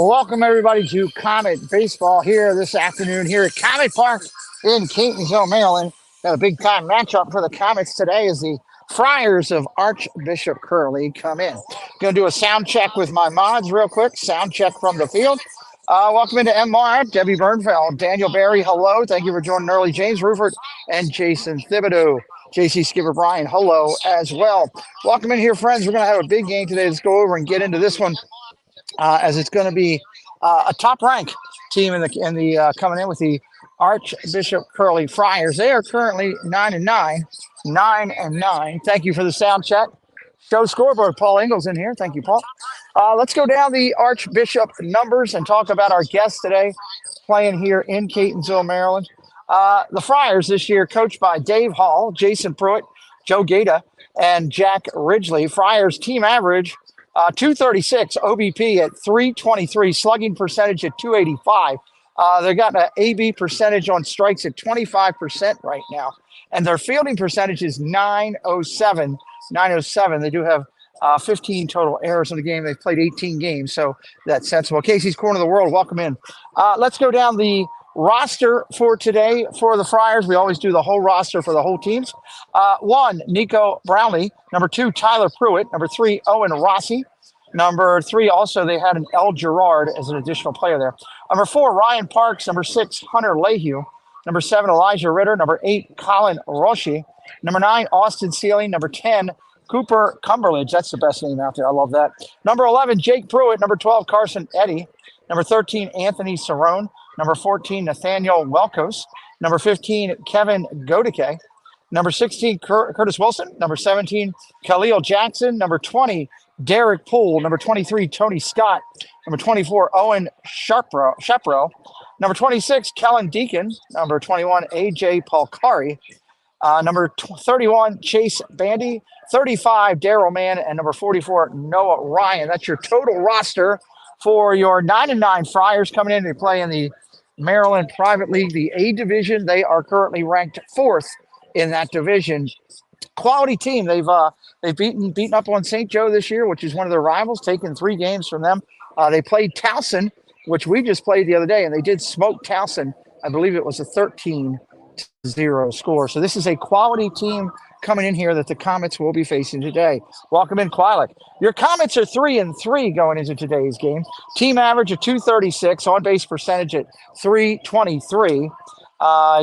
Welcome everybody to Comet Baseball here this afternoon here at Comet Park in Catonsville, Maryland. Got a big time matchup for the Comets today as the Friars of Archbishop Curley come in. Going to do a sound check with my mods real quick. Sound check from the field. Welcome into MR, Debbie Bernfeld, Daniel Barry, hello. Thank you for joining early. James Rufert and Jason Thibodeau. JC Skipper Brian, hello as well. Welcome in here, friends. We're going to have a big game today. Let's go over and get into this one. As it's going to be a top rank team in the coming in with the Archbishop Curley Friars. They are currently 9-9. Thank you for the sound check. Show scoreboard. Paul Ingalls in here. Thank you, Paul. Let's go down the Archbishop numbers and talk about our guests today playing here in Catonsville, Maryland. The Friars this year coached by Dave Hall, Jason Pruitt, Joe Gaeta, and Jack Ridgely. Friars team average 236, OBP at 323, slugging percentage at 285. They've got an AB percentage on strikes at 25% right now, and their fielding percentage is 907. They do have 15 total errors in the game. They've played 18 games, so that's sensible. Casey's Corner of the World, welcome in. Let's go down the roster for today for the Friars. We always do the whole roster for the whole teams. 1, Nico Brownlee. Number 2, Tyler Pruitt. Number 3, Owen Rossi. Number 3, also they had an L. Gerard as an additional player there. Number 4, Ryan Parks. Number 6, Hunter Lehue. Number 7, Elijah Ritter. Number 8, Colin Roshi. Number 9, Austin Sealing. Number 10, Cooper Cumberledge. That's the best name out there. I love that. Number 11, Jake Pruitt. Number 12, Carson Eddy. Number 13, Anthony Cerrone. Number 14, Nathaniel Welkos. Number 15, Kevin Godeke. Number 16, Curtis Wilson. Number 17, Khalil Jackson. Number 20, Derek Poole. Number 23, Tony Scott. Number 24, Owen Shepro. Number 26, Kellen Deacon. Number 21, AJ Palkari. Number 31, Chase Bandy. 35, Daryl Mann. And number 44, Noah Ryan. That's your total roster for your 9-9 Friars coming in to play in the Maryland Private League, the A division. They are currently ranked 4th in that division. Quality team. They've beaten up on St. Joe this year, which is one of their rivals, taken 3 games from them. They played Towson, which we just played the other day, and they did smoke Towson. I believe it was a 13-0 score. So this is a quality team coming in here that the Comets will be facing today. Welcome in, Quilic. Your Comets are 3-3 going into today's game. Team average of 236, on-base percentage at 323.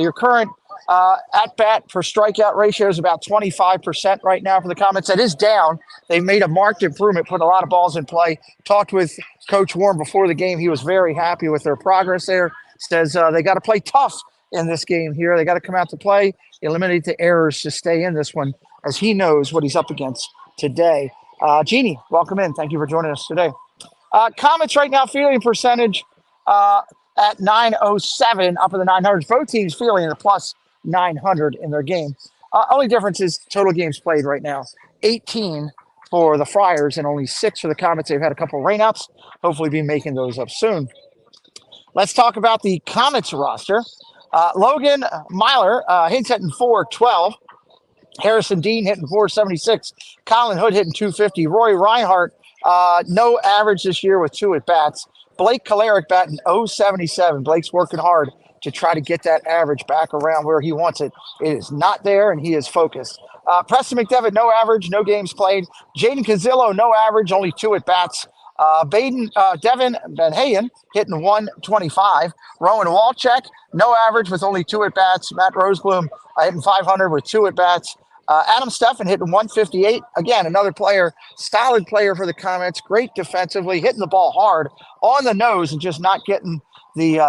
Your current at-bat per strikeout ratio is about 25% right now for the Comets. That is down. They've made a marked improvement, put a lot of balls in play. Talked with Coach Warren before the game. He was very happy with their progress there. Says they got to play tough in this game here. They got to come out to play, eliminate the errors to stay in this one, as he knows what he's up against today. Jeannie, welcome in. Thank you for joining us today. Comets right now, fielding percentage at 907, up in the 900s. Both teams feeling in the plus 900 in their game. Only difference is total games played right now. 18 for the Friars and only 6 for the Comets. They've had a couple of rainouts. Hopefully be making those up soon. Let's talk about the Comets roster. Logan Myler, he's hitting .412. Harrison Dean hitting .476. Colin Hood hitting .250. Roy Reinhardt, no average this year with 2 at-bats. Blake Kalarick batting .077. Blake's working hard to try to get that average back around where he wants it. It is not there, and he is focused. Preston McDevitt, no average, no games played. Jaden Canzillo, no average, only 2 at-bats. Devin Benhayen hitting .125. Rowan Walchek, no average with only 2 at-bats. Matt Rosebloom hitting .500 with 2 at-bats. Adam Steffen hitting .158. Again, another player, solid player for the Comets. Great defensively, hitting the ball hard on the nose and just not getting the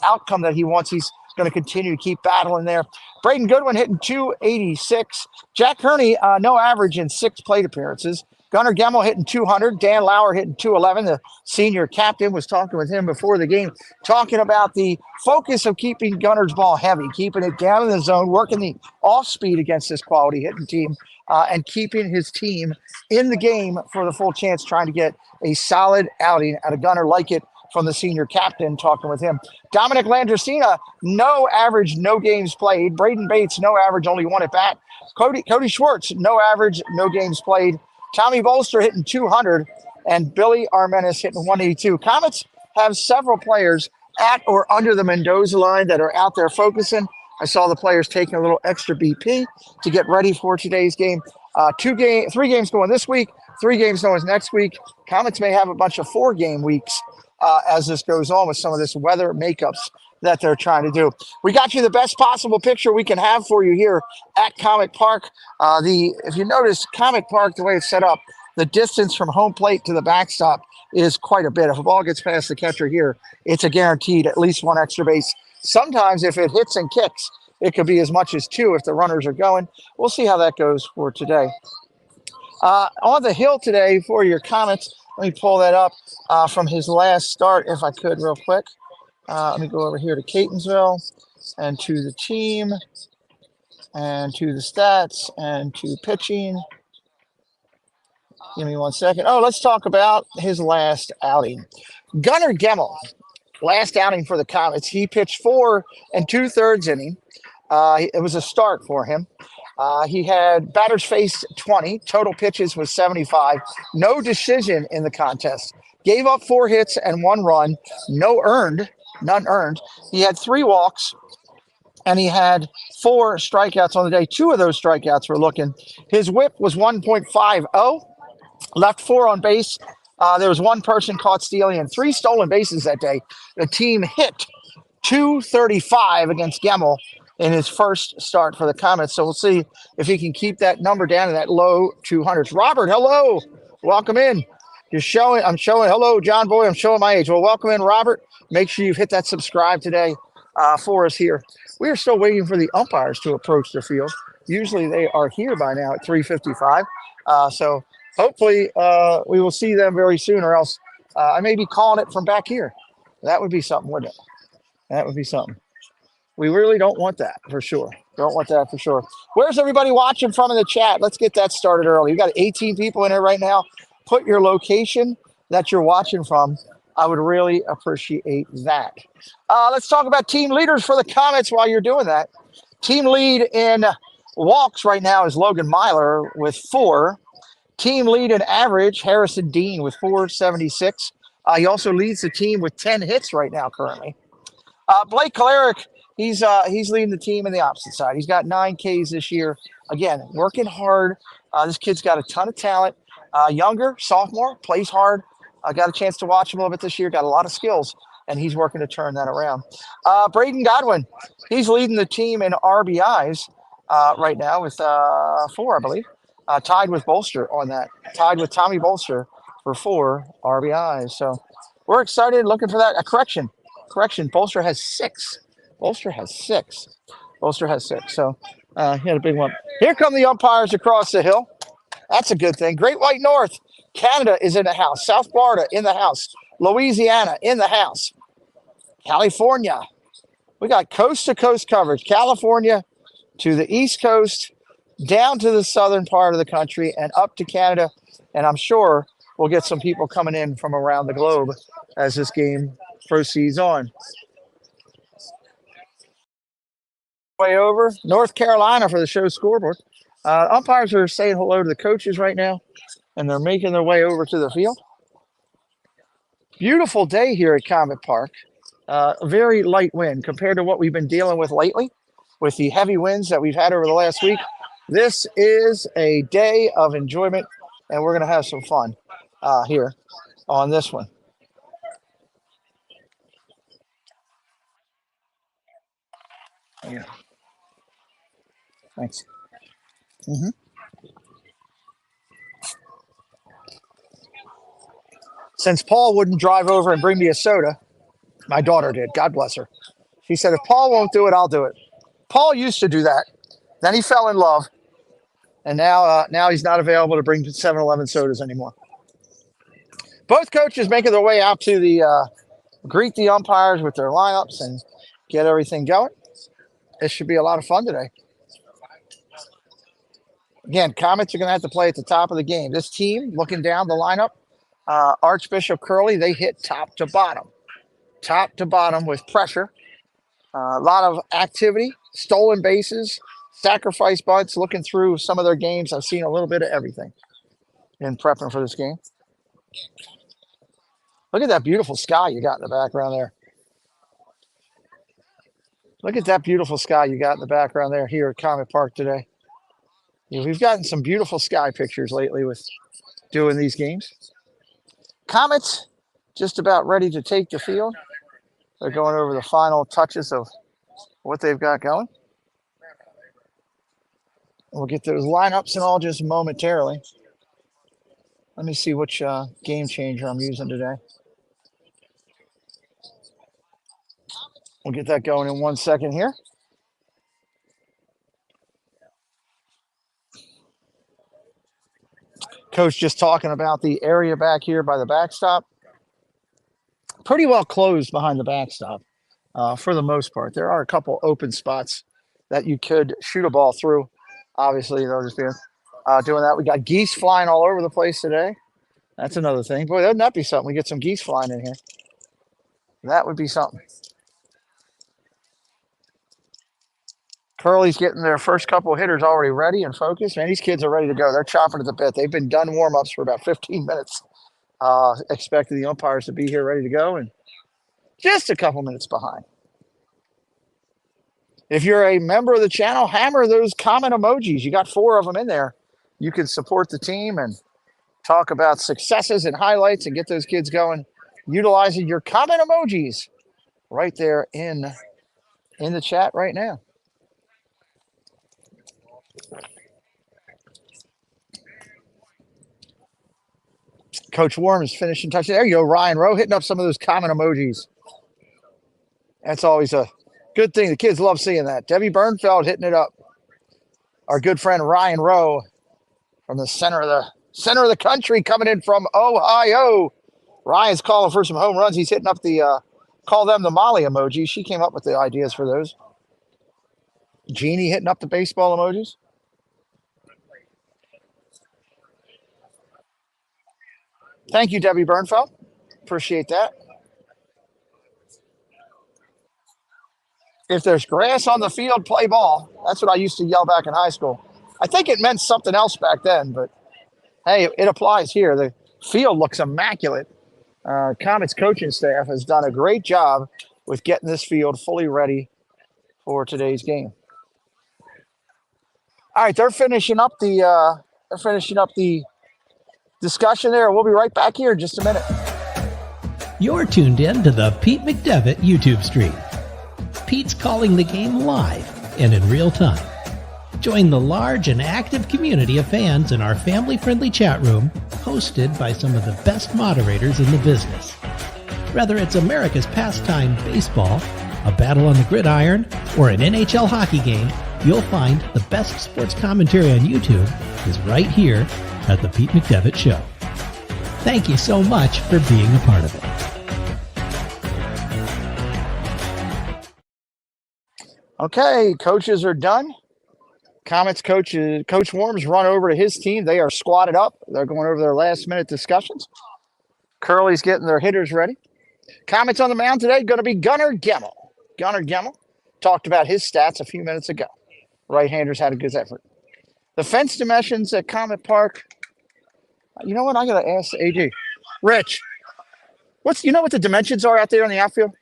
outcome that he wants. He's going to continue to keep battling there. Braden Goodwin hitting .286. Jack Kearney, no average in 6 plate appearances. Gunnar Gemmel hitting .200. Dan Lauer hitting .211. The senior captain was talking with him before the game, talking about the focus of keeping Gunnar's ball heavy, keeping it down in the zone, working the off speed against this quality hitting team, and keeping his team in the game for the full chance, trying to get a solid outing out of Gunnar, like it from the senior captain, talking with him. Dominic Landricina, no average, no games played. Braden Bates, no average, only 1 at bat. Cody Schwartz, no average, no games played. Tommy Bolster hitting .200, and Billy Armenis hitting .182. Comets have several players at or under the Mendoza line that are out there focusing. I saw the players taking a little extra BP to get ready for today's game. 3 games going this week, 3 games going next week. Comets may have a bunch of 4-game weeks as this goes on with some of this weather makeups that they're trying to do. We got you the best possible picture we can have for you here at Comet Park. If you notice, Comet Park, the way it's set up, the distance from home plate to the backstop is quite a bit. If a ball gets past the catcher here, it's a guaranteed at least 1 extra base. Sometimes if it hits and kicks, it could be as much as 2 if the runners are going. We'll see how that goes for today. On the hill today for your Comets, let me pull that up from his last start if I could real quick. Let me go over here to Catonsville and to the team and to the stats and to pitching. Give me 1 second. Oh, let's talk about his last outing. Gunnar Gemmel, last outing for the Comets. He pitched 4 2/3 inning. It was a start for him. He had batters faced 20. Total pitches was 75. No decision in the contest. Gave up 4 hits and 1 run. None earned. He had 3 walks, and he had 4 strikeouts on the day. 2 of those strikeouts were looking. His whip was 1.50. Left 4 on base. There was 1 person caught stealing and 3 stolen bases that day. The team hit .235 against Gemmel in his first start for the Comets. So we'll see if he can keep that number down in that low 200s. Robert, hello. Welcome in. I'm showing, hello, John Boy. I'm showing my age. Well, welcome in, Robert. Make sure you've hit that subscribe today for us here. We are still waiting for the umpires to approach the field. Usually they are here by now at 3:55. So hopefully we will see them very soon, or else I may be calling it from back here. That would be something, wouldn't it? That would be something. We really don't want that for sure. Don't want that for sure. Where's everybody watching from in the chat? Let's get that started early. We got 18 people in here right now. Put your location that you're watching from. I would really appreciate that. Let's talk about team leaders for the Comets while you're doing that. Team lead in walks right now is Logan Myler with 4. Team lead in average, Harrison Dean with 476. He also leads the team with 10 hits right now currently. Blake Kalarick, he's leading the team in the opposite side. He's got 9 Ks this year. Again, working hard. This kid's got a ton of talent. Younger, sophomore, plays hard. I got a chance to watch him a little bit this year. Got a lot of skills, and he's working to turn that around. Braden Godwin, he's leading the team in RBIs right now with 4, I believe. Tied with Bolster on that. Tied with Tommy Bolster for 4 RBIs. So we're excited, looking for that. Correction. Bolster has 6. Bolster has 6. So he had a big one. Here come the umpires across the hill. That's a good thing. Great White North, Canada is in the house. South Florida in the house. Louisiana in the house. California. We got coast-to-coast coverage. California to the East Coast, down to the southern part of the country, and up to Canada. And I'm sure we'll get some people coming in from around the globe as this game proceeds on. Way over North Carolina for the show scoreboard. Umpires are saying hello to the coaches right now, and they're making their way over to the field. Beautiful day here at Comet Park. A very light wind compared to what we've been dealing with lately with the heavy winds that we've had over the last week. This is a day of enjoyment, and we're going to have some fun here on this one. Yeah. Thanks. Since Paul wouldn't drive over and bring me a soda, my daughter did. God bless her. She said, if Paul won't do it, I'll do it. Paul used to do that. Then he fell in love. And now he's not available to bring 7-Eleven sodas anymore. Both coaches making their way out to the greet the umpires with their lineups and get everything going. This should be a lot of fun today. Again, Comets are going to have to play at the top of the game. This team, looking down the lineup, Archbishop Curley, they hit top to bottom with pressure. A lot of activity, stolen bases, sacrifice bunts. Looking through some of their games, I've seen a little bit of everything in prepping for this game. Look at that beautiful sky you got in the background there. Look at that beautiful sky you got in the background there here at Comet Park today. We've gotten some beautiful sky pictures lately with doing these games. Comets just about ready to take the field. They're going over the final touches of what they've got going. We'll get those lineups and all just momentarily. Let me see which game changer I'm using today. We'll get that going in 1 second here. Coach just talking about the area back here by the backstop. Pretty well closed behind the backstop for the most part. There are a couple open spots that you could shoot a ball through. Obviously, they'll just be doing that. We got geese flying all over the place today. That's another thing. Boy, wouldn't that be something? We get some geese flying in here. That would be something. Curley's getting their first couple of hitters already ready and focused. Man, these kids are ready to go. They're chopping at the bit. They've been done warm-ups for about 15 minutes. Expecting the umpires to be here ready to go, and just a couple minutes behind. If you're a member of the channel, hammer those comment emojis. You got 4 of them in there. You can support the team and talk about successes and highlights and get those kids going utilizing your comment emojis right there in the chat right now. Coach Warm is finishing touch. There you go, Ryan Rowe hitting up some of those comment emojis. That's always a good thing. The kids love seeing that. Debbie Bernfeld hitting it up. Our good friend Ryan Rowe from the center of the country coming in from Ohio. Ryan's calling for some home runs. He's hitting up the call them the Molly emoji. She came up with the ideas for those. Jeannie hitting up the baseball emojis. Thank you, Debbie Bernfeld. Appreciate that. If there's grass on the field, play ball. That's what I used to yell back in high school. I think it meant something else back then, but hey, it applies here. The field looks immaculate. Comets coaching staff has done a great job with getting this field fully ready for today's game. All right, they're finishing up the discussion there. We'll be right back here in just a minute. You're tuned in to the Pete McDevitt YouTube stream. Pete's calling the game live and in real time. Join the large and active community of fans in our family-friendly chat room, hosted by some of the best moderators in the business. Whether it's America's pastime baseball, a battle on the gridiron, or an NHL hockey game, you'll find the best sports commentary on YouTube is right here at the Pete McDevitt Show. Thank you so much for being a part of it. Okay, coaches are done. Comets Coach Worms run over to his team. They are squatted up. They're going over their last-minute discussions. Curley's getting their hitters ready. Comets on the mound today going to be Gunnar Gemmel. Gunnar Gemmel talked about his stats a few minutes ago. Right-handers had a good effort. The fence dimensions at Comet Park. You know what? I got to ask AJ. Rich, what the dimensions are out there in the outfield?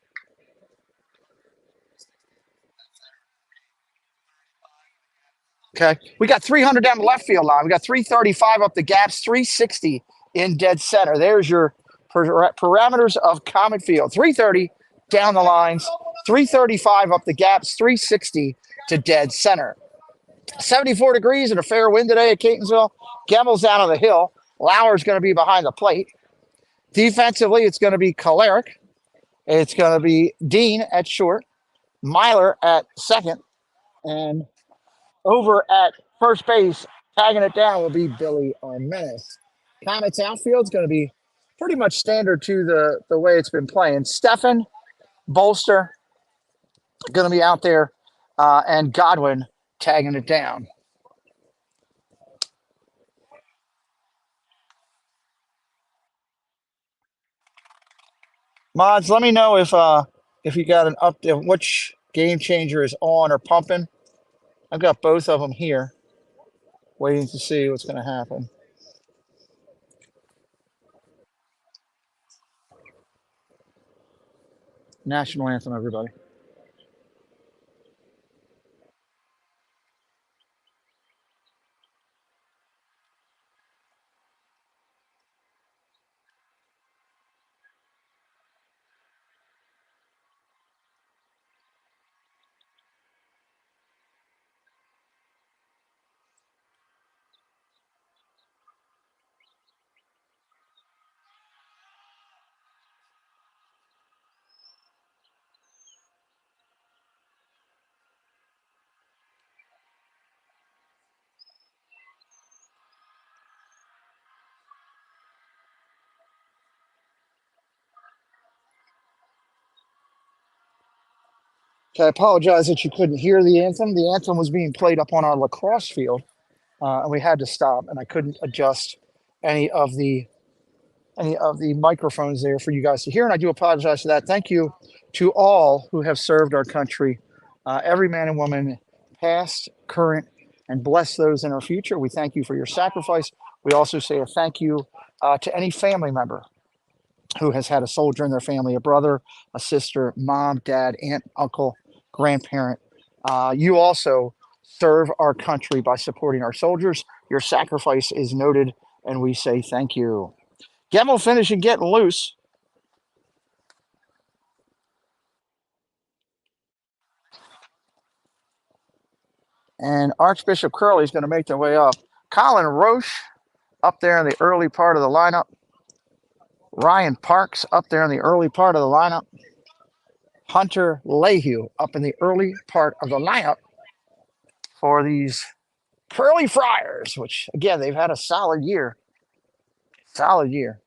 Okay. We got 300 down the left field line. We got 335 up the gaps, 360 in dead center. There's your parameters of Comet Field. 330 down the lines, 335 up the gaps, 360 to dead center. 74 degrees and a fair wind today at Catonsville. Gemmel's down on the hill. Lauer's going to be behind the plate. Defensively, it's going to be Koleric. It's going to be Dean at short. Myler at second. And over at first base, tagging it down will be Billy Armenis. Comets outfield is going to be pretty much standard to the way it's been playing. Stefan, Bolster, going to be out there, and Godwin tagging it down. Mods, let me know if you got an update, which game changer is on or pumping. I've got both of them here, waiting to see what's going to happen. National anthem, everybody. Okay, I apologize that you couldn't hear the anthem. The anthem was being played up on our lacrosse field, and we had to stop, and I couldn't adjust any of the microphones there for you guys to hear, and I do apologize for that. Thank you to all who have served our country, every man and woman, past, current, and bless those in our future. We thank you for your sacrifice. We also say a thank you to any family member who has had a soldier in their family, a brother, a sister, mom, dad, aunt, uncle, grandparent. You also serve our country by supporting our soldiers. Your sacrifice is noted, and we say thank you. Gemmel finishing getting loose. And Archbishop Curley is going to make their way up. Colin Roche up there in the early part of the lineup. Ryan Parks up there in the early part of the lineup. Hunter Lehue up in the early part of the lineup for these Curley Friars, which, again, they've had a solid year. Solid year.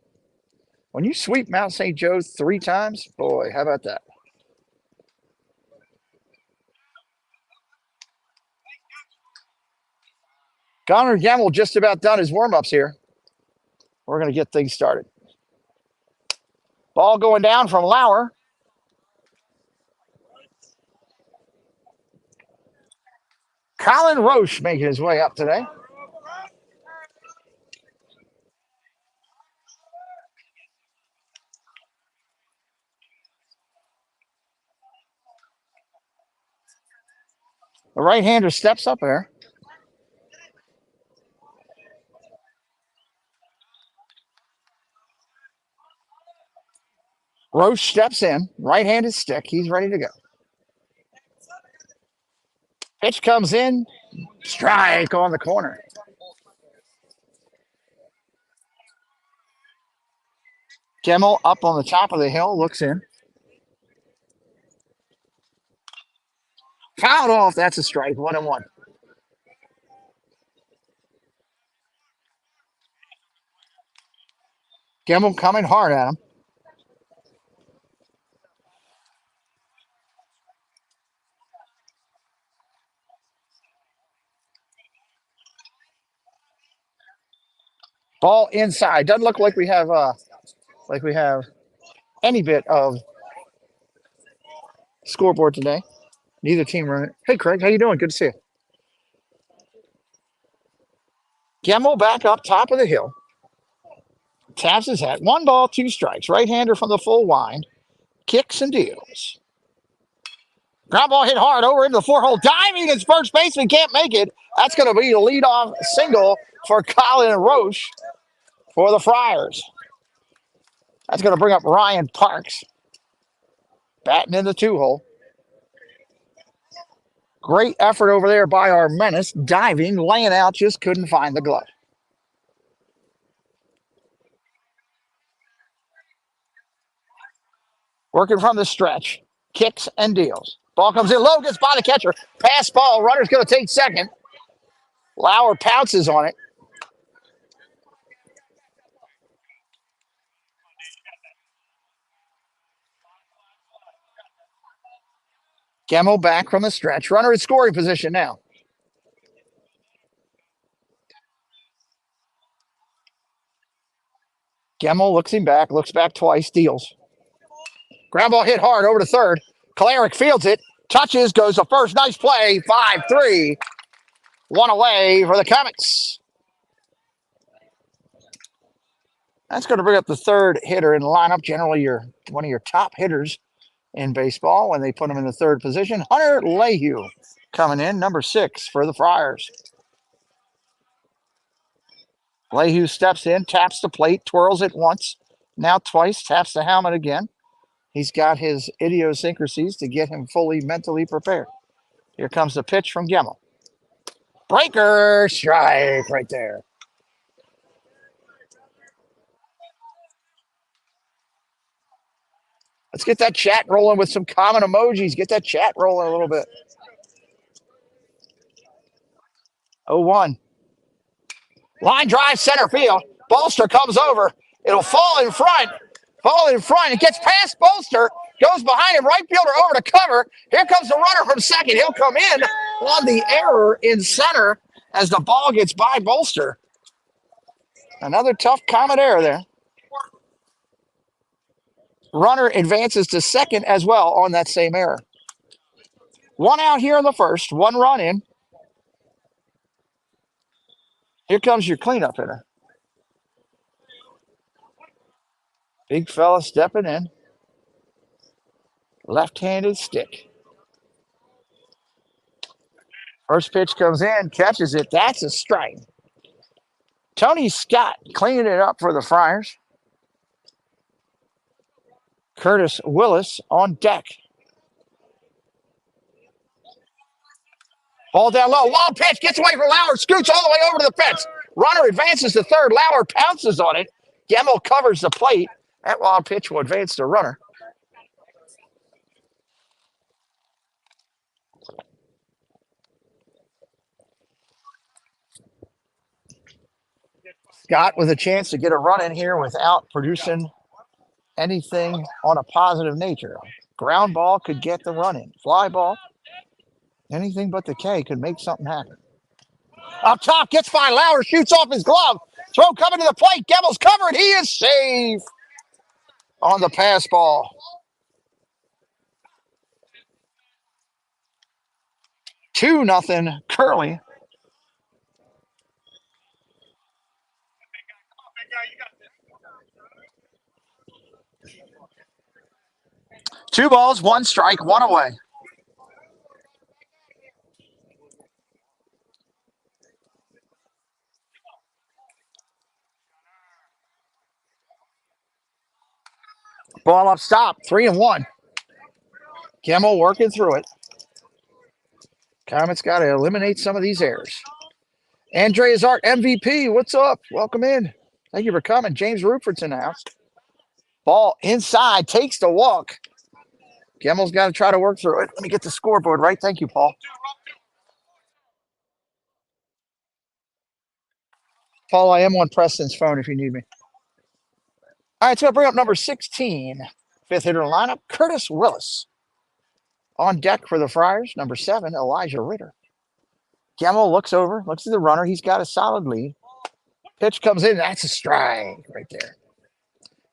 When you sweep Mount St. Joe's 3 times, boy, how about that? Connor Gemmel just about done his warm-ups here. We're going to get things started. Ball going down from Lauer. Colin Roche making his way up today. The right-hander steps up there. Roche steps in, right-handed stick. He's ready to go. Pitch comes in, strike on the corner. Gemmel up on the top of the hill, looks in. Fouled off, that's a strike, 1-1. Gemmel coming hard at him. Ball inside. Doesn't look like we have any bit of scoreboard today. Neither team running. Hey, Craig, how you doing? Good to see you. Gemmel back up top of the hill. Taps his hat. 1 ball, 2 strikes. Right-hander from the full wind. Kicks and deals. Ground ball hit hard over into the 4-hole. Diving as first baseman can't make it. That's going to be the leadoff single for Colin Roche for the Friars. That's going to bring up Ryan Parks. Batting in the 2-hole. Great effort over there by our menace. Diving, laying out, just couldn't find the glove. Working from the stretch. Kicks and deals. Ball comes in low, gets by the catcher. Pass ball. Runner's going to take second. Lauer pounces on it. Gemmel back from the stretch. Runner in scoring position now. Gemmel looks him back, looks back twice, deals. Ground ball hit hard over to third. Kalarick fields it, touches, goes to first. Nice play, 5-3. 1 away for the Comets. That's going to bring up the third hitter in the lineup. Generally, one of your top hitters in baseball when they put him in the third position. Hunter Lehue coming in, number 6 for the Friars. Lehue steps in, taps the plate, twirls it once, now twice, taps the helmet again. He's got his idiosyncrasies to get him fully mentally prepared. Here comes the pitch from Gemmel. Breaker strike right there. Let's get that chat rolling with some common emojis. Get that chat rolling a little bit. 0-1. Line drive center field. Bolster comes over. It'll fall in front. Fall in front. It gets past Bolster. Goes behind him. Right fielder over to cover. Here comes the runner from second. He'll come in on the error in center as the ball gets by Bolster. Another tough Comet error there. Runner advances to second as well on that same error. 1 out here in the first. 1 run in. Here comes your cleanup hitter. Big fella stepping in. Left-handed stick. First pitch comes in, catches it. That's a strike. Tony Scott cleaning it up for the Friars. Curtis Willis on deck. Ball down low. Wild pitch. Gets away from Lauer. Scoots all the way over to the fence. Runner advances to third. Lauer pounces on it. Gemmel covers the plate. That wild pitch will advance the runner. Scott with a chance to get a run in here without producing anything on a positive nature. Ground ball could get the run in. Fly ball, anything but the K could make something happen. Up top, gets by Lauer, shoots off his glove. Throw coming to the plate. Gemmel's covered. He is safe on the pass ball. 2-0 Curley. Two balls, 1 strike, 1 away. Ball up, stop, 3-1. Gemmel working through it. Comets got to eliminate some of these errors. Andreas Art, MVP, what's up? Welcome in. Thank you for coming. James Rupert in the house. Ball inside, takes the walk. Gemmel's got to try to work through it. Let me get the scoreboard right. Thank you, Paul. Paul, I am on Preston's phone if you need me. All right, so I'll bring up number 16. 5th hitter in the lineup, Curtis Willis. On deck for the Friars, number 7, Elijah Ritter. Gemmel looks over, looks at the runner. He's got a solid lead. Pitch comes in. That's a strike right there.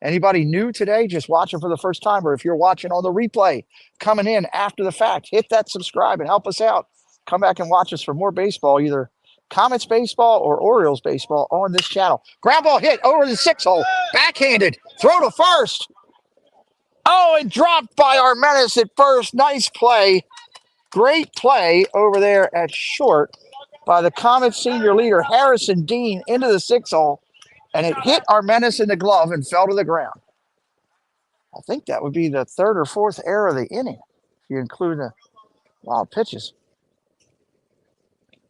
Anybody new today, just watching for the first time, or if you're watching on the replay, coming in after the fact, hit that subscribe and help us out. Come back and watch us for more baseball, either Comets baseball or Orioles baseball on this channel. Ground ball hit over the 6-hole. Backhanded. Throw to first. Oh, and dropped by Armenis at first. Nice play. Great play over there at short by the Comets senior leader, Harrison Dean, into the 6-hole. And it hit Armenis in the glove and fell to the ground. I think that would be the 3rd or 4th error of the inning, if you include the wild pitches.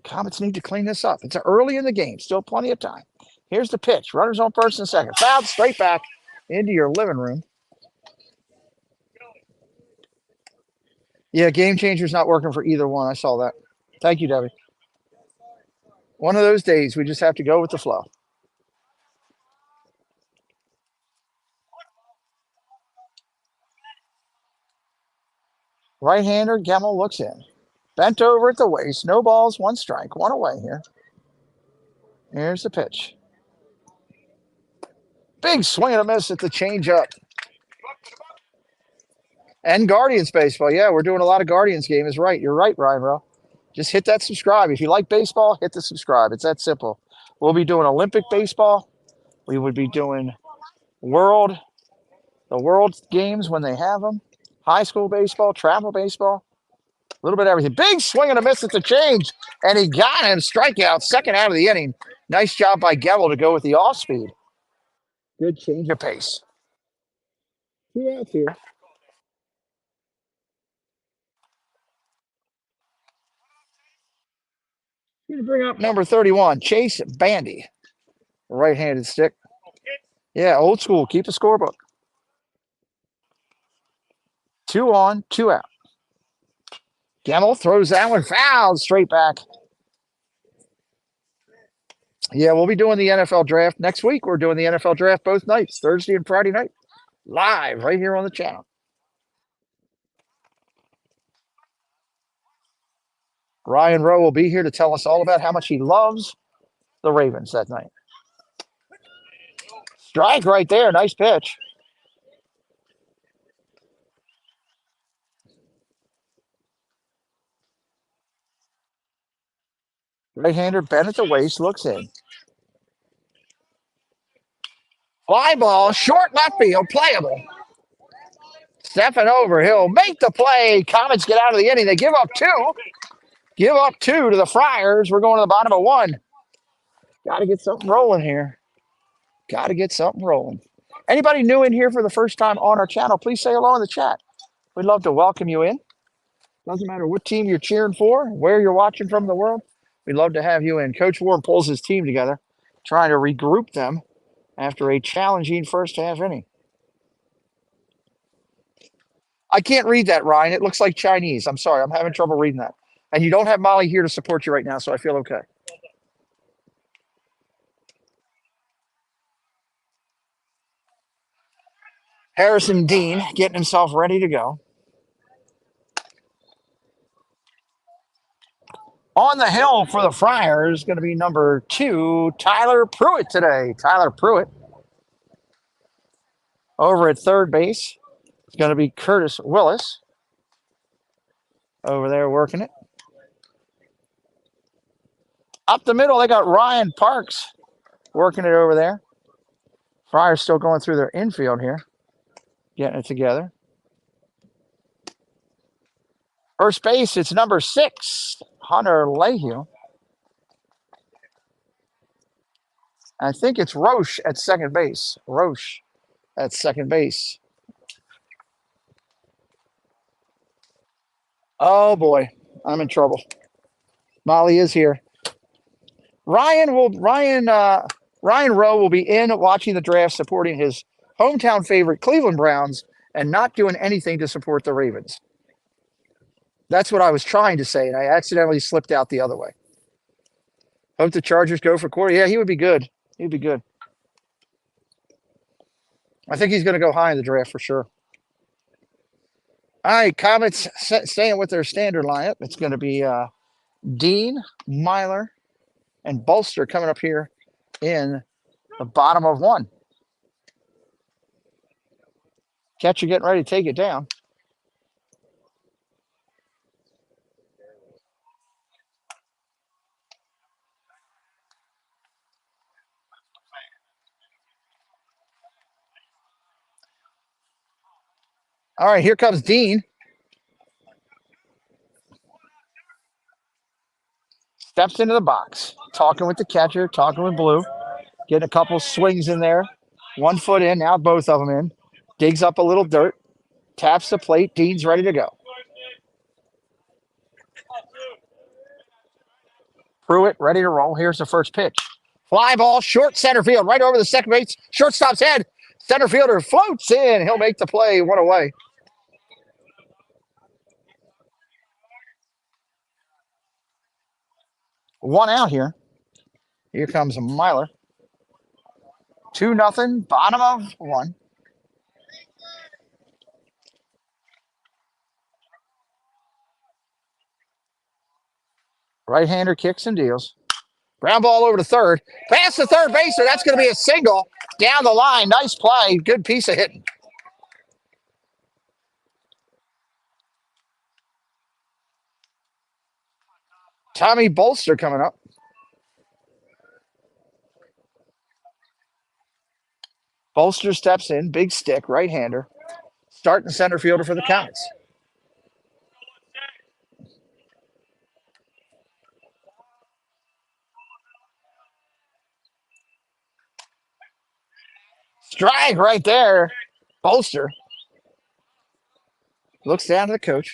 Comets need to clean this up. It's early in the game. Still plenty of time. Here's the pitch. Runners on first and second. Fouled straight back into your living room. Yeah, Game Changer's not working for either one. I saw that. Thank you, Debbie. One of those days, we just have to go with the flow. Right-hander, Gemmel looks in. Bent over at the waist. No balls, 1 strike. 1 away here. Here's the pitch. Big swing and a miss at the changeup. And Guardians baseball. Yeah, we're doing a lot of Guardians games. Right. You're right, Ryan Rowe. Just hit that subscribe. If you like baseball, hit the subscribe. It's that simple. We'll be doing Olympic baseball. We would be doing the World games when they have them. High school baseball, travel baseball, a little bit of everything. Big swing and a miss at the change, and he got him. Strikeout, second out of the inning. Nice job by Gebel to go with the off speed. Good change of pace. 2 outs here. Going to bring up number 31, Chase Bandy. Right-handed stick. Yeah, old school. Keep a scorebook. 2 on, 2 out. Gemmel throws that one foul straight back. Yeah, we'll be doing the NFL draft next week. We're doing the NFL draft both nights, Thursday and Friday night, live right here on the channel. Ryan Rowe will be here to tell us all about how much he loves the Ravens that night. Strike right there. Nice pitch. Right-hander bent at the waist, looks in. Fly ball, short left field, playable. Stepping over, he'll make the play. Comets get out of the inning. They give up 2. Give up 2 to the Friars. We're going to the bottom of 1. Got to get something rolling here. Got to get something rolling. Anybody new in here for the first time on our channel, please say hello in the chat. We'd love to welcome you in. Doesn't matter what team you're cheering for, where you're watching from in the world. We'd love to have you in. Coach Ward pulls his team together, trying to regroup them after a challenging first half inning. I can't read that, Ryan. It looks like Chinese. I'm sorry. I'm having trouble reading that. And you don't have Molly here to support you right now, so I feel okay. Harrison Dean getting himself ready to go. On the hill for the Friars, going to be number 2, Tyler Pruitt today. Tyler Pruitt. Over at third base, it's going to be Curtis Willis. Over there working it. Up the middle, they got Ryan Parks working it over there. Friars still going through their infield here, getting it together. First base, it's number 6, Hunter Lehue. I think it's Roche at second base. Roche at second base. Oh boy, I'm in trouble. Molly is here. Ryan Rowe will be in watching the draft, supporting his hometown favorite Cleveland Browns and not doing anything to support the Ravens. That's what I was trying to say, and I accidentally slipped out the other way. Hope the Chargers go for Corey. Yeah, he would be good. He'd be good. I think he's going to go high in the draft for sure. All right, Comets staying with their standard lineup. It's going to be Dean, Myler, and Bolster coming up here in the bottom of 1. Catcher getting ready to take it down. All right, here comes Dean. Steps into the box, talking with the catcher, talking with Blue, getting a couple swings in there. 1 foot in, now both of them in. Digs up a little dirt, taps the plate. Dean's ready to go. Pruitt ready to roll. Here's the first pitch. Fly ball, short center field, right over the second base. Shortstop's head. Center fielder floats in. He'll make the play. 1 away. One out here. Here comes Myler. 2-0, bottom of 1. Right-hander kicks and deals. Ground ball over to third. Past the third baser. That's going to be a single down the line. Nice play. Good piece of hitting. Tommy Bolster coming up. Bolster steps in. Big stick. Right-hander. starting center fielder for the Comets. Strike right there. Bolster looks down to the coach.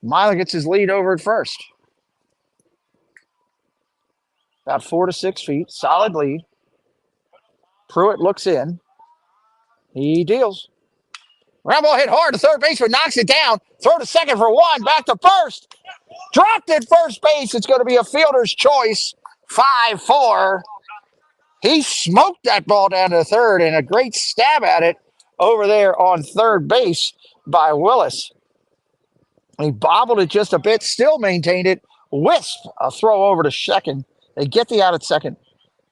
Myler gets his lead over at first. About 4 to 6 feet. Solid lead. Pruitt looks in. He deals. Rambo hit hard to third baseman, knocks it down. Throw to second for one. Back to first. Dropped at first base. It's going to be a fielder's choice. 5-4. He smoked that ball down to third, and a great stab at it over there on third base by Willis. He bobbled it just a bit, still maintained it. Wisp, a throw over to second. They get the out at second,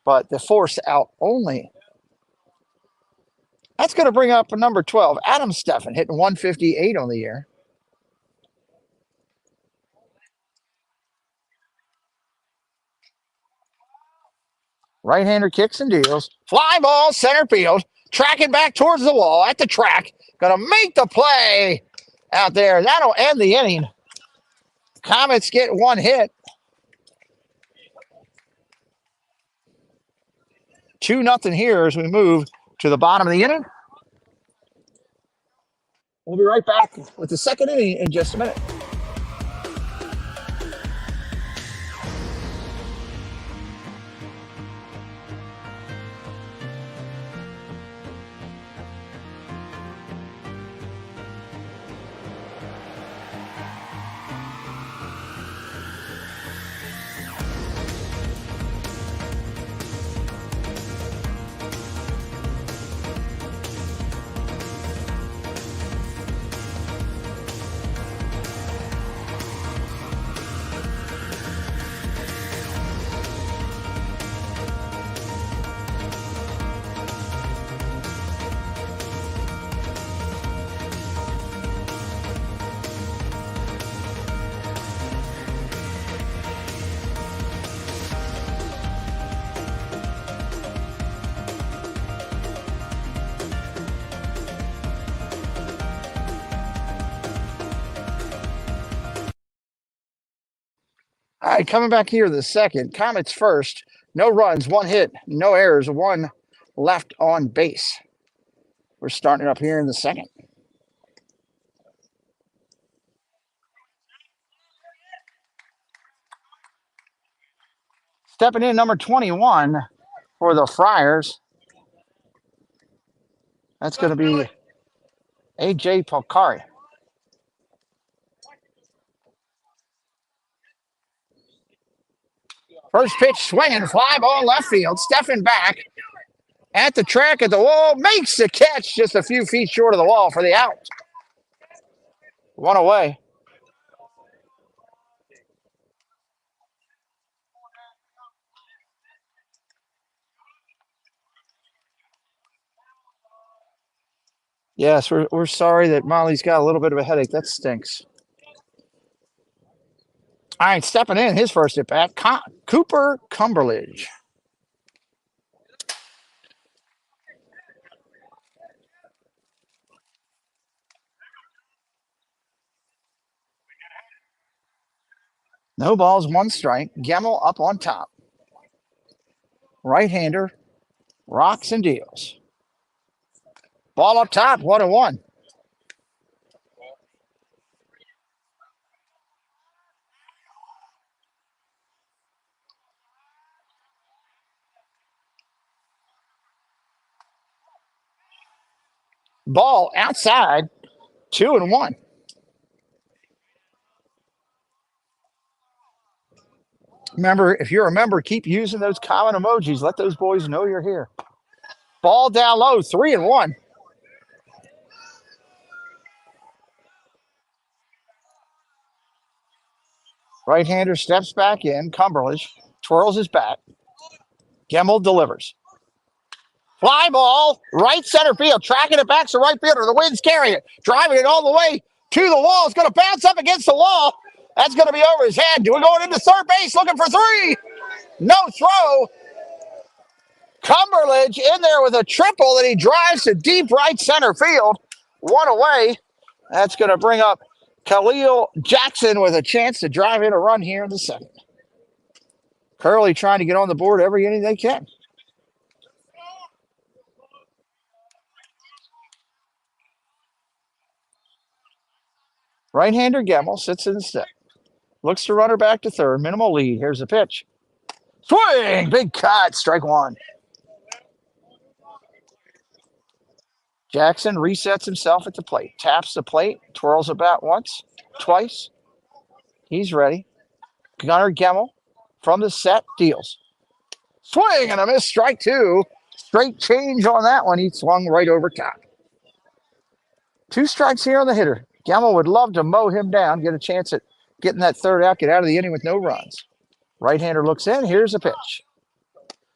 but the forced out only. That's going to bring up number 12, Adam Steffen, hitting 158 on the year. Right-hander kicks and deals. Fly ball, center field. Tracking back towards the wall at the track. Going to make the play out there. That'll end the inning. Comets get one hit. 2-0 here as we move to the bottom of the inning. We'll be right back with the second inning in just a minute. All right, coming back here the second. Comets first. No runs, 1 hit, no errors, 1 left on base. We're starting up here in the second. Stepping in number 21 for the Friars. That's going to be A.J. Polcari. First pitch swinging, fly ball left field. Steffen back at the track at the wall. Makes the catch just a few feet short of the wall for the out. 1 away. Yes, we're sorry that Molly's got a little bit of a headache. That stinks. All right, stepping in his first at bat, Cooper Cumberledge. No balls, 1 strike. Gemmel up on top. Right-hander rocks and deals. Ball up top, 1-1. Ball outside, 2-1. Remember, if you're a member, keep using those common emojis. Let those boys know you're here. Ball down low, 3-1. Right-hander steps back in. Cumberledge twirls his bat. Gemmel delivers. Fly ball, right center field, tracking it back to right fielder. The wind's carrying it, driving it all the way to the wall. It's going to bounce up against the wall. That's going to be over his head. We're going into third base, looking for 3. No throw. Cumberledge in there with a triple that he drives to deep right center field. one away. That's going to bring up Khalil Jackson with a chance to drive in a run here in the second. Curley trying to get on the board every inning they can. Right-hander Gemmel sits in the step. Looks to run her back to third. Minimal lead. Here's the pitch. Swing! Big cut. Strike one. Jackson resets himself at the plate. Taps the plate. Twirls the bat once, twice. He's ready. Gunnar Gemmel from the set. Deals. Swing and a miss. Strike two. Straight change on that one. He swung right over top. 2 strikes here on the hitter. Gemmel would love to mow him down, get a chance at getting that third out, get out of the inning with no runs. Right-hander looks in. Here's a pitch.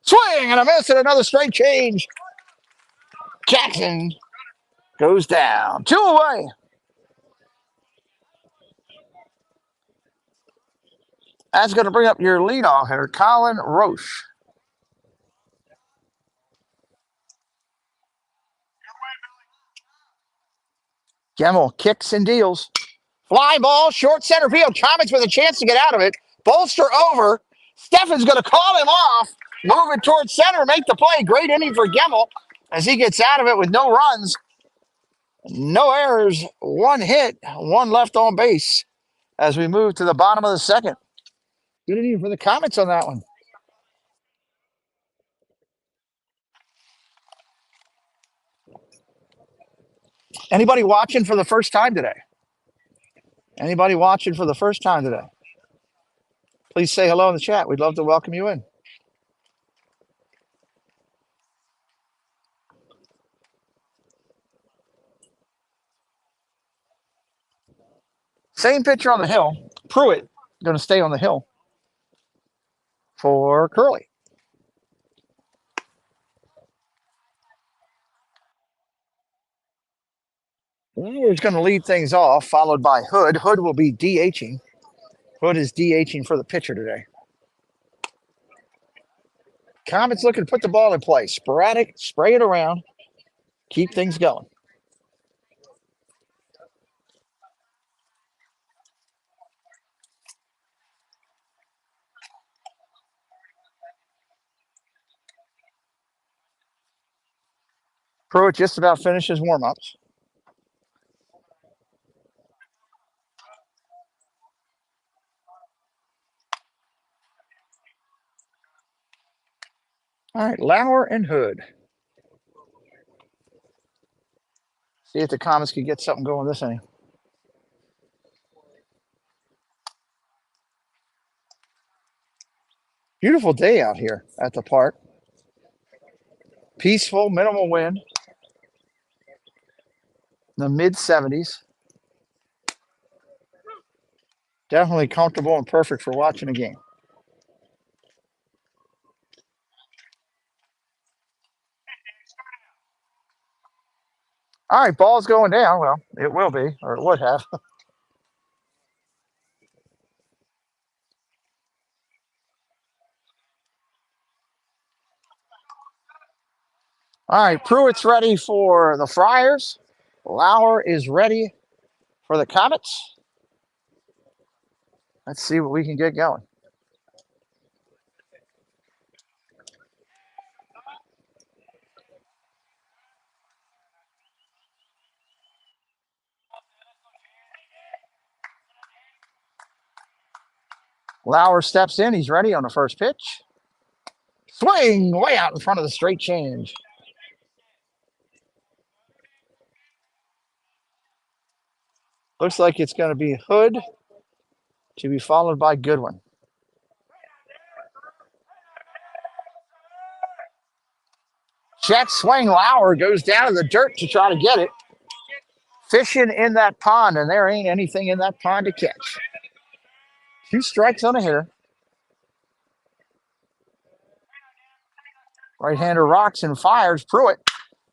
Swing and a miss and another straight change. Jackson goes down. 2 away. That's going to bring up your leadoff hitter, Colin Roche. Gemmel kicks and deals. Fly ball, short center field. Comets with a chance to get out of it. Bolster over. Steffen's going to call him off. Move it towards center, make the play. Great inning for Gemmel as he gets out of it with no runs. No errors, 1 hit, 1 left on base as we move to the bottom of the second. Good inning for the Comets on that one. Anybody watching for the first time today? Anybody watching for the first time today? Please say hello in the chat. We'd love to welcome you in. Same pitcher on the hill. Pruitt going to stay on the hill for Curley. He's going to lead things off, followed by Hood. Hood will be DHing. Hood is DHing for the pitcher today. Comets looking to put the ball in play. Sporadic, spray it around, keep things going. Pruitt just about finishes warm-ups. All right, Lauer and Hood. See if the Comets can get something going this inning. Beautiful day out here at the park. Peaceful, minimal wind. The mid-70s. Definitely comfortable and perfect for watching a game. All right, ball's going down. Well, it will be, or it would have. All right, Pruitt's ready for the Friars. Lauer is ready for the Comets. Let's see what we can get going. Lauer steps in. He's ready on the first pitch. Swing way out in front of the straight change. Looks like it's going to be Hood to be followed by Goodwin. Check swing. Lauer goes down to the dirt to try to get it. Fishing in that pond, and there ain't anything in that pond to catch. 2 strikes on a hitter. Right-hander rocks and fires. Pruitt.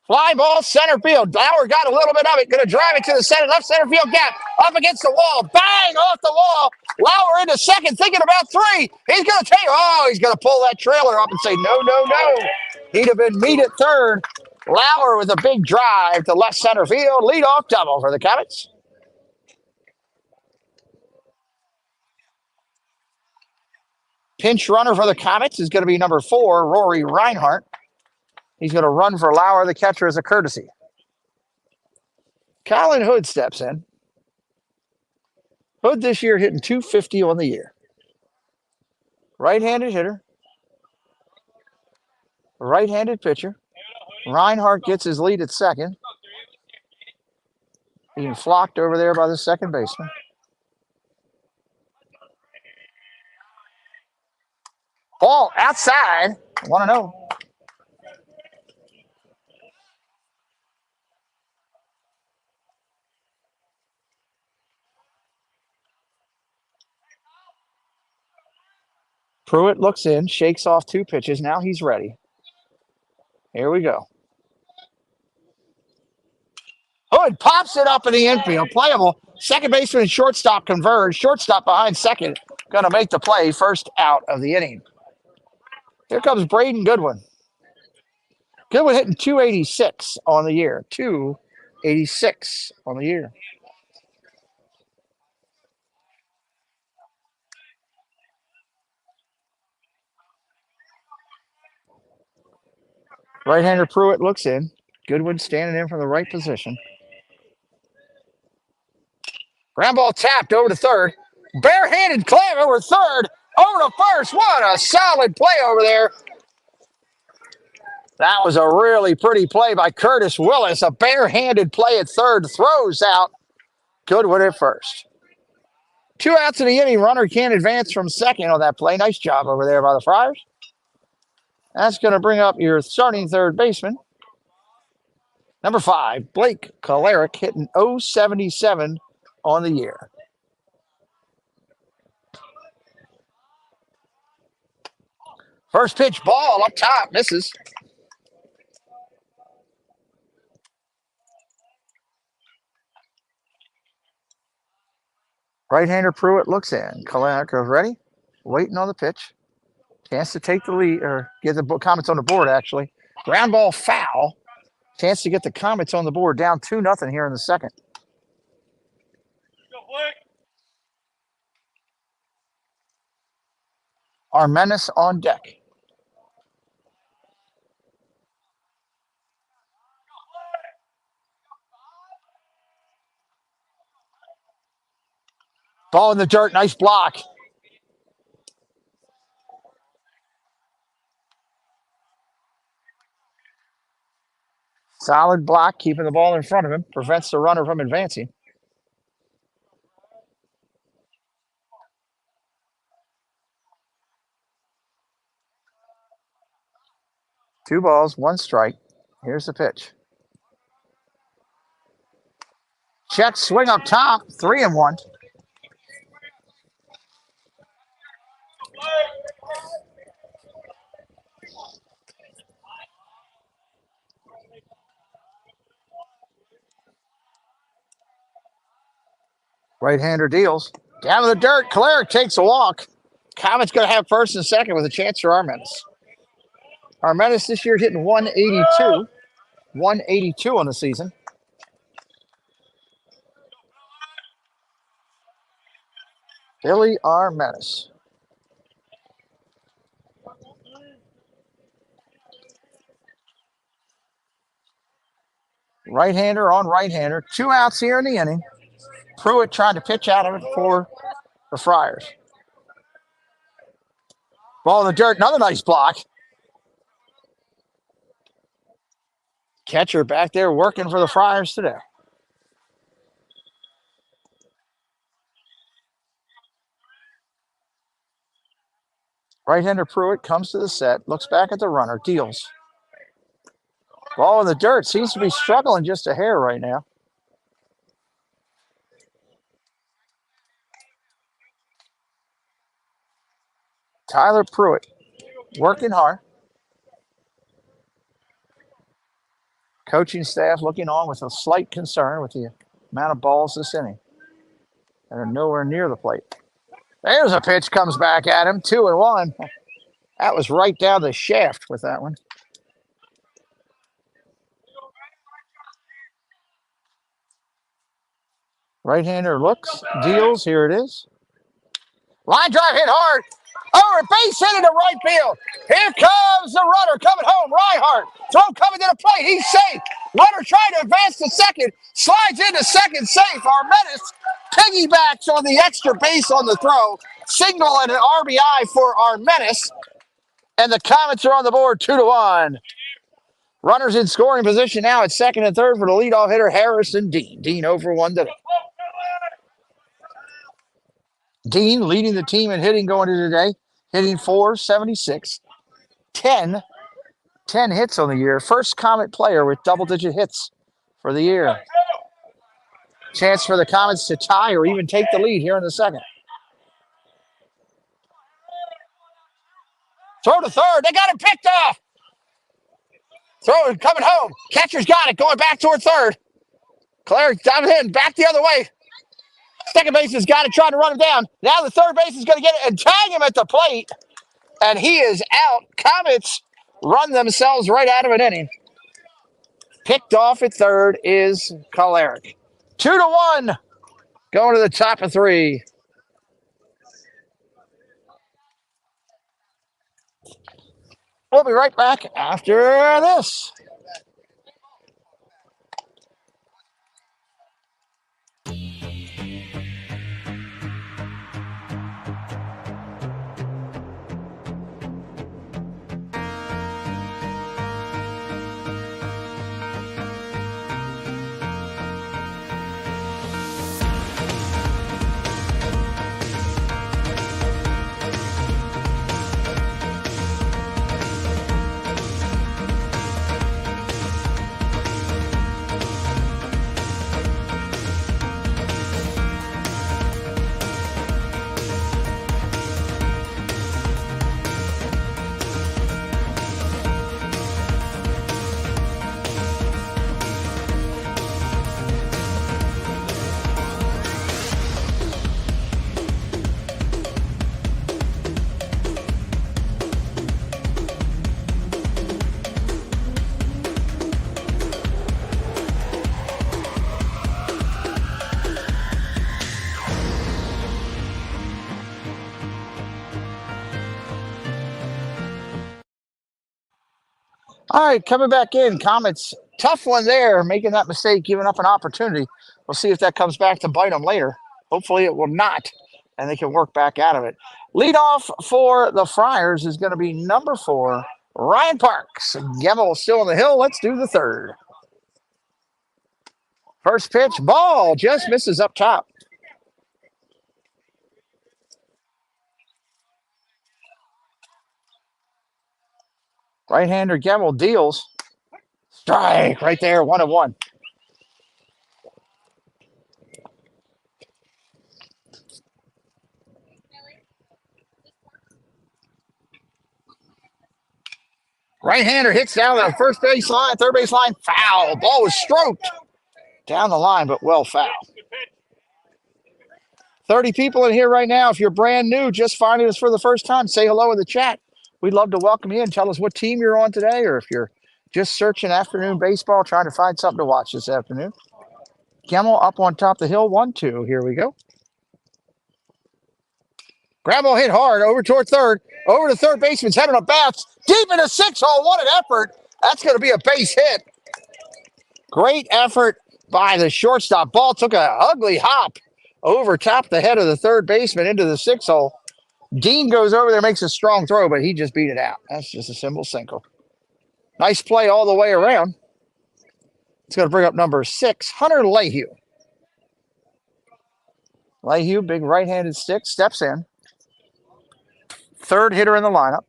Fly ball, center field. Lauer got a little bit of it. Going to drive it to the center, left center field gap. Up against the wall. Bang! Off the wall. Lauer into second, thinking about 3. He's going to take. Oh, he's going to pull that trailer up and say, no, no, no. He'd have been meat at third. Lauer with a big drive to left center field. Leadoff double for the Comets. Pinch runner for the Comets is going to be number 4, Rory Reinhardt. He's going to run for Lauer, the catcher, as a courtesy. Colin Hood steps in. Hood this year hitting .250 on the year. Right-handed hitter. Right-handed pitcher. Reinhardt gets his lead at second. Being flocked over there by the second baseman. Ball outside. 1-0. Pruitt looks in, shakes off 2 pitches. Now he's ready. Here we go. Hood pops it up in the infield. Playable. Second baseman and shortstop converge. Shortstop behind second. Going to make the play. First out of the inning. Here comes Braden Goodwin. Goodwin hitting .286 on the year. .286 on the year. Right-hander Pruitt looks in. Goodwin standing in from the right position. Ground ball tapped over to third. Barehanded claim over third. Over to first. What a solid play over there. That was a really pretty play by Curtis Willis. A barehanded play at third. Throws out Goodwin at first. 2 outs in the inning. Runner can't advance from second on that play. Nice job over there by the Friars. That's going to bring up your starting third baseman. Number 5, Blake Kolarek, hitting .077 on the year. First pitch ball up top, misses. Right-hander Pruitt looks in. Kolarek goes ready, waiting on the pitch. Chance to take the lead, or get the Comets on the board, actually. Ground ball foul. Chance to get the Comets on the board, down 2-0 here in the second. Armenis on deck. Ball in the dirt, nice block. Solid block, keeping the ball in front of him. Prevents the runner from advancing. Two balls, one strike. Here's the pitch. Check swing up top, 3-1. Right-hander deals. Down to the dirt. Kolarek takes a walk. Comets going to have first and second with a chance for Armenis. Armenis this year hitting 182. 182 on the season. Billy Armenis. Right-hander on right-hander. 2 outs here in the inning. Pruitt trying to pitch out of it for the Friars. Ball in the dirt. Another nice block. Catcher back there working for the Friars today. Right-hander Pruitt comes to the set, looks back at the runner, deals. Ball in the dirt. Seems to be struggling just a hair right now. Tyler Pruitt working hard. Coaching staff looking on with a slight concern with the amount of balls this inning that are nowhere near the plate. There's a pitch, comes back at him, 2-1. That was right down the shaft with that one. Right-hander looks, deals. Here it is. Line drive hit hard. Over base hit into right field. Here comes the runner coming home. Reinhardt. Throw coming to the plate. He's safe. Runner trying to advance to second. Slides into second safe. Armetis piggybacks on the extra base on the throw. Signal and an RBI for Armetis. And the Comets are on the board 2-1. Runners in scoring position now at second and third for the leadoff hitter, Harrison Dean. Dean over 1 today. Dean leading the team in hitting going into today, hitting .476, 10 hits on the year. First Comet player with double-digit hits for the year. Chance for the Comets to tie or even take the lead here in the second. Throw to third. They got him picked off. Throw it coming home. Catcher's got it. Going back toward third. Claire diving in. Back the other way. Second base has got it. Trying to run him down. Now the third base is going to get it and tag him at the plate. And he is out. Comets run themselves right out of an inning. Picked off at third is Kalarick. 2-1. Going to the top of 3. We'll be right back after this. All right, coming back in, Comets. Tough one there, making that mistake, giving up an opportunity. We'll see if that comes back to bite them later. Hopefully it will not, and they can work back out of it. Leadoff for the Friars is going to be number 4, Ryan Parks. Gemmel still on the hill. Let's do the third. First pitch, ball, just misses up top. Right-hander Gemmel deals. Strike right there, 1-1. Right-hander hits down the first base line, third base line, foul. Ball was stroked down the line, but well foul. 30 people in here right now. If you're brand new, just finding us for the first time, say hello in the chat. We'd love to welcome you and tell us what team you're on today, or if you're just searching afternoon baseball, trying to find something to watch this afternoon. Gemmel up on top of the hill, 1-2. Here we go. Grabble hit hard over toward third. Over to third baseman's heading a bounce. Deep in a 6-hole. What an effort. That's going to be a base hit. Great effort by the shortstop. Ball took an ugly hop over top the head of the third baseman into the 6-hole. Dean goes over there, makes a strong throw, but he just beat it out. That's just a simple single. Nice play all the way around. It's going to bring up number 6, Hunter Lehue. Lehue, big right-handed stick, steps in. Third hitter in the lineup.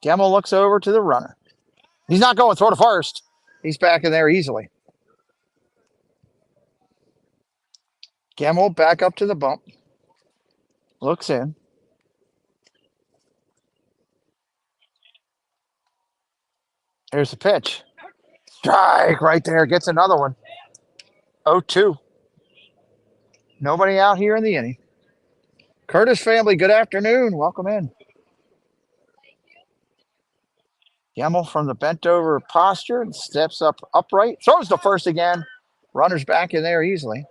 Gemmel looks over to the runner. He's not going throw to first. He's back in there easily. Gemmel back up to the bump. Looks in. Here's the pitch. Strike right there. Gets another one. 0-2. Nobody out here in the inning. Curtis family, good afternoon. Welcome in. Gemmel from the bent over posture and steps up upright. Throws to first again. Runners back in there easily.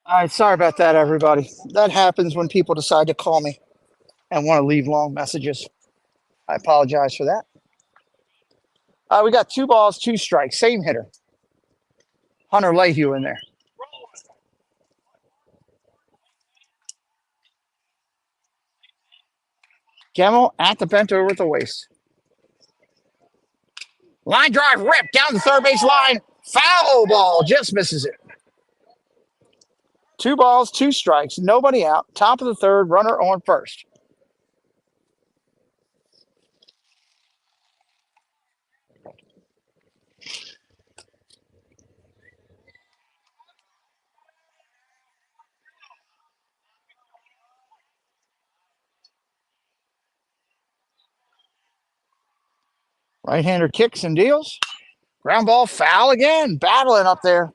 All right, sorry about that, everybody. That happens when people decide to call me and want to leave long messages. I apologize for that. We got 2 balls, 2 strikes, same hitter. Hunter Lehue in there. Gemmel at the bent over at the waist. Line drive ripped down the third base line. Foul ball, just misses it. 2 balls, 2 strikes, nobody out. Top of the third, runner on first. Right-hander kicks and deals. Ground ball, foul again. Battling up there.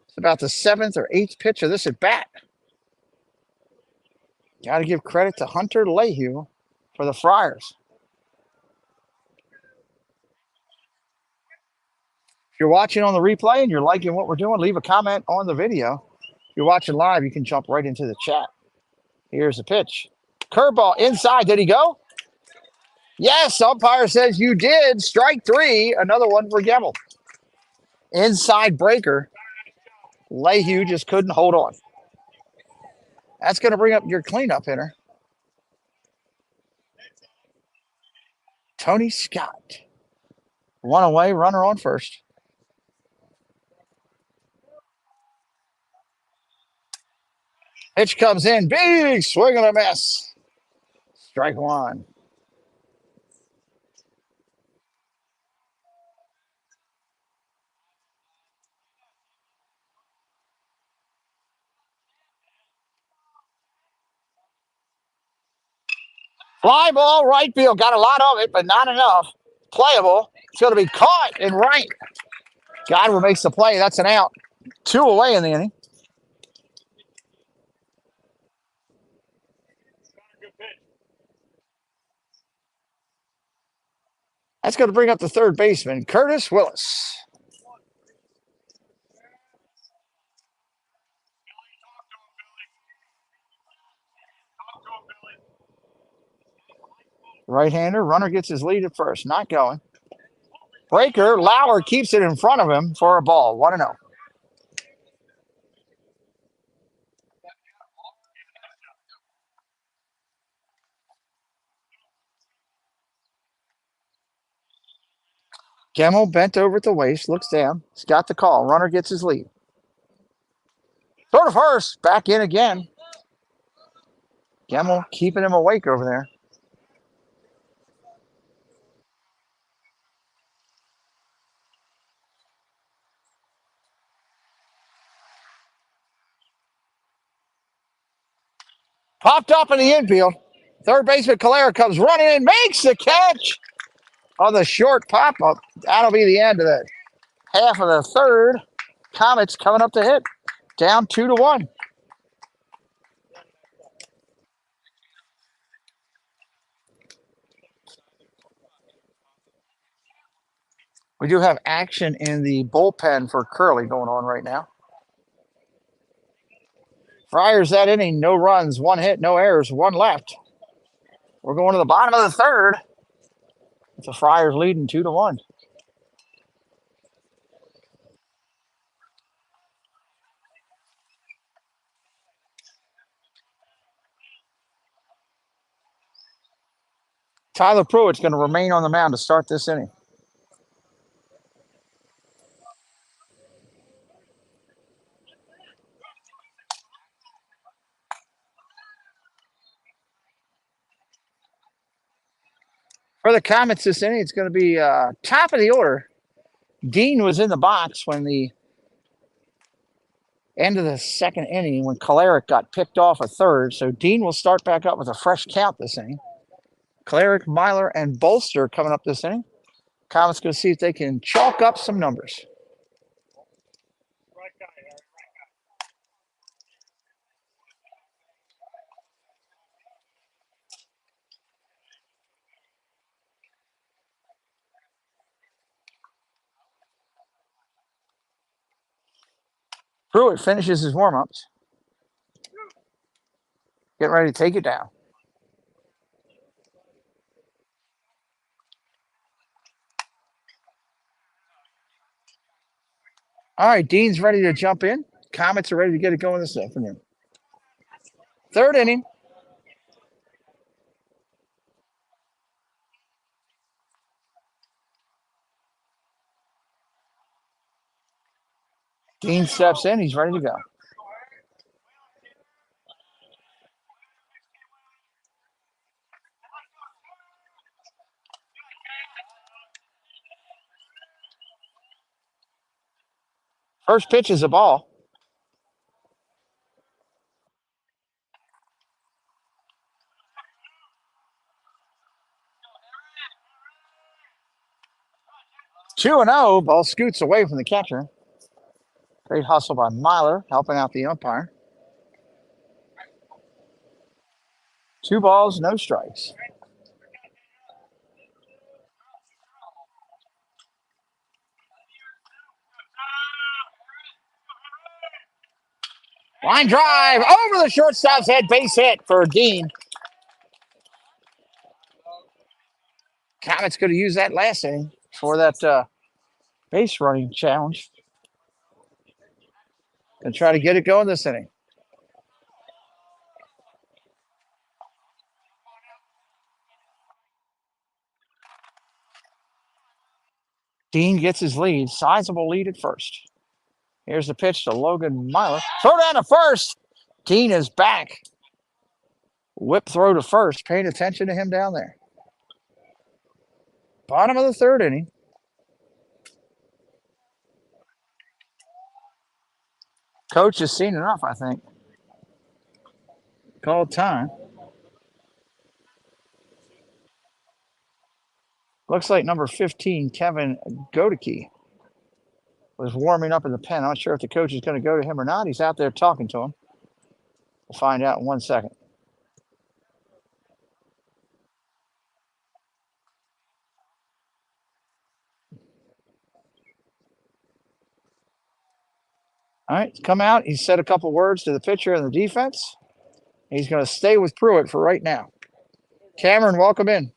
It's about the 7th or 8th pitch of this at bat. Got to give credit to Hunter Lehue for the Friars. If you're watching on the replay and you're liking what we're doing, leave a comment on the video. If you're watching live, you can jump right into the chat. Here's the pitch. Curveball inside. Did he go? Yes, umpire says you did. Strike 3. Another one for Gemmel. Inside breaker. Lehue just couldn't hold on. That's going to bring up your cleanup hitter, Tony Scott. 1 away, runner on first. Pitch comes in. Big swing and a miss. Strike 1. Fly ball, right field. Got a lot of it, but not enough. Playable. It's going to be caught and right. Godwin makes the play. That's an out. 2 away in the inning. That's going to bring up the third baseman, Curtis Willis. Right-hander, runner gets his lead at first. Not going. Breaker, Lauer keeps it in front of him for a ball. 1-0. Gemmel bent over at the waist, looks down. He's got the call. Runner gets his lead. Throw to first. Back in again. Gemmel keeping him awake over there. Popped up in the infield. Third baseman Calera comes running in, makes the catch on the short pop-up. That'll be the end of that. Half of the third. Comets coming up to hit. Down 2-1. We do have action in the bullpen for Curley going on right now. Friars that inning, no runs, 1 hit, no errors, 1 left. We're going to the bottom of the third. It's the Friars leading 2-1. Tyler Pruitt's going to remain on the mound to start this inning. For the Comets this inning, it's going to be top of the order. Dean was in the box when the end of the second inning when Kalarick got picked off a third. So Dean will start back up with a fresh count this inning. Kalarick, Myler, and Bolster coming up this inning. Comets going to see if they can chalk up some numbers. Pruitt finishes his warm-ups. Getting ready to take it down. All right, Dean's ready to jump in. Comets are ready to get it going this afternoon. Third inning. Dean steps in. He's ready to go. First pitch is a ball. Two and 0. Ball scoots away from the catcher. Great hustle by Myler, helping out the umpire. 2 balls, no strikes. Line drive over the shortstop's head, base hit for Dean. Comets could have used that last inning for that base running challenge. Gonna try to get it going this inning. Dean gets his lead, sizable lead at first. Here's the pitch to Logan Myler. Throw down to first. Dean is back. Whip throw to first. Paying attention to him down there. Bottom of the third inning. Coach has seen enough, I think. Called time. Looks like number 15, Kevin Godeke, was warming up in the pen. I'm not sure if the coach is going to go to him or not. He's out there talking to him. We'll find out in 1 second. All right, come out. He said a couple words to the pitcher and the defense. He's going to stay with Pruitt for right now. Cameron, welcome in.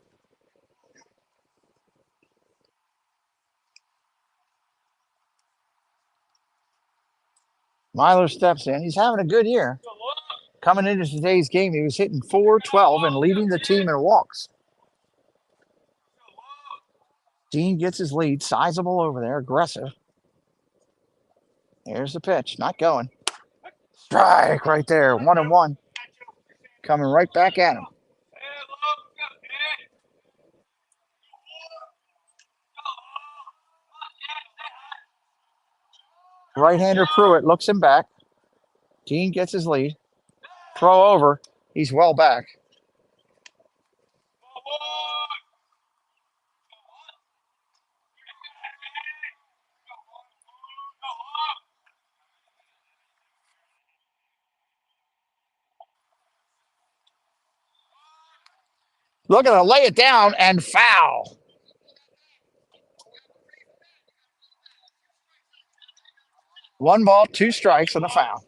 Myler steps in. He's having a good year. Coming into today's game, he was hitting .412 and leading the team in walks. Dean gets his lead, sizable over there, aggressive. Here's the pitch, not going. Strike right there, 1-1. Coming right back at him. Right-hander Pruitt looks him back. Dean gets his lead. Throw over. He's well back. Looking to lay it down and foul. One ball, 2 strikes, and a foul.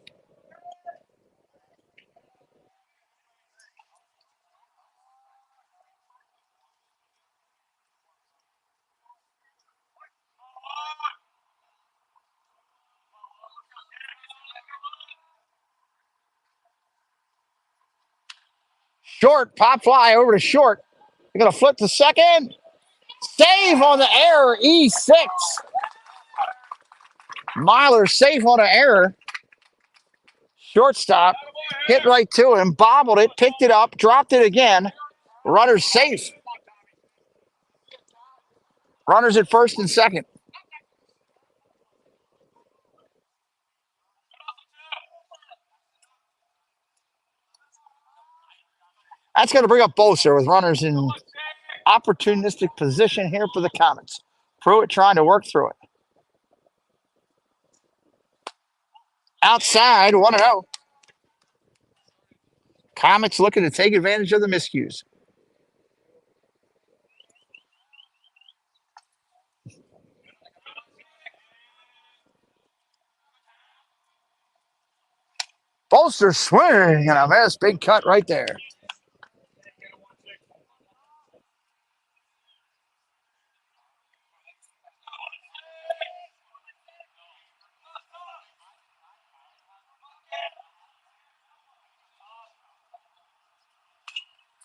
Short, pop fly over to short. They're going to flip to second. Save on the error, E6. Myler safe on an error. Shortstop hit right to him, bobbled it, picked it up, dropped it again. Runner's safe. Runners at first and second. That's going to bring up Bolser with runners in opportunistic position here for the Comets. Pruitt trying to work through it. Outside, 1-0. Comets looking to take advantage of the miscues. Bolster swing and a miss. Big cut right there.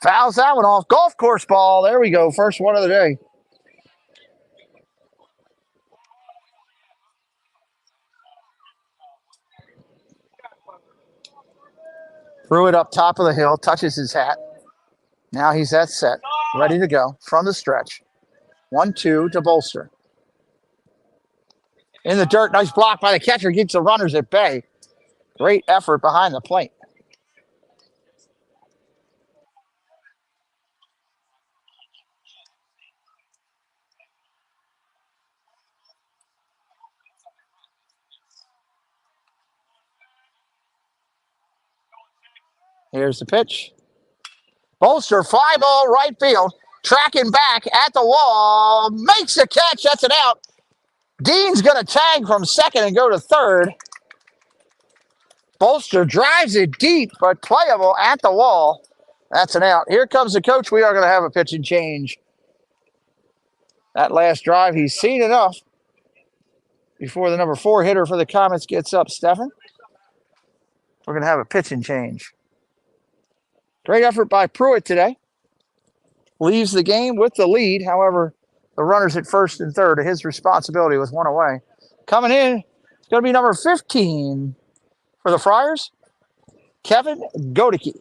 Fouls that one off. Golf course ball. There we go. First one of the day. Pruitt up top of the hill, touches his hat. Now he's at set, ready to go from the stretch. 1-2 to Bolster. In the dirt, nice block by the catcher, keeps the runners at bay. Great effort behind the plate. Here's the pitch. Bolster, fly ball, right field, tracking back at the wall, makes a catch, that's an out. Dean's going to tag from second and go to third. Bolster drives it deep, but playable at the wall. That's an out. Here comes the coach. We are going to have a pitch and change. That last drive, he's seen enough before the number 4 hitter for the Comets gets up, Stefan. We're going to have a pitch and change. Great effort by Pruitt today. Leaves the game with the lead. However, the runners at first and third are his responsibility with one away. Coming in, it's going to be number 15 for the Friars, Kevin Godecke.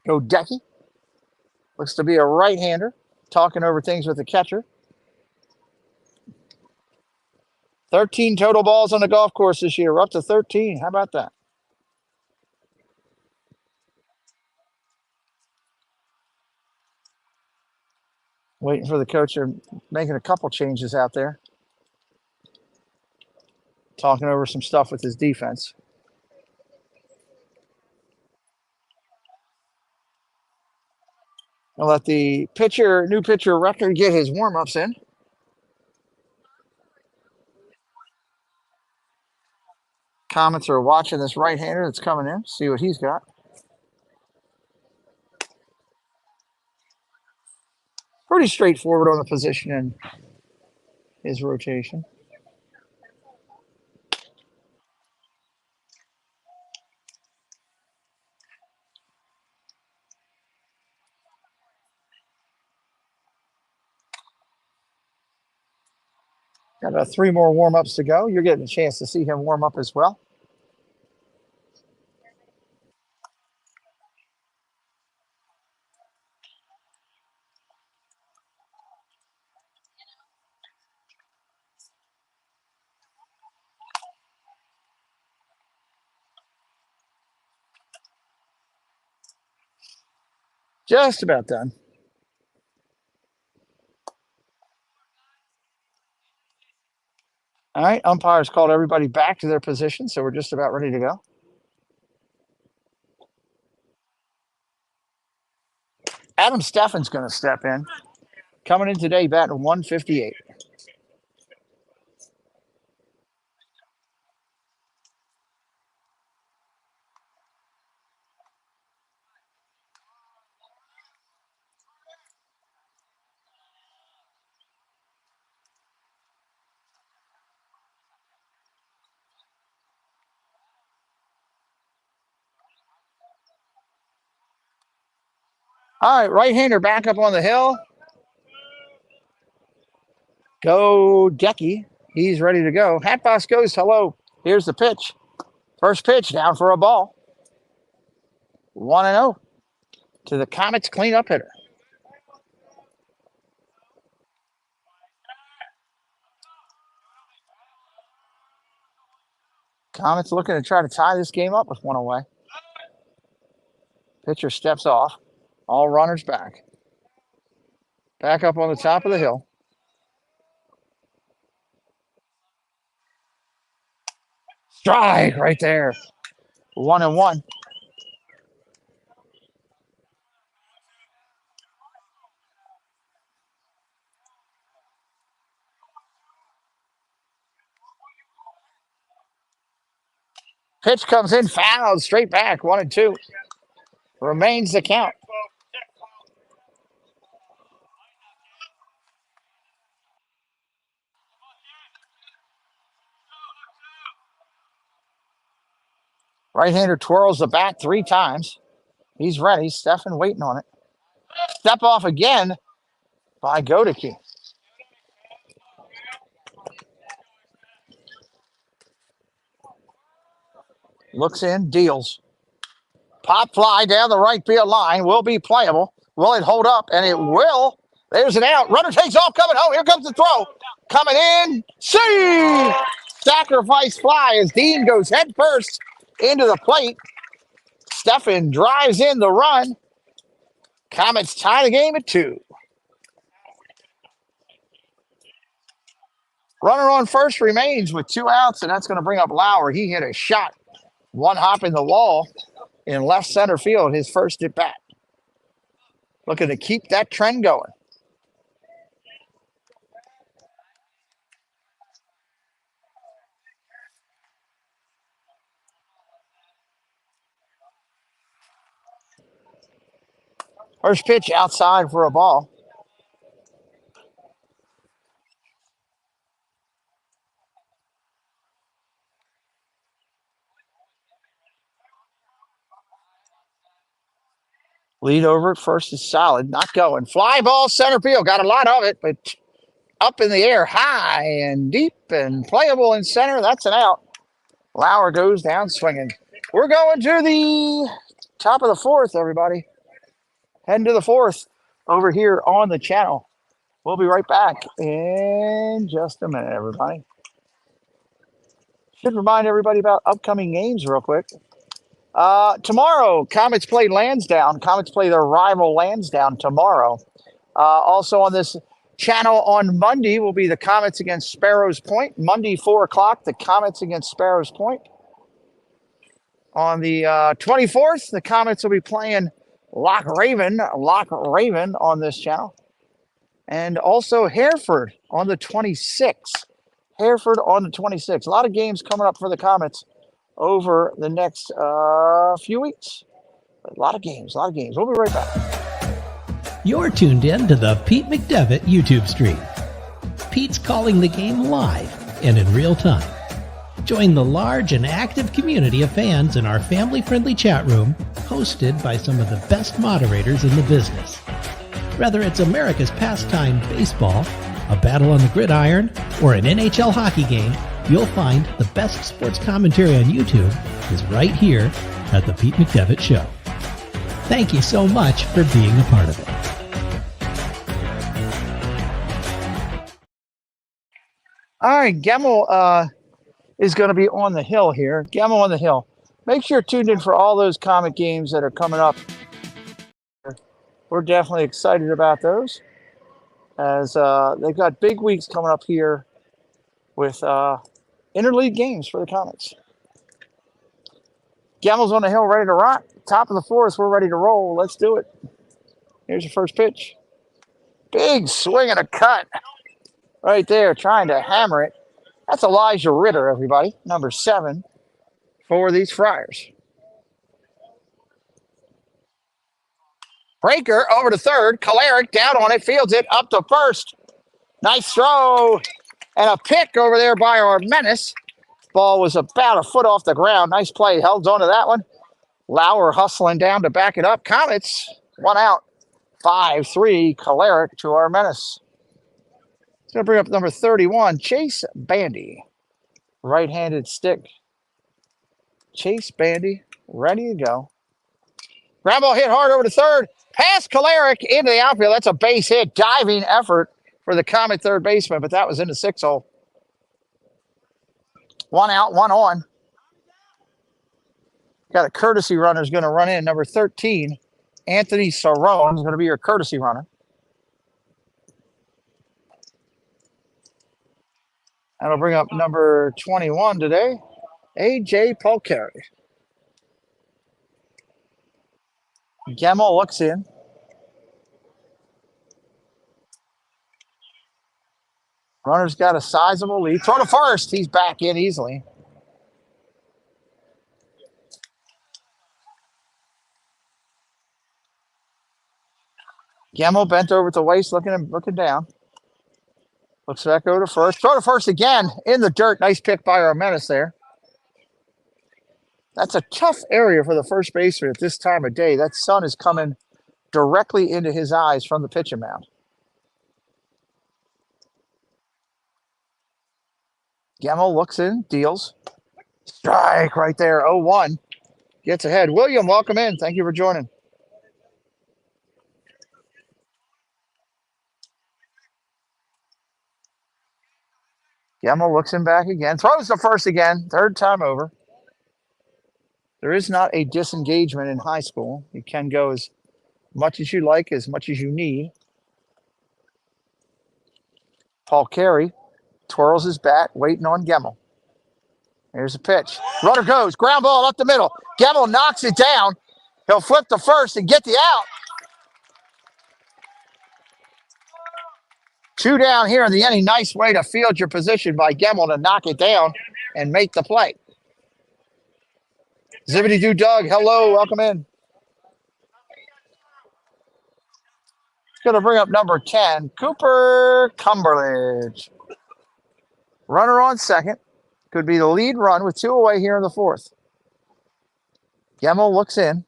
Godecke looks to be a right-hander, talking over things with the catcher. 13 total balls on the golf course this year. We're up to 13. How about that? Waiting for the coach. They're making a couple changes out there. Talking over some stuff with his defense. I'll let the new pitcher record get his warm-ups in. Comets are watching this right-hander that's coming in. See what he's got. Pretty straightforward on the position and his rotation. Got about 3 more warm-ups to go. You're getting a chance to see him warm up as well. Just about done. All right, umpires called everybody back to their position, so we're just about ready to go. Adam Steffen's going to step in. Coming in today, batting 158. All right, right-hander back up on the hill. Go Decky. He's ready to go. Hatbox goes hello. Here's the pitch. First pitch down for a ball. 1-0 to the Comets cleanup hitter. Comets looking to try to tie this game up with one away. Pitcher steps off. All runners back. Back up on the top of the hill. Strike right there. 1-1. Pitch comes in, fouled, straight back, 1-2. Remains the count. Right-hander twirls the bat 3 times. He's ready. Stefan waiting on it. Step off again by Godeke. Looks in, deals. Pop fly down the right field line. Will be playable. Will it hold up? And it will. There's an out. Runner takes off, coming home. Here comes the throw. Coming in. See! Sacrifice fly as Dean goes head first into the plate. Stefan drives in the run. Comets tie the game at 2. Runner on first remains with 2 outs, and that's going to bring up Lauer. He hit a shot. One hop in the wall in left center field, his first at bat. Looking to keep that trend going. First pitch outside for a ball. Lead over at first is solid. Not going. Fly ball center field. Got a lot of it, but up in the air, high and deep and playable in center. That's an out. Lauer goes down swinging. We're going to the top of the 4th, everybody. Heading to the 4th over here on the channel. We'll be right back in just a minute, everybody. Should remind everybody about upcoming games real quick. Tomorrow, Comets play Lansdowne. Comets play their rival Lansdowne tomorrow. Also on this channel on Monday will be the Comets against Sparrows Point. Monday, 4 o'clock, the Comets against Sparrows Point. On the 24th, the Comets will be playing Loch Raven on this channel. And also Hereford on the 26th. Hereford on the 26th. A lot of games coming up for the Comets over the next few weeks. A lot of games. We'll be right back. You're tuned in to the Pete McDevitt YouTube stream. Pete's calling the game live and in real time. Join the large and active community of fans in our family-friendly chat room, hosted by some of the best moderators in the business. Whether it's America's pastime baseball, a battle on the gridiron, or an NHL hockey game, you'll find the best sports commentary on YouTube is right here at the Pete McDevitt Show. Thank you so much for being a part of it. All right, Gemmel is going to be on the hill here. Gemmel on the hill. Make sure you're tuned in for all those Comet games that are coming up. We're definitely excited about those, as they've got big weeks coming up here with interleague games for the Comets. Gemmel's on the hill, ready to rock. Top of the 4th, we're ready to roll. Let's do it. Here's your first pitch. Big swing and a cut. Right there, trying to hammer it. That's Elijah Ritter, everybody. Number 7 for these Friars. Breaker over to third. Kalarick down on it, fields it up to first. Nice throw. And a pick over there by our menace. Ball was about a foot off the ground. Nice play. Held on to that one. Lauer hustling down to back it up. Comets, 1 out. 5-3 Caleric to our menace. It's going to bring up number 31, Chase Bandy. Right-handed stick. Chase Bandy, ready to go. Ground ball hit hard over to third. Past Caleric into the outfield. That's a base hit. Diving effort for the Comet third baseman, but that was in the 6-hole. 1 out, 1 on. Got a courtesy runner is going to run in. Number 13, Anthony Cerrone is going to be your courtesy runner. That'll bring up number 21 today, A.J. Polcari. Gemmel looks in. Runner's got a sizable lead. Throw to first. He's back in easily. Gemmel bent over at the waist, looking down. Looks back over to first. Throw to first again in the dirt. Nice pick by our menace there. That's a tough area for the first baseman at this time of day. That sun is coming directly into his eyes from the pitching mound. Gemmel looks in, deals. Strike right there, 0-1. Gets ahead. William, welcome in. Thank you for joining. Gemmel looks him back again. Throws to first again. Third time over. There is not a disengagement in high school. You can go as much as you like, as much as you need. Polcari twirls his bat, waiting on Gemmel. Here's a pitch. Runner goes. Ground ball up the middle. Gemmel knocks it down. He'll flip to first and get the out. 2 down here in the inning. Nice way to field your position by Gemmel to knock it down and make the play. Zippity Doo Doug, hello, welcome in. It's going to bring up number 10, Cooper Cumberledge. Runner on second. Could be the lead run with 2 away here in the 4th. Gemmel looks in.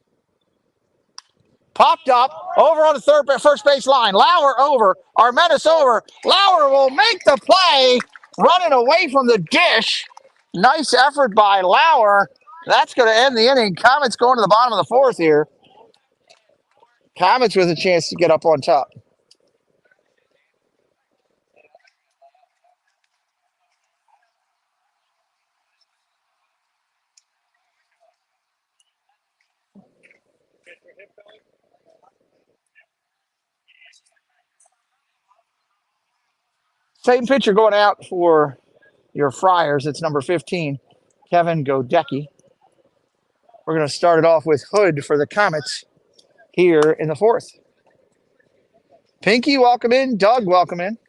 Popped up, over on the first base line. Lauer over, Armentis over. Lauer will make the play, running away from the dish. Nice effort by Lauer. That's going to end the inning. Comets going to the bottom of the 4th here. Comets with a chance to get up on top. Same pitcher going out for your Friars. It's number 15, Kevin Godecki. We're going to start it off with Hood for the Comets here in the 4th. Pinky, welcome in. Doug, welcome in.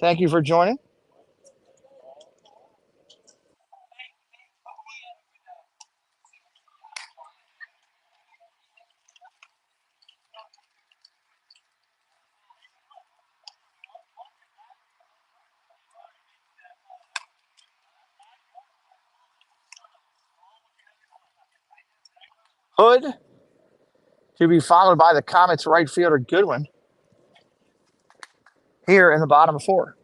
Thank you for joining. Hood to be followed by the Comets right fielder Goodwin here in the bottom of 4.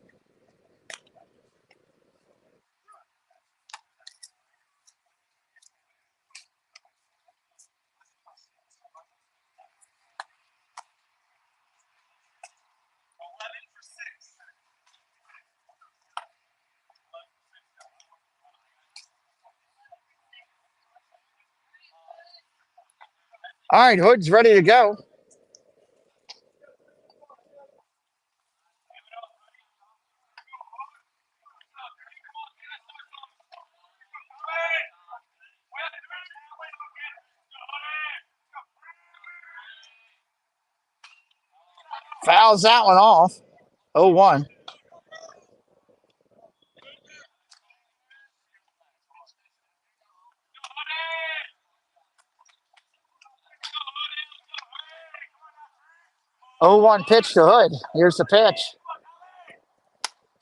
All right, Hood's ready to go. Fouls that one off. 0-1. Oh, 1 pitch to Hood. Here's the pitch.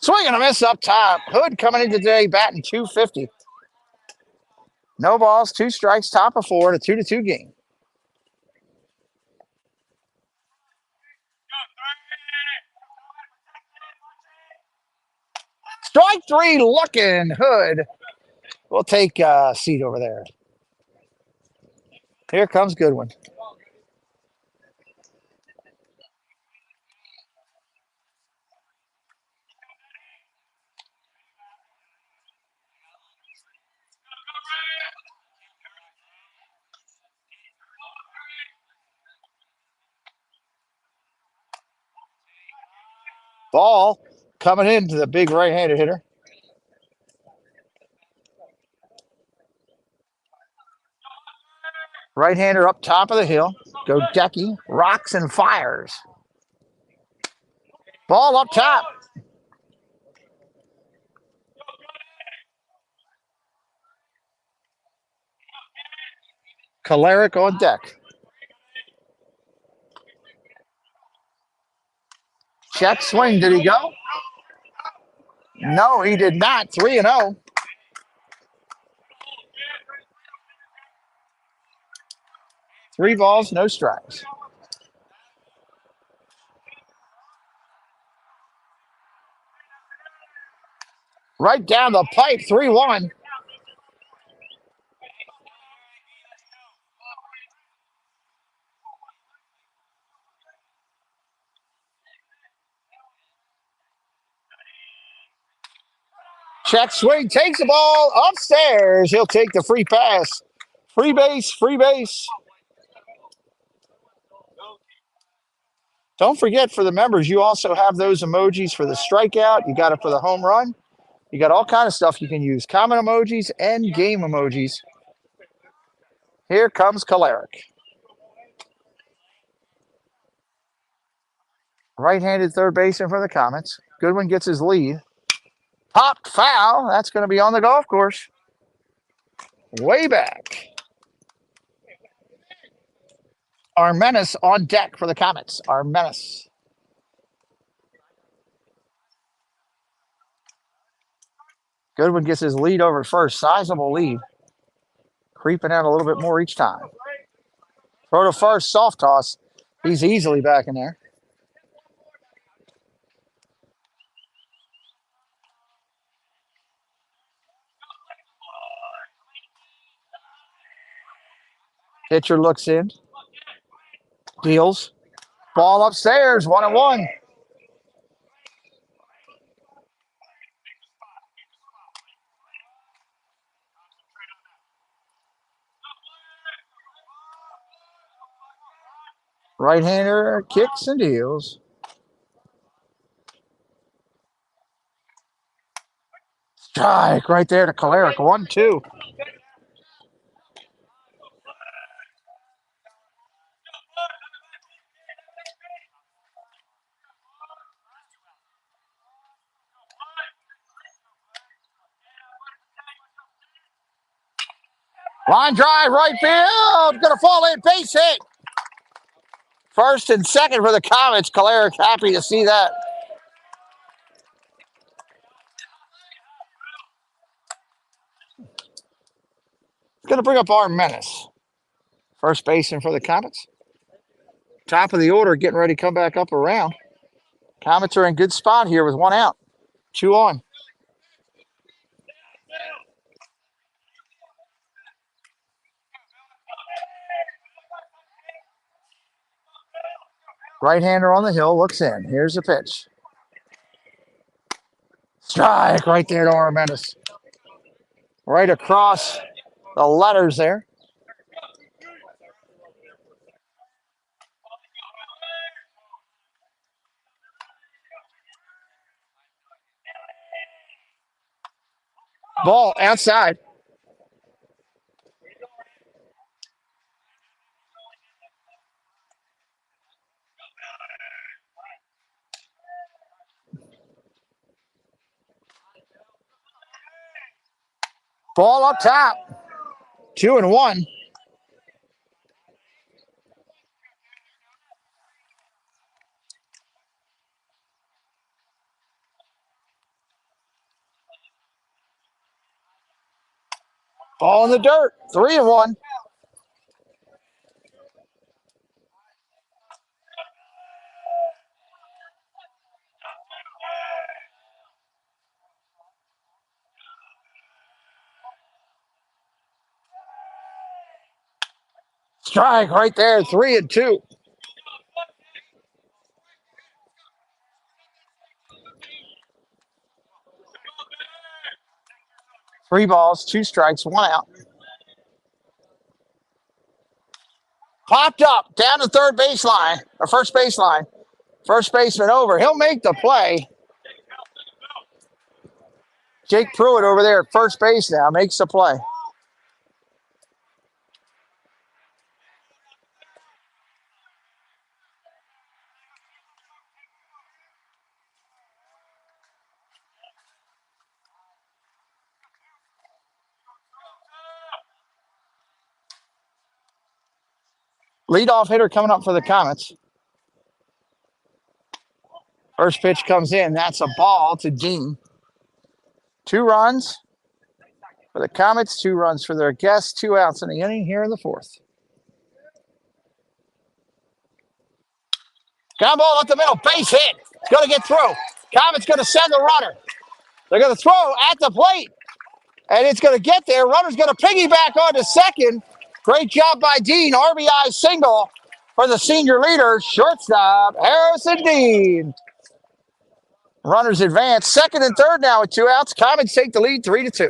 Swing and a miss up top. Hood coming in today batting .250. No balls, 2 strikes, top of 4, a 2-2 game. Strike three looking. Hood. We'll take a seat over there. Here comes Goodwin. Ball coming into the big right-handed hitter. Right-hander up top of the hill. Go Decky. Rocks and fires. Ball up top. Kolaric on deck. Check swing. Did he go? No, he did not. 3-0. Three balls, no strikes. Right down the pipe, 3-1. Check swing, takes the ball upstairs. He'll take the free pass. Free base, free base. Don't forget, for the members, you also have those emojis for the strikeout. You got it for the home run. You got all kind of stuff you can use. Common emojis and game emojis. Here comes Kolaric. Right-handed third baseman for the Comets. Goodwin gets his lead. Popped foul. That's going to be on the golf course. Way back. Armenis on deck for the Comets. Armenis. Goodwin gets his lead over first. Sizable lead. Creeping out a little bit more each time. Throw to first, soft toss. He's easily back in there. Pitcher looks in. Deals. Ball upstairs, 1-1. Right-hander kicks and deals. Strike right there to Kolaric. 1-2. Line drive, right field. Going to fall in. Base hit. First and second for the Comets. Kolaric happy to see that. Going to bring up Armenis. First baseman for the Comets. Top of the order, getting ready to come back up around. Comets are in good spot here with one out. 2 on. Right-hander on the hill, looks in. Here's the pitch. Strike right there to Armenis. Right across the letters there. Ball outside. Ball up top. 2-1. Ball in the dirt. 3-1. Strike right there, 3-2. Three balls, two strikes, one out. Popped up down the third baseline, or first baseline. First baseman over. He'll make the play. Jake Pruitt over there at first base now makes the play. Leadoff hitter coming up for the Comets. First pitch comes in. That's a ball to Dean. 2 runs for the Comets, 2 runs for their guests, 2 outs in the inning here in the fourth. Ground ball up the middle, base hit. It's going to get through. Comets going to send the runner. They're going to throw at the plate, and it's going to get there. Runner's going to piggyback onto second. Great job by Dean. RBI single for the senior leader, shortstop Harrison Dean. Runners advance. Second and third now with 2 outs. Comets take the lead 3-2.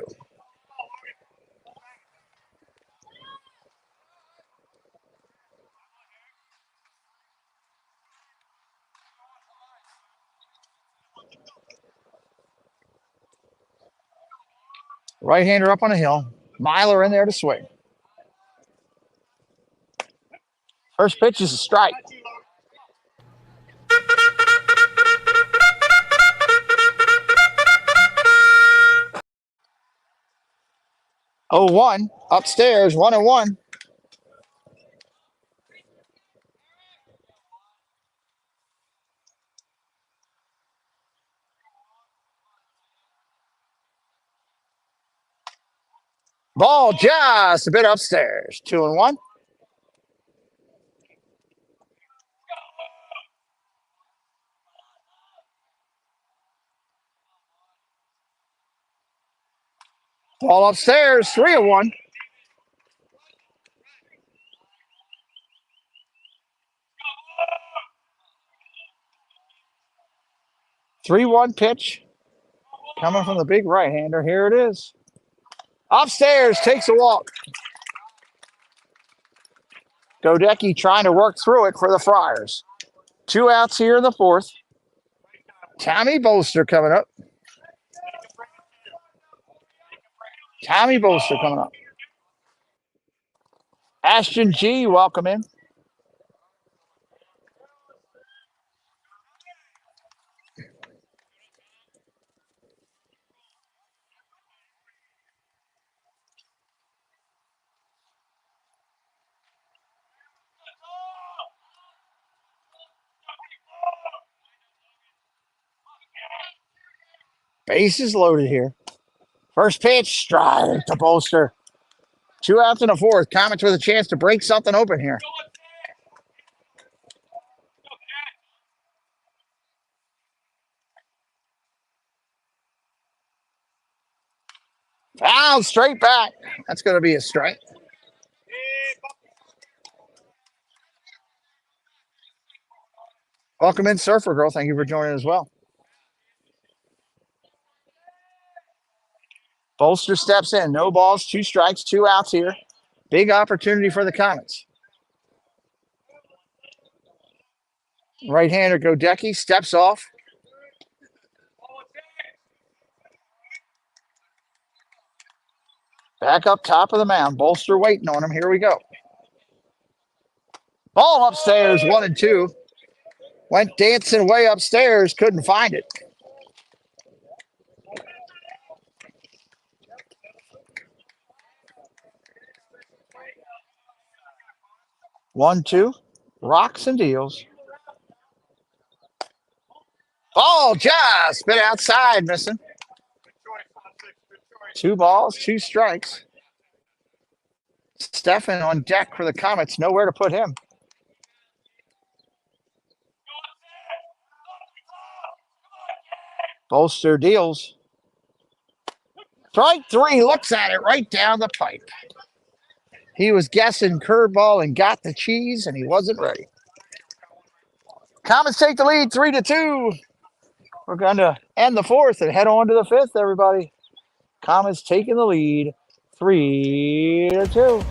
Right-hander up on the hill. Myler in there to swing. First pitch is a strike. Oh, 1 upstairs, 1-1. Ball just a bit upstairs. 2-1. Ball upstairs, 3-1. Three-one pitch coming from the big right-hander. Here it is. Upstairs, takes a walk. Godecki trying to work through it for the Friars. 2 outs here in the fourth. Tommy Bolster coming up. Tommy Bolster coming up. Ashton G, welcome in. Bases loaded here. First pitch, strike to Bolster. 2 outs in the fourth. Comets with a chance to break something open here. Foul, straight back. That's going to be a strike. Welcome in, Surfer Girl. Thank you for joining as well. Bolster steps in. No balls, 2 strikes, 2 outs here. Big opportunity for the Comets. Right-hander Godecki steps off. Back up top of the mound. Bolster waiting on him. Here we go. Ball upstairs, 1-2. Went dancing way upstairs, couldn't find it. One, two, rocks and deals. Ball just been outside, missing. 2 balls, 2 strikes. Stefan on deck for the Comets. Nowhere to put him. Bolster deals. Strike 3, looks at it right down the pipe. He was guessing curveball and got the cheese, and he wasn't ready. Comets take the lead 3-2. We're going to end the fourth and head on to the fifth, everybody. Comets taking the lead 3-2.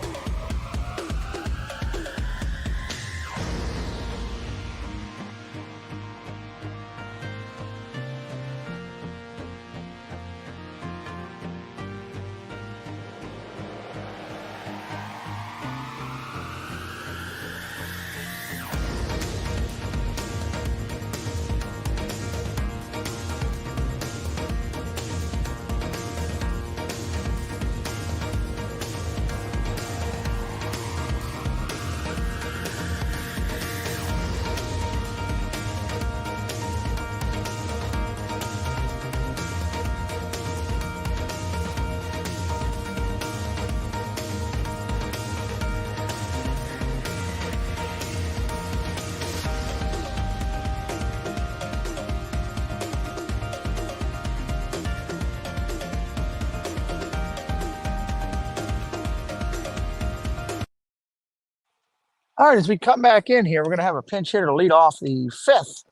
All right, as we come back in here, we're going to have a pinch hitter to lead off the fifth,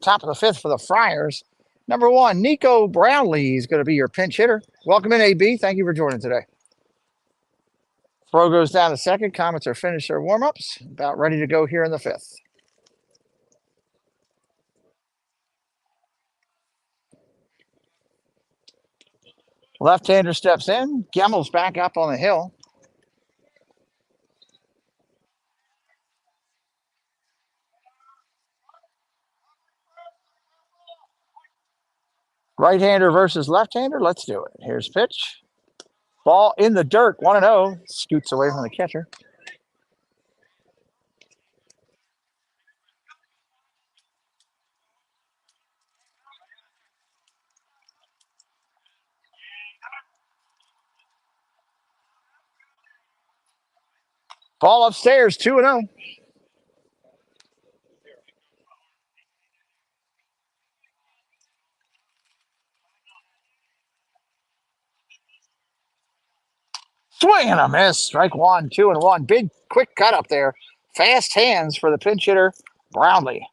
top of the fifth for the Friars. Number 1, Nico Brownlee is going to be your pinch hitter. Welcome in, AB. Thank you for joining today. Throw goes down to second. Comets are finished their warm-ups. About ready to go here in the fifth. Left-hander steps in. Gemmel's back up on the hill. Right-hander versus left-hander. Let's do it. Here's pitch. Ball in the dirt, 1-0. Scoots away from the catcher. Ball upstairs, 2-0. Swing and a miss. Strike 1, 2-1. Big, quick cut up there. Fast hands for the pinch hitter, Brownlee.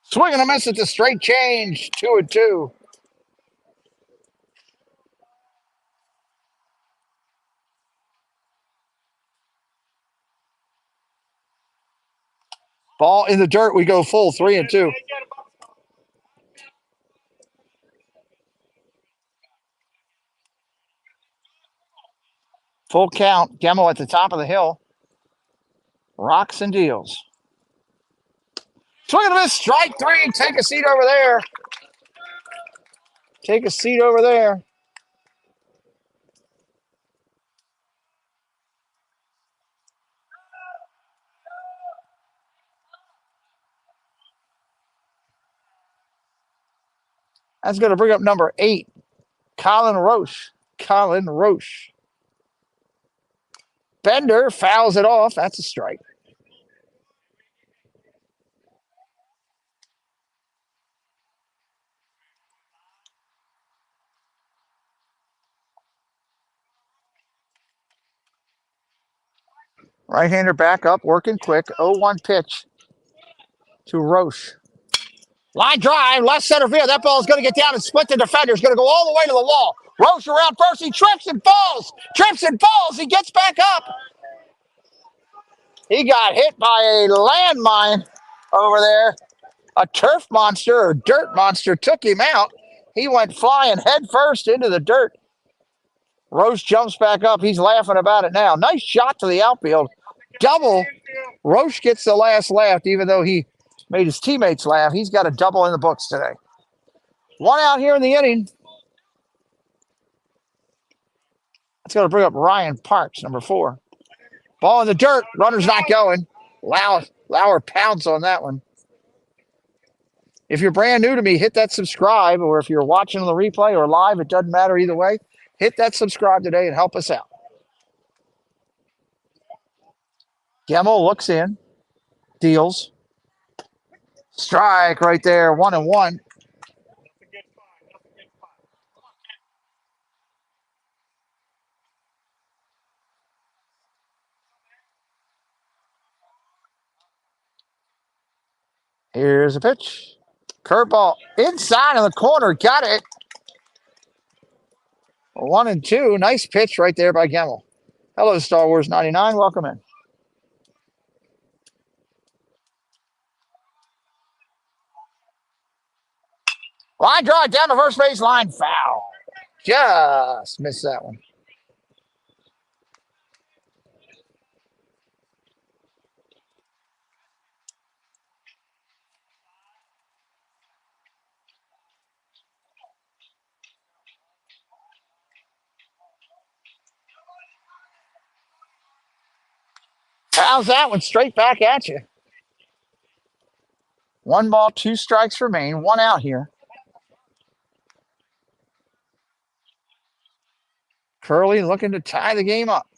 Swing and a miss at the straight change, 2-2. Ball in the dirt. We go full, 3-2. Full count. Gemmel at the top of the hill. Rocks and deals. Swing and a miss. Strike 3. Take a seat over there. Take a seat over there. That's going to bring up number 8, Colin Roche. Colin Roche. Bender fouls it off. That's a strike. Right-hander back up, working quick. 0-1 pitch to Roche. Line drive, left center field. That ball is going to get down and split the defender. It's going to go all the way to the wall. Roche around first. He trips and falls. Trips and falls. He gets back up. He got hit by a landmine over there. A turf monster or dirt monster took him out. He went flying head first into the dirt. Roche jumps back up. He's laughing about it now. Nice shot to the outfield. Double. Roche gets the last laugh, even though he made his teammates laugh. He's got a double in the books today. 1 out here in the inning. That's going to bring up Ryan Parks, number 4. Ball in the dirt. Runner's not going. Lauer pounds on that one. If you're brand new to me, hit that subscribe, or if you're watching on the replay or live, it doesn't matter either way. Hit that subscribe today and help us out. Gemmel looks in, deals. Strike right there, 1-1. Here's a pitch. Curveball inside of the corner. Got it. 1-2. Nice pitch right there by Gemmel. Hello, Star Wars 99. Welcome in. Line drive down the first base line. Foul. Just missed that one. Fouls that one straight back at you. 1 ball, 2 strikes remain. 1 out here. Curley looking to tie the game up.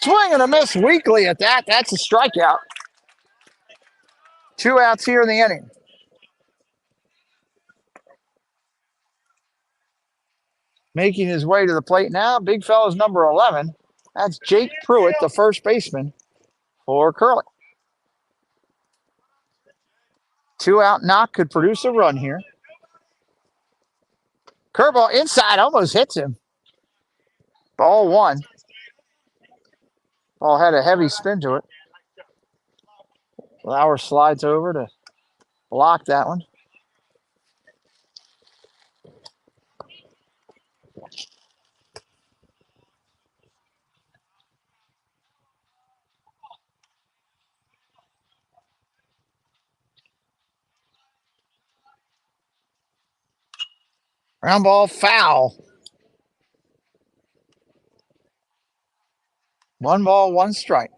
Swing and a miss weakly at that. That's a strikeout. 2 outs here in the inning. Making his way to the plate now, big fella's number 11. That's Jake Pruitt, the first baseman for Curley. 2 out knock could produce a run here. Curveball inside, almost hits him. Ball 1. Ball had a heavy spin to it. Lauer slides over to block that one. Ground ball foul. 1 ball, 1 strike.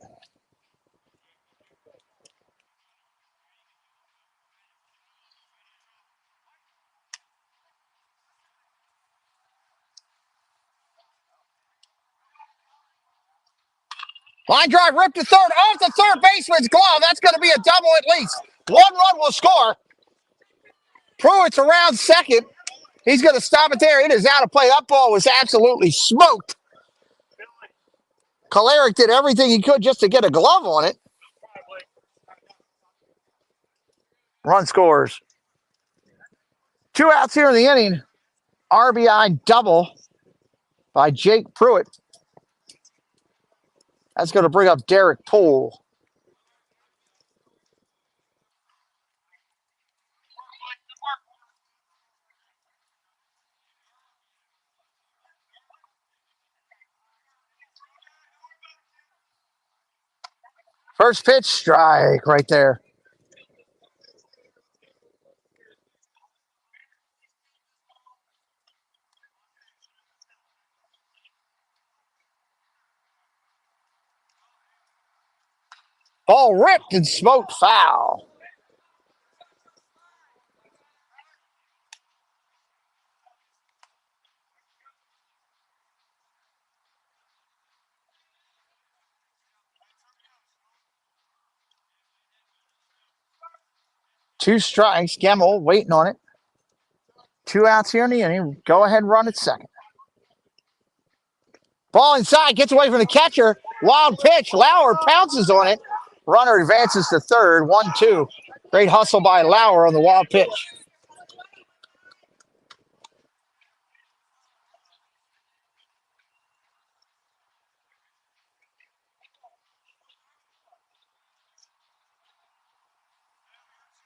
Line drive ripped to third, off the third baseman's glove. That's going to be a double at least. 1 run will score. Pruitt's around second. He's going to stop it there. It is out of play. That ball was absolutely smoked. Kolarek did everything he could just to get a glove on it. Run scores. 2 outs here in the inning. RBI double by Jake Pruitt. That's going to bring up Derek Poole. First pitch, strike right there. Ball ripped and smoked foul. Two strikes. Gemmel waiting on it. 2 outs here in the inning. Go ahead and run at second. Ball inside, gets away from the catcher. Wild pitch. Lauer pounces on it. Runner advances to third. 1-2. Great hustle by Lauer on the wild pitch.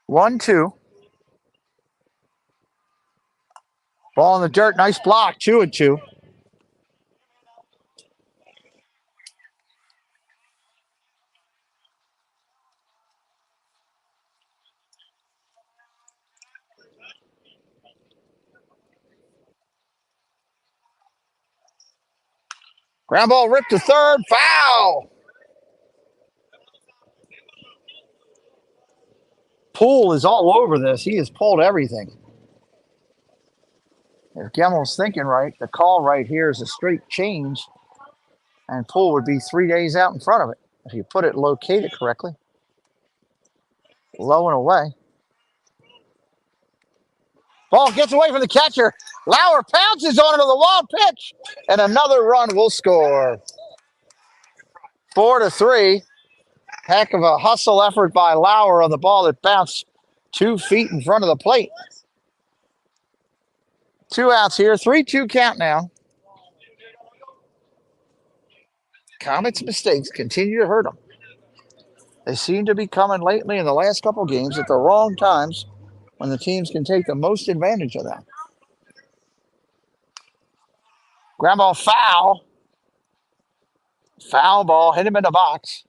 One, two. Ball in the dirt. Nice block. 2-2. Ground ball ripped to third. Foul. Poole is all over this. He has pulled everything. If Gemmel's thinking right, the call right here is a straight change, and Poole would be 3 days out in front of it if you put it located correctly. Low and away. Ball gets away from the catcher. Lauer pounces on it to the wild pitch, and another run will score. 4-3. Heck of a hustle effort by Lauer on the ball that bounced 2 feet in front of the plate. 2 outs here, 3-2 count now. Comets' mistakes continue to hurt them. They seem to be coming lately in the last couple games at the wrong times when the teams can take the most advantage of them. Ground ball foul. Foul ball hit him in the box.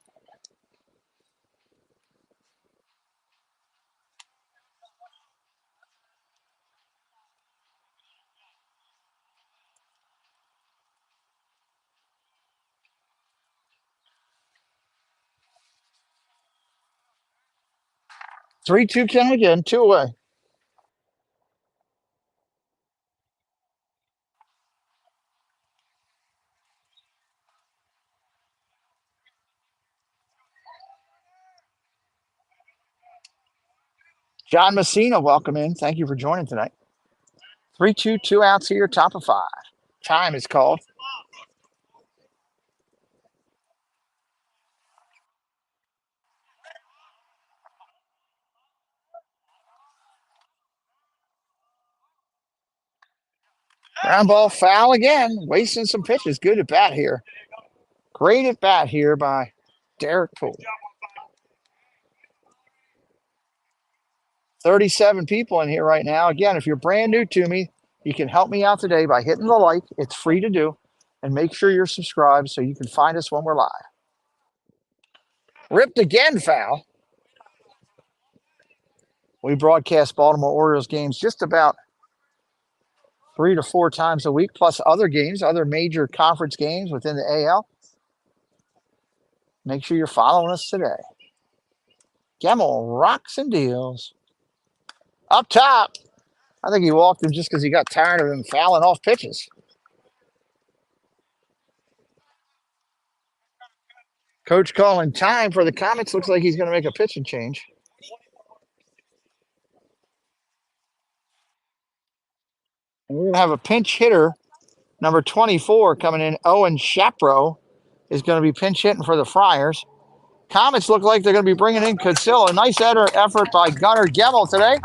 Three-two count again, 2 away. John Messina, welcome in. Thank you for joining tonight. 3-2, 2 outs here, top of 5. Time is called. Ground ball foul again, wasting some pitches. Good at bat here. Great at bat here by Derek Poole. 37 people in here right now. Again, if you're brand new to me, you can help me out today by hitting the like. It's free to do. And make sure you're subscribed so you can find us when we're live. Ripped again, foul. We broadcast Baltimore Orioles games just about 3 to 4 times a week, plus other games, other major conference games within the AL. Make sure you're following us today. Gemmell rocks and deals. Up top. I think he walked him just because he got tired of him fouling off pitches. Coach calling time for the Comets. Looks like he's going to make a pitching change. And we're going to have a pinch hitter, number 24, coming in. Owen Shapro is going to be pinch hitting for the Friars. Comets look like they're going to be bringing in Catonsville. A nice effort by Gunnar Gemmell today.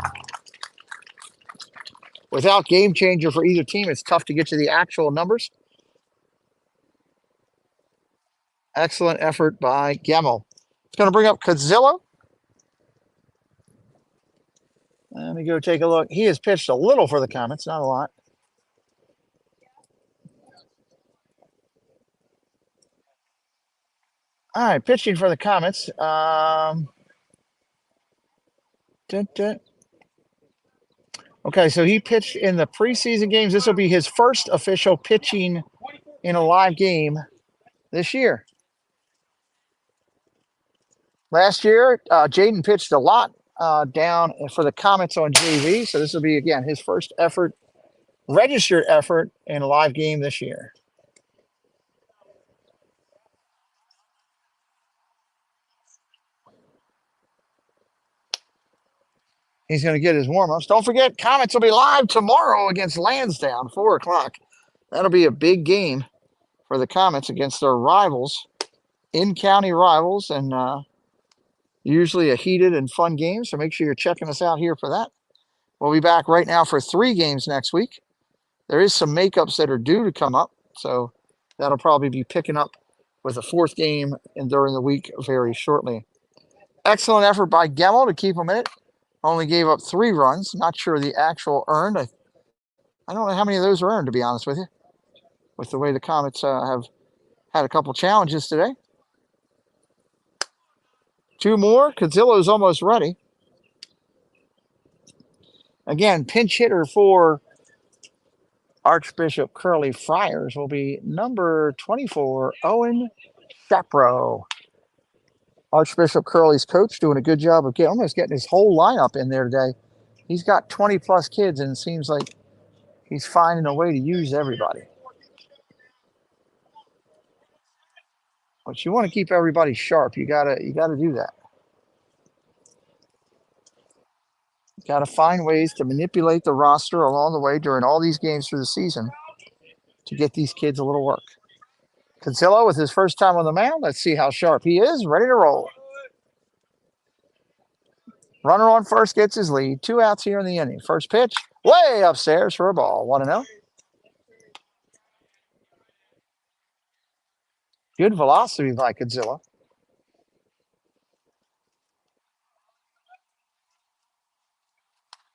Without game changer for either team, it's tough to get to the actual numbers. Excellent effort by Gemmell. It's going to bring up Catonsville. Let me go take a look. He has pitched a little for the Comets, not a lot. All right, pitching for the Comets. Okay, so he pitched in the preseason games. This will be his first official pitching in a live game this year. Last year, Jaden pitched a lot down for the Comets on JV. So this will be, again, his first effort, registered effort in a live game this year. He's going to get his warm-ups. Don't forget, Comets will be live tomorrow against Lansdowne, 4 o'clock. That'll be a big game for the Comets against their rivals, in-county rivals, and usually a heated and fun game. So make sure you're checking us out here for that. We'll be back right now for 3 games next week. There is some makeups that are due to come up, so that'll probably be picking up with a 4th game and during the week very shortly. Excellent effort by Gemmell to keep him in it. Only gave up 3 runs. Not sure the actual earned. I don't know how many of those are earned, to be honest with you, with the way the Comets have had a couple challenges today. 2 more. Cadzillo's almost ready. Again, pinch hitter for Archbishop Curley Friars will be number 24, Owen Shapro. Archbishop Curley's coach doing a good job of almost getting his whole lineup in there today. He's got 20-plus kids, and it seems like he's finding a way to use everybody. But you want to keep everybody sharp. You gotta do that. Got to find ways to manipulate the roster along the way during all these games through the season to get these kids a little work. Consillo with his first time on the mound. Let's see how sharp he is. Ready to roll. Runner on first gets his lead. 2 outs here in the inning. First pitch, way upstairs for a ball. 1-0. Good velocity by Godzilla.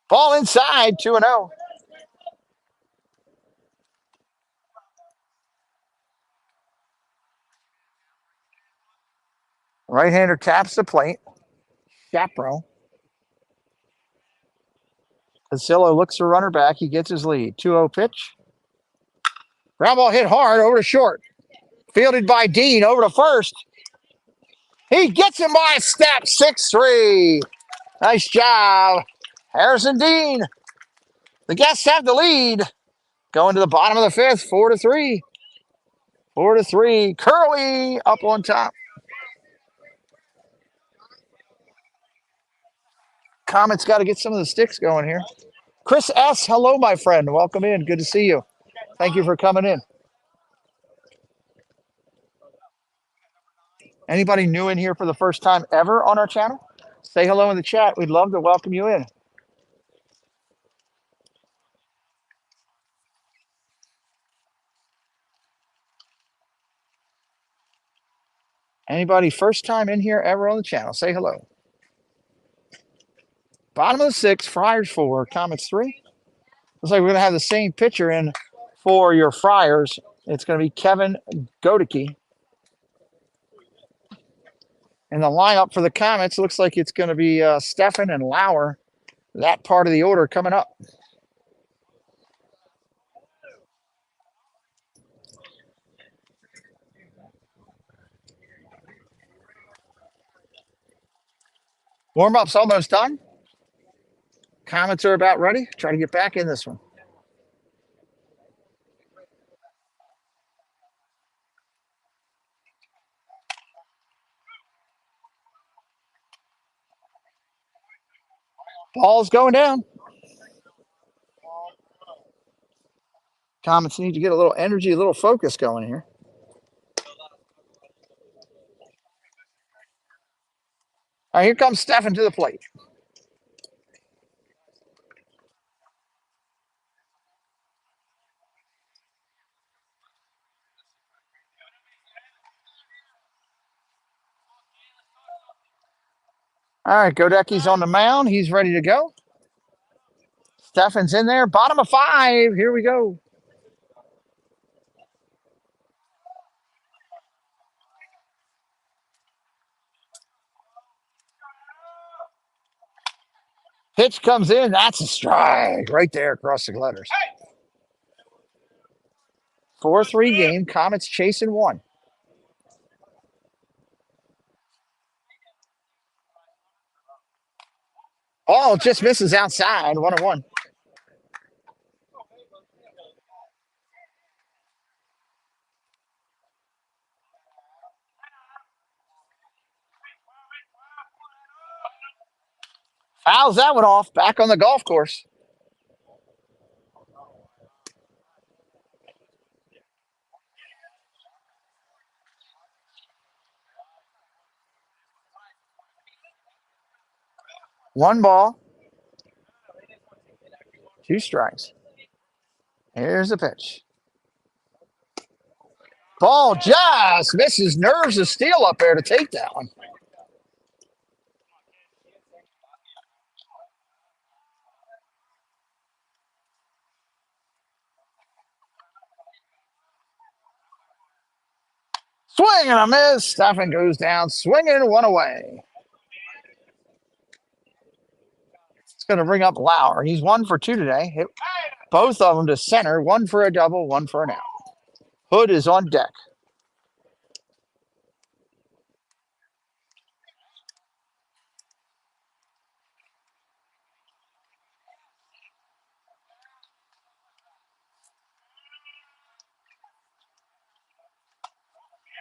Ball inside, 2-0. Right-hander taps the plate. Chaparral. Godzilla looks for runner back. He gets his lead. 2-0 pitch. Ground ball hit hard over to short. Fielded by Dean over to first. He gets him by a step. 6-3. Nice job. Harrison Dean. The Guests have the lead. Going to the bottom of the fifth. 4-3. 4-3. Curley up on top. Comets got to get some of the sticks going here. Chris S., hello, my friend. Welcome in. Good to see you. Thank you for coming in. Anybody new in here for the first time ever on our channel? Say hello in the chat. We'd love to welcome you in. Anybody first time in here ever on the channel? Say hello. Bottom of the sixth, Friars 4, Comets 3. Looks like we're going to have the same pitcher in for your Friars. It's going to be Kevin Godicke. And the lineup for the Comets looks like it's going to be Stefan and Lauer. That part of the order coming up. Warm-up's almost done. Comets are about ready. Try to get back in this one. Ball's going down. Comets need to get a little energy, a little focus going here. All right, here comes Stefan to the plate. All right, Godecke's on the mound. He's ready to go. Stefan's in there. Bottom of 5. Here we go. Pitch comes in. That's a strike right there across the letters. 4-3 game. Comets chasing 1. Oh, just misses outside. 1-1. Fouls that one off. Back on the golf course. One ball. 2 strikes. Here's the pitch. Ball just misses. Nerves of steel up there to take that one. Swing and a miss. Stefan goes down swinging, 1 away. It's going to bring up Lauer. He's 1 for 2 today. Hit both of them to center. 1 for a double, 1 for an out. Hood is on deck.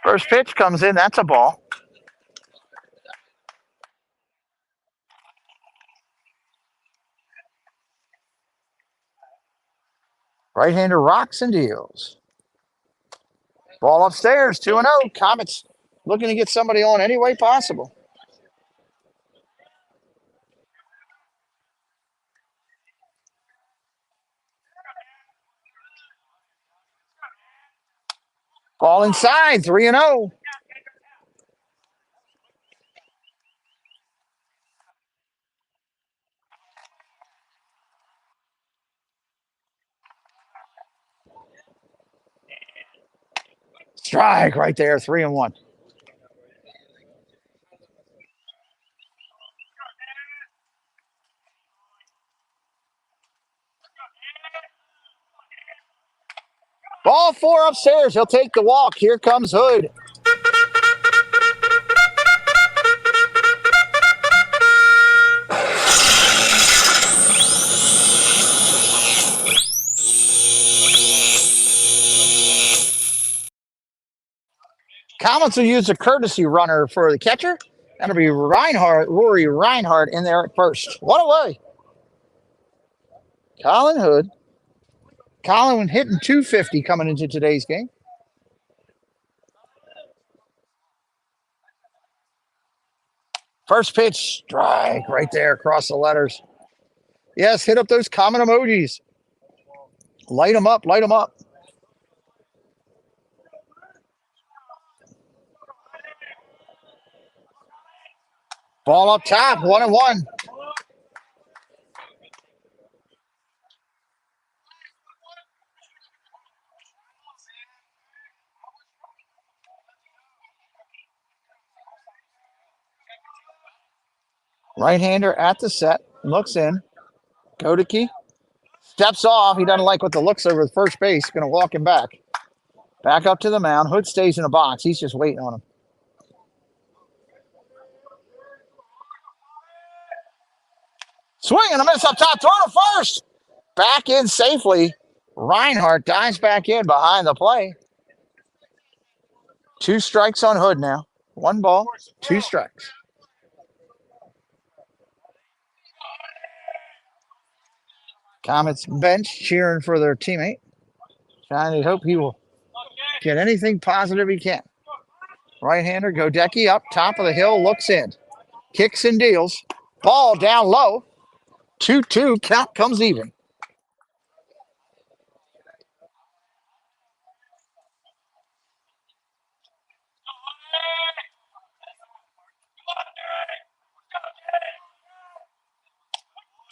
First pitch comes in. That's a ball. Right-hander rocks and deals. Ball upstairs, 2-0. Comets looking to get somebody on any way possible. Ball inside, 3-0. Strike right there, 3-1. Ball 4 upstairs. He'll take the walk. Here comes Hood. Comets will use a courtesy runner for the catcher. That'll be Rory Reinhardt in there at first. What away. Colin Hood. Colin hitting 250 coming into today's game. First pitch, strike right there across the letters. Yes, hit up those comment emojis. Light them up, light them up. Ball up top, 1-1. Right-hander at the set, looks in. Kodaki steps off. He doesn't like what the looks over the first base. Going to walk him back. Back up to the mound. Hood stays in the box. He's just waiting on him. Swing and a miss up top. Throw to first. Back in safely. Reinhardt dives back in behind the play. 2 strikes on Hood now. 1 ball, 2 strikes. Comets bench cheering for their teammate. Trying to hope he will get anything positive he can. Right-hander Godecki up top of the hill, looks in. Kicks and deals. Ball down low. 2-2. Count comes even.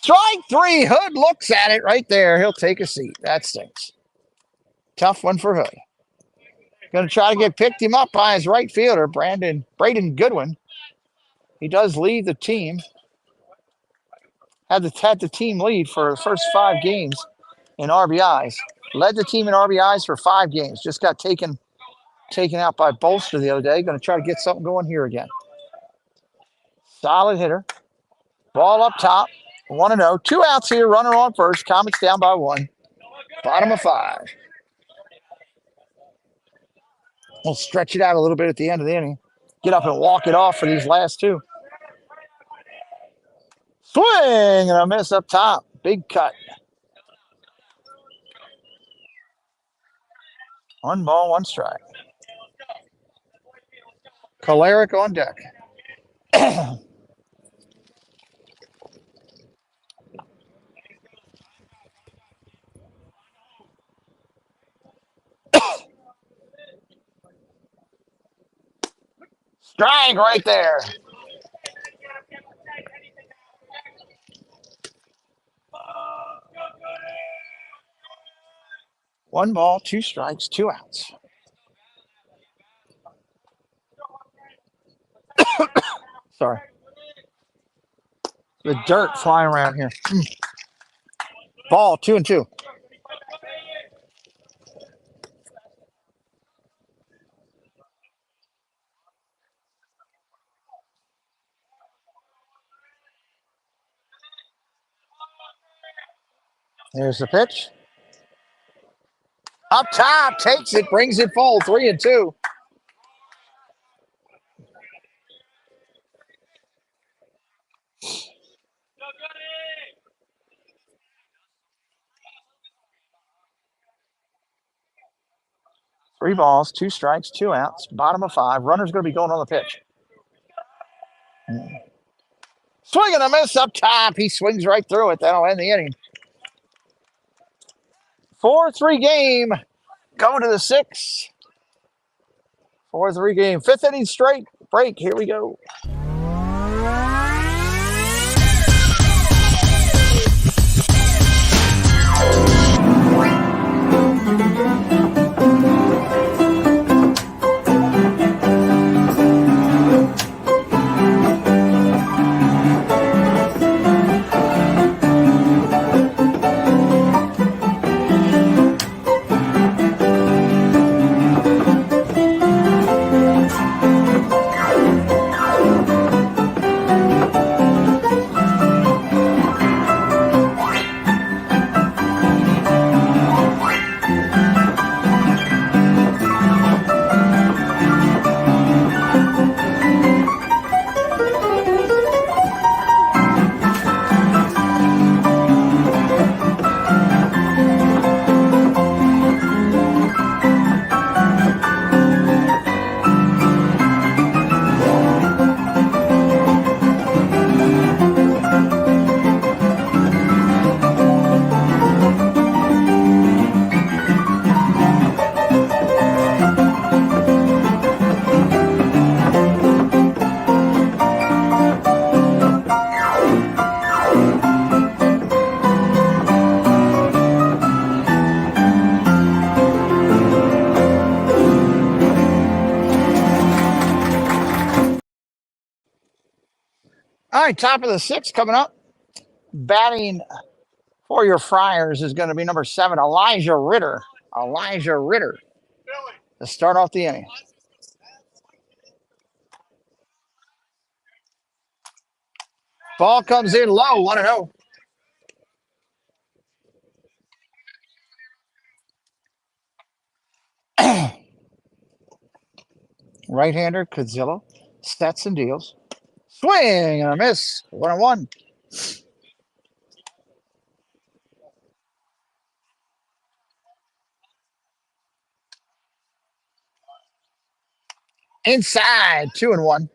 Strike 3. Hood looks at it right there. He'll take a seat. That stinks. Tough one for Hood. Going to try to get picked him up by his right fielder, Braden Goodwin. He does lead the team. Had the team lead for the first 5 games in RBIs. Led the team in RBIs for 5 games. Just got taken out by Bolster the other day. Going to try to get something going here again. Solid hitter. Ball up top. 1-0. 2 outs here. Runner on first. Comets down by 1. Bottom of 5. We'll stretch it out a little bit at the end of the inning. Get up and walk it off for these last 2. Swing and a miss up top. Big cut. 1 ball, 1 strike. Choleric on deck. Strike right there. One ball, 2 strikes, 2 outs. Sorry. The dirt flying around here. Ball, 2-2. There's the pitch. Up top, takes it, brings it full, 3-2. 3 balls, 2 strikes, 2 outs, bottom of 5. Runner's going to be going on the pitch. Swing and a miss up top. He swings right through it. That'll end the inning. 4-3 game. Going to the 6th. 4-3 game. 5th inning straight. Break. Here we go. All right, top of the 6th coming up. Batting for your Friars is going to be number 7, Elijah Ritter. Elijah Ritter to start off the inning. Ball comes in low, 1-0. Right-hander, Kadzilla, sets and deals. Swing and a miss, 1-1. Inside, 2-1.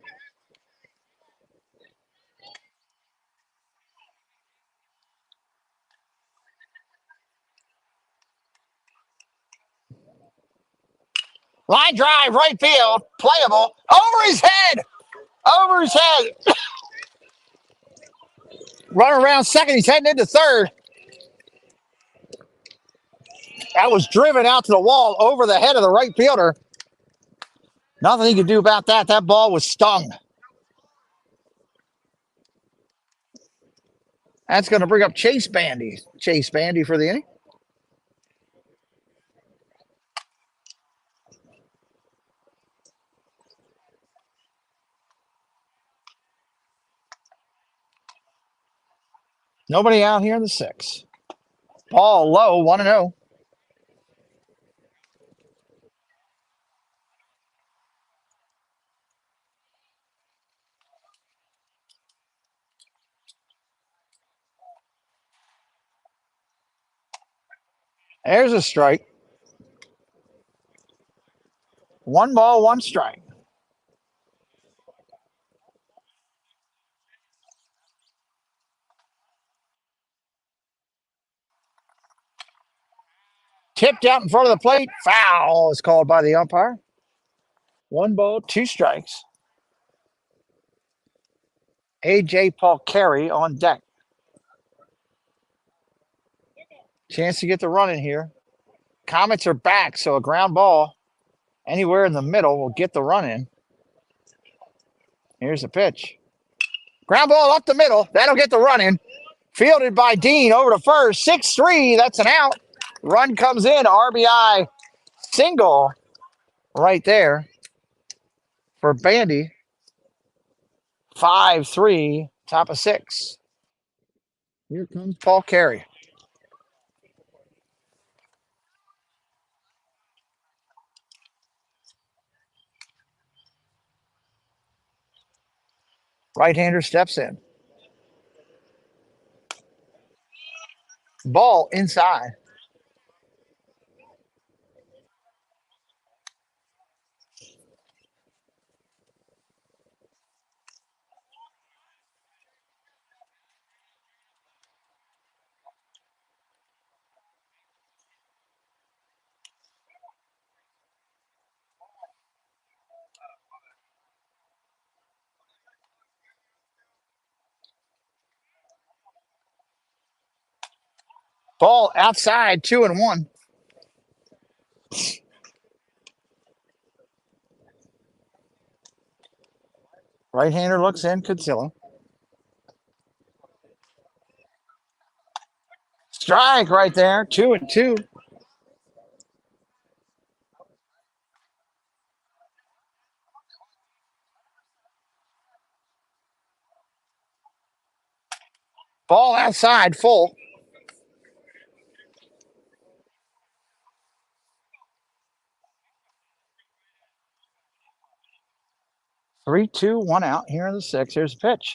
Line drive, right field, playable, over his head, over his head. Run around second, he's heading into third. That was driven out to the wall over the head of the right fielder. Nothing he could do about that. That ball was stung. That's going to bring up Chase Bandy. Chase Bandy for the inning. Nobody out here in the 6th. Ball low, 1-0. There's a strike. 1 ball, 1 strike. Tipped out in front of the plate. Foul is called by the umpire. 1 ball, 2 strikes. A.J. Paul Carey on deck. Chance to get the run in here. Comets are back, so a ground ball anywhere in the middle will get the run in. Here's the pitch. Ground ball up the middle. That'll get the run in. Fielded by Dean over to first. 6-3. That's an out. Run comes in. RBI single right there for Bandy. 5-3, top of 6. Here comes Paul Carey. Right-hander steps in. Ball inside. Ball outside, 2-1. Right-hander looks in, Cudzilla. Strike right there, 2-2. Ball outside, full. Three, two, one out here in the sixth. Here's the pitch.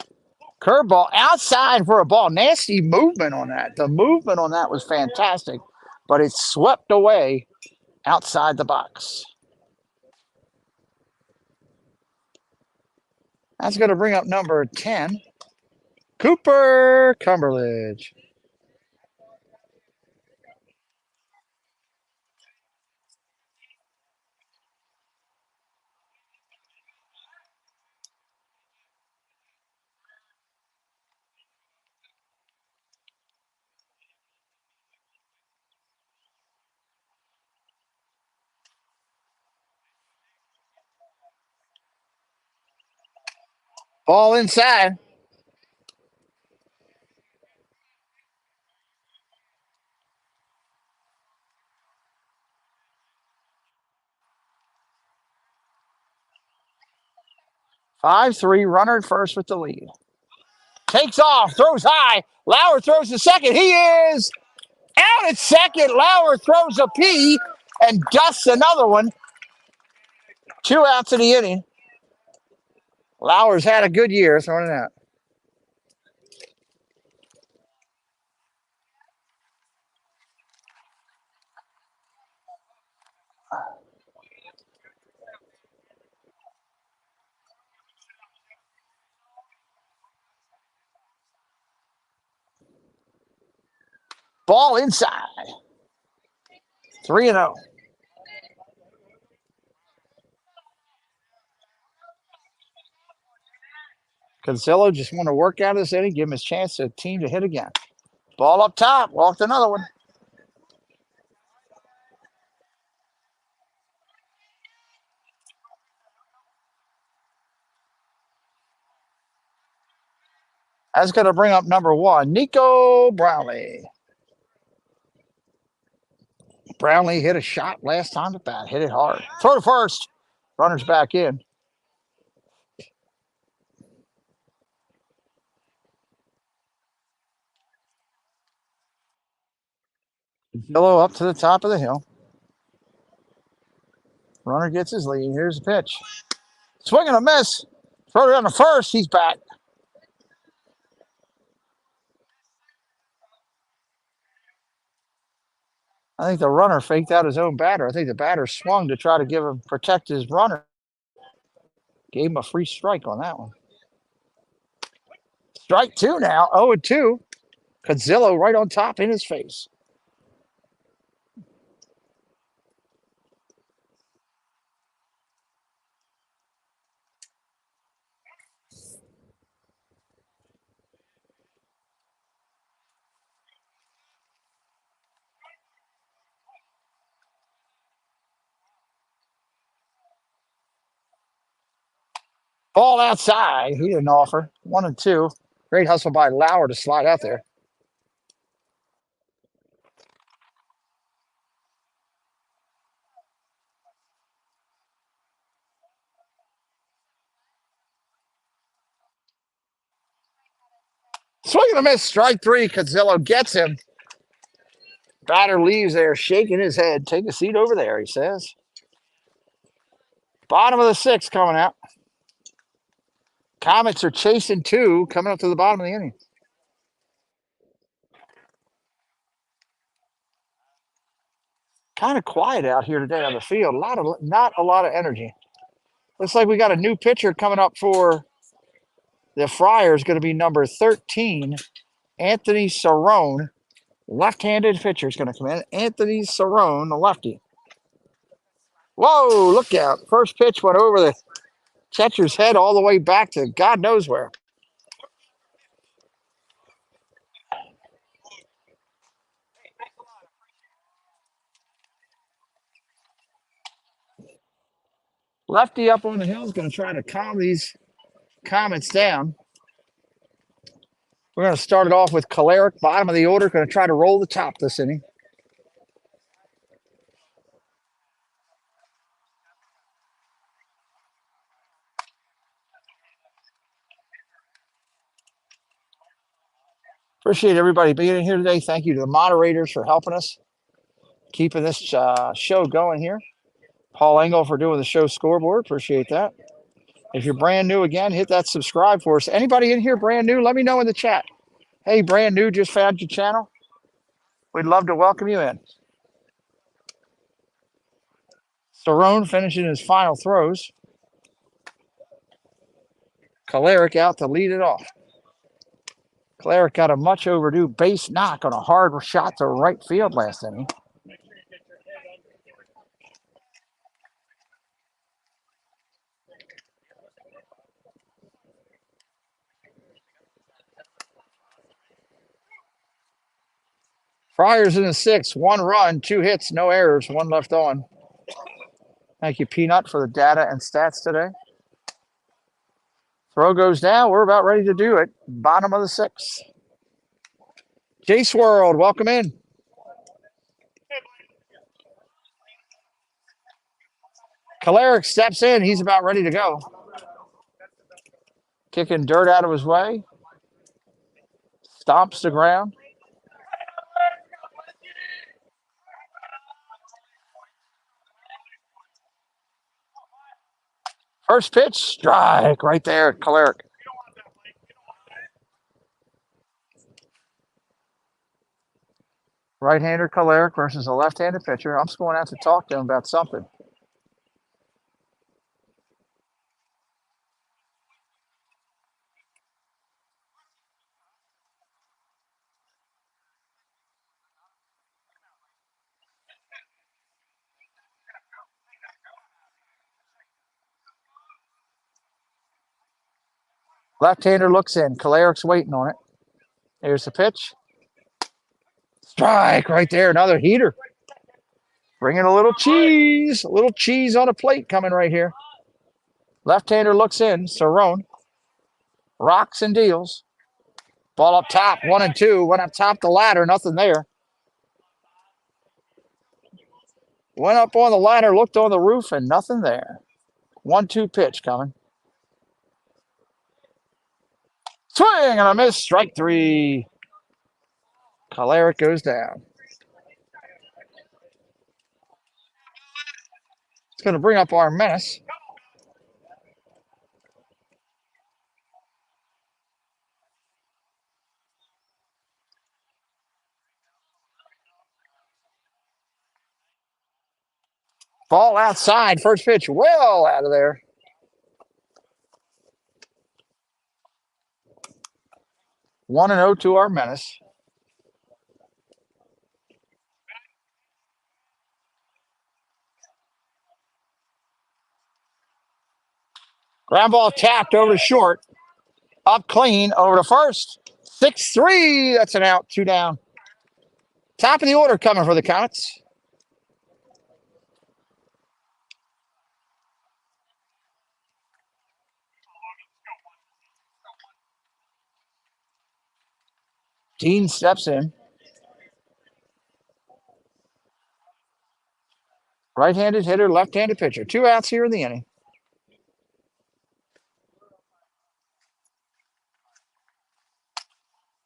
Curveball outside for a ball. Nasty movement on that. The movement on that was fantastic, but it swept away outside the box. That's going to bring up number 10, Cooper Cumberledge. Ball inside. Five-three, runner at first with the lead. Takes off, throws high. Lauer throws to second. He is out at second. Lauer throws a P and dusts another one. 2 outs in the inning. Lauer's had a good year throwing it out. Ball inside. 3-0. Consillo just want to work out of this inning, give him his chance to team to hit again. Ball up top, walked another one. That's going to bring up number 1, Nico Brownlee. Brownlee hit a shot last time at bat, hit it hard. Throw to first. Runner's back in. Consillo up to the top of the hill. Runner gets his lead. Here's the pitch. Swing and a miss. Throw it on the first. He's back. I think the runner faked out his own batter. I think the batter swung to try to protect his runner. Gave him a free strike on that one. Strike 2 now, 0-2. Consillo right on top in his face. Ball outside. He didn't offer. 1-2. Great hustle by Lauer to slide out there. Swing and a miss. Strike 3. Consillo gets him. Batter leaves there, shaking his head. Take a seat over there, he says. Bottom of the 6th coming out. Comets are chasing 2, coming up to the bottom of the inning. Kind of quiet out here today on the field. Not a lot of energy. Looks like we got a new pitcher coming up for the Friars. Going to be number 13, Anthony Cerrone. Left-handed pitcher is going to come in. Anthony Cerrone, the lefty. Whoa, look out. First pitch went over the catcher's head all the way back to God knows where. Lefty up on the hill is going to try to calm these Comets down. We're going to start it off with Caleric, bottom of the order, going to try to roll the top this inning. Appreciate everybody being here today. Thank you to the moderators for helping us, keeping this show going here. Paul Engel for doing the show scoreboard. Appreciate that. If you're brand new again, hit that subscribe for us. Anybody in here brand new, let me know in the chat. Hey, brand new, just found your channel. We'd love to welcome you in. Cerrone finishing his final throws. Caleric out to lead it off. Caleric got a much overdue base knock on a hard shot to right field last inning. Friars in the sixth, 1 run, 2 hits, no errors, 1 left on. Thank you, Peanut, for the data and stats today. Throw goes down. We're about ready to do it. Bottom of the 6th. Jace World, welcome in. Caleric steps in. He's about ready to go. Kicking dirt out of his way. Stomps the ground. First pitch, strike right there, Caleric. Right-hander Caleric versus a left-handed pitcher. I'm just going to have to talk to him about something. Left-hander looks in. Caleric's waiting on it. Here's the pitch. Strike right there. Another heater. Bringing a little cheese. A little cheese on a plate coming right here. Left-hander looks in. Cerrone. Rocks and deals. Ball up top. 1 and 2. Went up top the ladder. Nothing there. Went up on the ladder. Looked on the roof and nothing there. 1-2 pitch coming. Swing and a miss. Strike 3. Caleric goes down. It's going to bring up our menace. Ball outside. First pitch well out of there. 1-0 to our menace. Ground ball tapped over to short. Up clean over to first. 6-3. That's an out. 2 down. Top of the order coming for the Comets. Dean steps in. Right-handed hitter, left-handed pitcher. 2 outs here in the inning.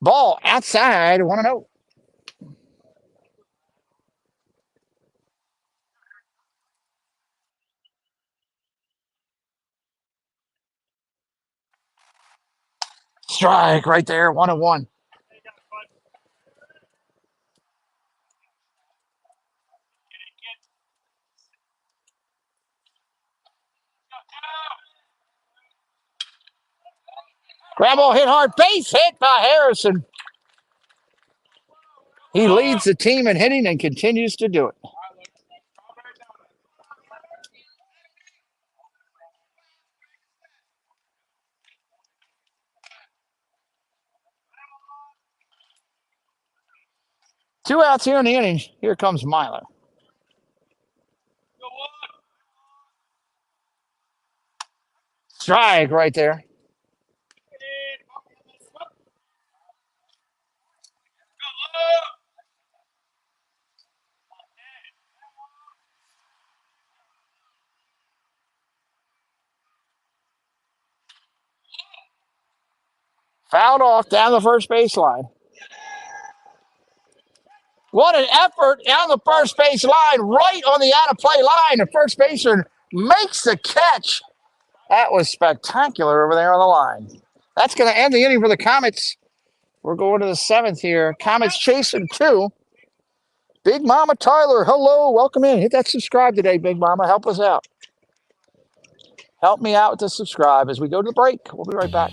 Ball outside. 1-0. Strike right there. 1-1. Ground ball hit hard. Base hit by Harrison. He leads the team in hitting and continues to do it. Two outs here in the inning. Here comes Myler. Strike right there. Fouled off down the first baseline. What an effort down the first base line, right on the out of play line. The first baseman makes the catch. That was spectacular over there on the line. That's going to end the inning for the Comets. We're going to the seventh here. Comets chasing 2. Big Mama Tyler, hello, welcome in. Hit that subscribe today, Big Mama. Help us out. Help me out to subscribe as we go to the break. We'll be right back.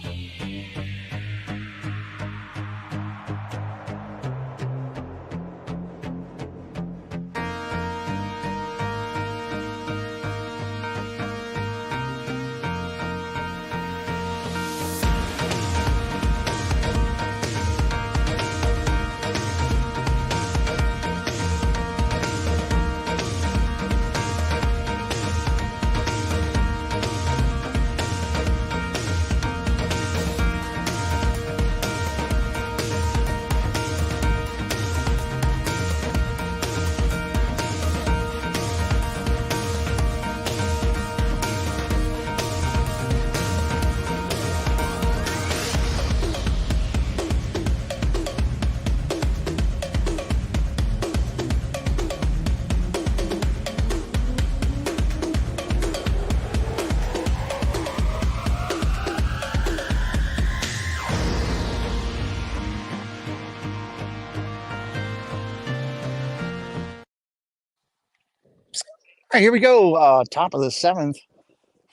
All right, here we go. Top of the seventh.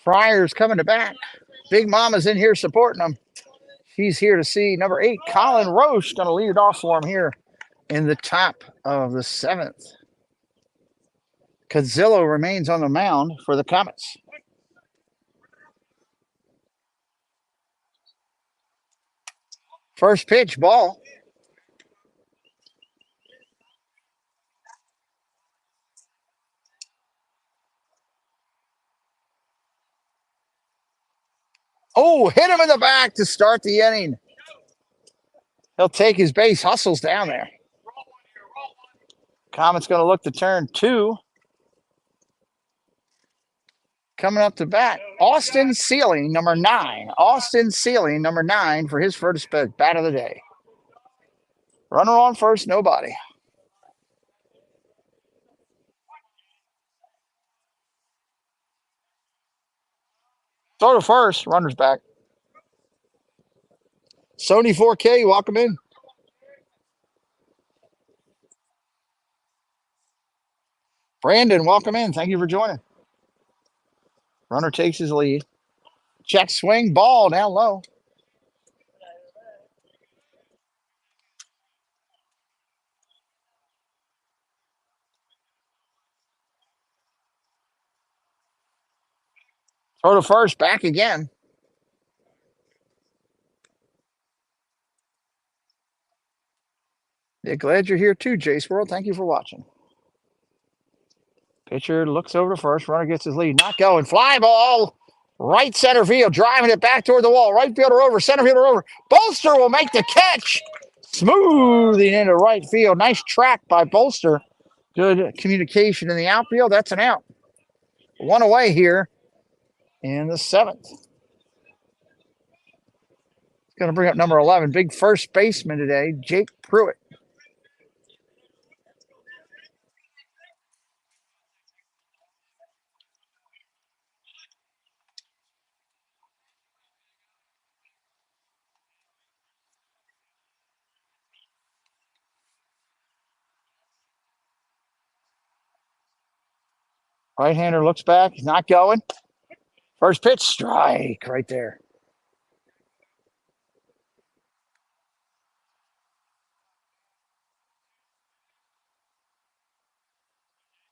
Friars coming to bat. Big Mama's in here supporting them. She's here to see number 8, Colin Roche, going to lead it off for him here in the top of the seventh. Cazillo remains on the mound for the Comets. First pitch, ball. Oh, hit him in the back to start the inning. He'll take his base, hustles down there. Comets going to look to turn 2. Coming up to bat, Austin Sealing, number 9. Austin Sealing, number 9, for his first bat of the day. Runner on first, nobody. Throw to first, runner's back. Sony 4K, welcome in. Brandon, welcome in. Thank you for joining. Runner takes his lead. Check swing, ball down low. Throw to first, back again. Yeah, glad you're here too, Jace World. Thank you for watching. Pitcher looks over to first. Runner gets his lead. Not going. Fly ball. Right center field. Driving it back toward the wall. Right fielder over. Center fielder over. Bolster will make the catch. Smoothing into right field. Nice track by Bolster. Good communication in the outfield. That's an out. One away here in the seventh. Going to bring up number 11. Big first baseman today, Jake Pruitt. Right-hander looks back. He's not going. First pitch, strike right there.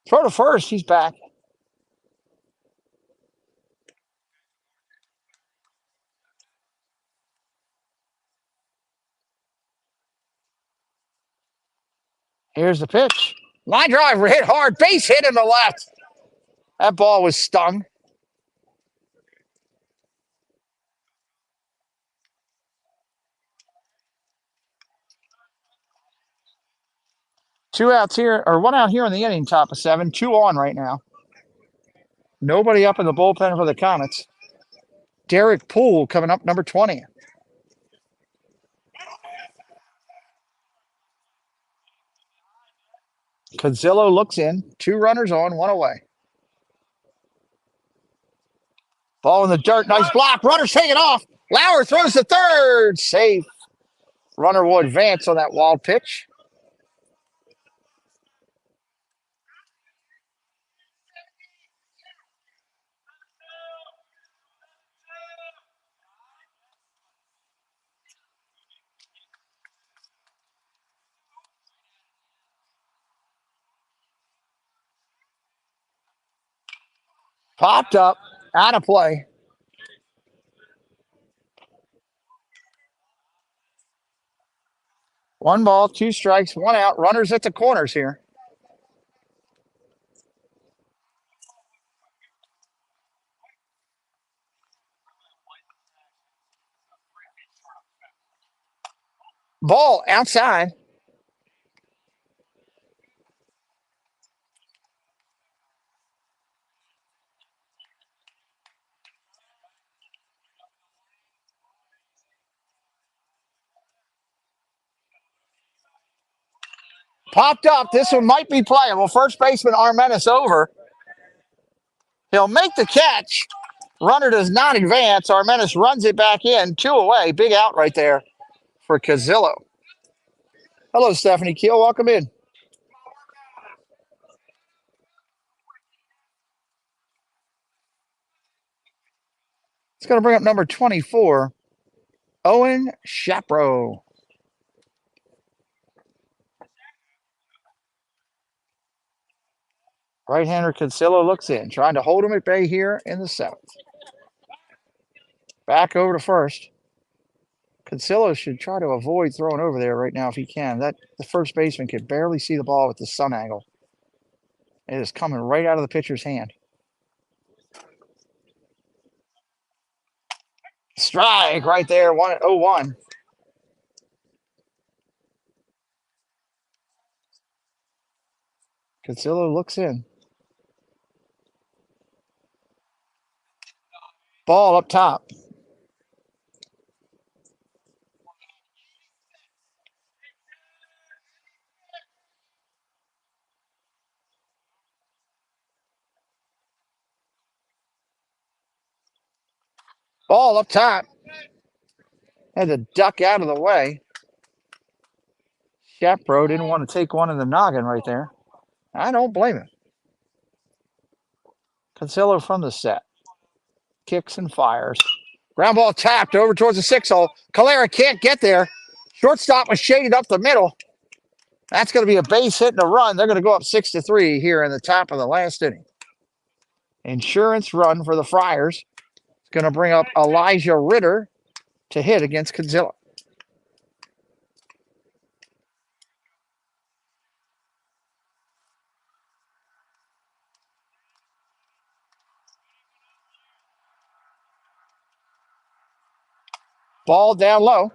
Throw to first. He's back. Here's the pitch. Line driver hit hard. Base hit in the left. That ball was stung. Two outs here, or one out here in the inning, top of 7. 2 on right now. Nobody up in the bullpen for the Comets. Derek Poole coming up, number 20. Cazillo looks in. 2 runners on, 1 away. Ball in the dirt. Nice block. Runner's taking off. Lauer throws to third. Safe. Runner will advance on that wild pitch. Popped up. Out of play. One ball, 2 strikes, 1 out. Runners at the corners here. Ball outside. Popped up. This one might be playable. First baseman Armentis over. He'll make the catch. Runner does not advance. Armentis runs it back in. 2 away. Big out right there for Cazillo. Hello, Stephanie Keel. Welcome in. It's going to bring up number 24, Owen Shapro. Right-hander Cazillo looks in, trying to hold him at bay here in the 7th. Back over to first. Cazillo should try to avoid throwing over there right now if he can. The first baseman can barely see the ball with the sun angle. It is coming right out of the pitcher's hand. Strike right there, 1-0-1. Cazillo looks in. Ball up top. Ball up top. Had to duck out of the way. Shapro didn't want to take one in the noggin right there. I don't blame him. Cazillo from the set. Kicks and fires. Ground ball tapped over towards the 6-hole. Calera can't get there. Shortstop was shaded up the middle. That's going to be a base hit and a run. They're going to go up 6-3 here in the top of the last inning. Insurance run for the Friars. It's going to bring up Elijah Ritter to hit against Cazillo. Ball down low.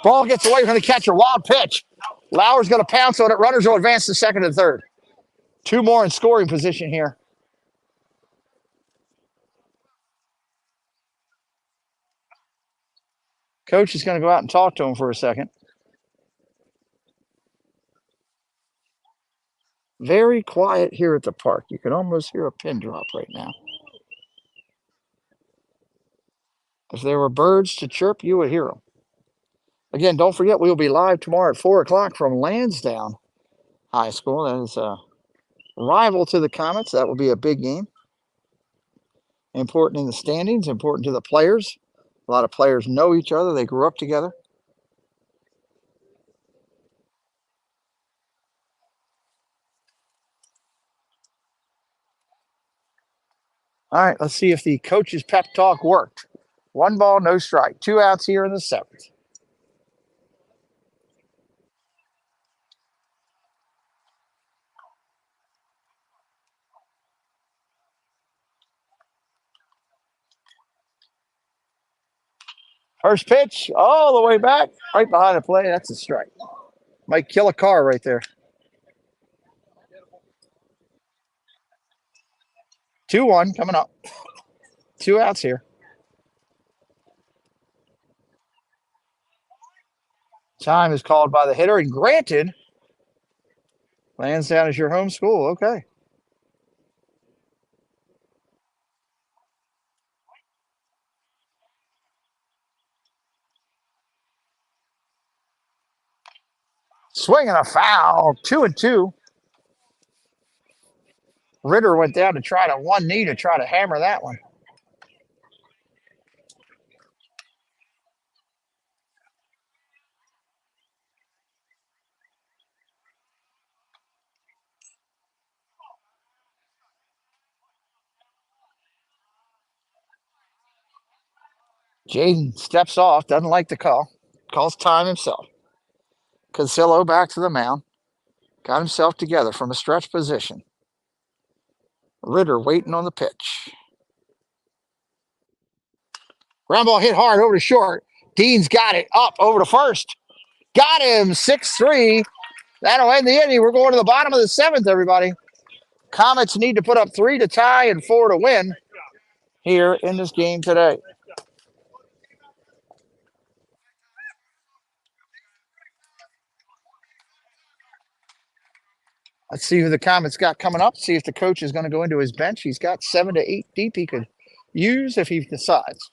Ball gets away from the catcher. Wild pitch. Lauer's going to pounce on it. Runners will advance to second and third. 2 more in scoring position here. Coach is going to go out and talk to him for a second. Very quiet here at the park. You can almost hear a pin drop right now. If there were birds to chirp, you would hear them. Again, don't forget, we will be live tomorrow at 4 o'clock from Lansdowne High School. That is a rival to the Comets. That will be a big game. Important in the standings, important to the players. A lot of players know each other. They grew up together. All right, let's see if the coach's pep talk worked. 1 ball, no strike. 2 outs here in the 7th. First pitch, all the way back, right behind the play. That's a strike. Might kill a car right there. 2-1 coming up. 2 outs here. Time is called by the hitter and granted. Lansdowne is your home school. Okay. Swinging a foul. 2-2. Ritter went down to try to one knee to try to hammer that one. Jaden steps off, doesn't like the call. Calls time himself. Casillo back to the mound. Got himself together from a stretch position. Ritter waiting on the pitch. Ground ball hit hard over to short. Dean's got it up over to first. Got him 6-3. That'll end the inning. We're going to the bottom of the 7th, everybody. Comets need to put up 3 to tie and 4 to win here in this game today. Let's see who the Comets got coming up. See if the coach is going to go into his bench. He's got 7 to 8 deep he could use if he decides.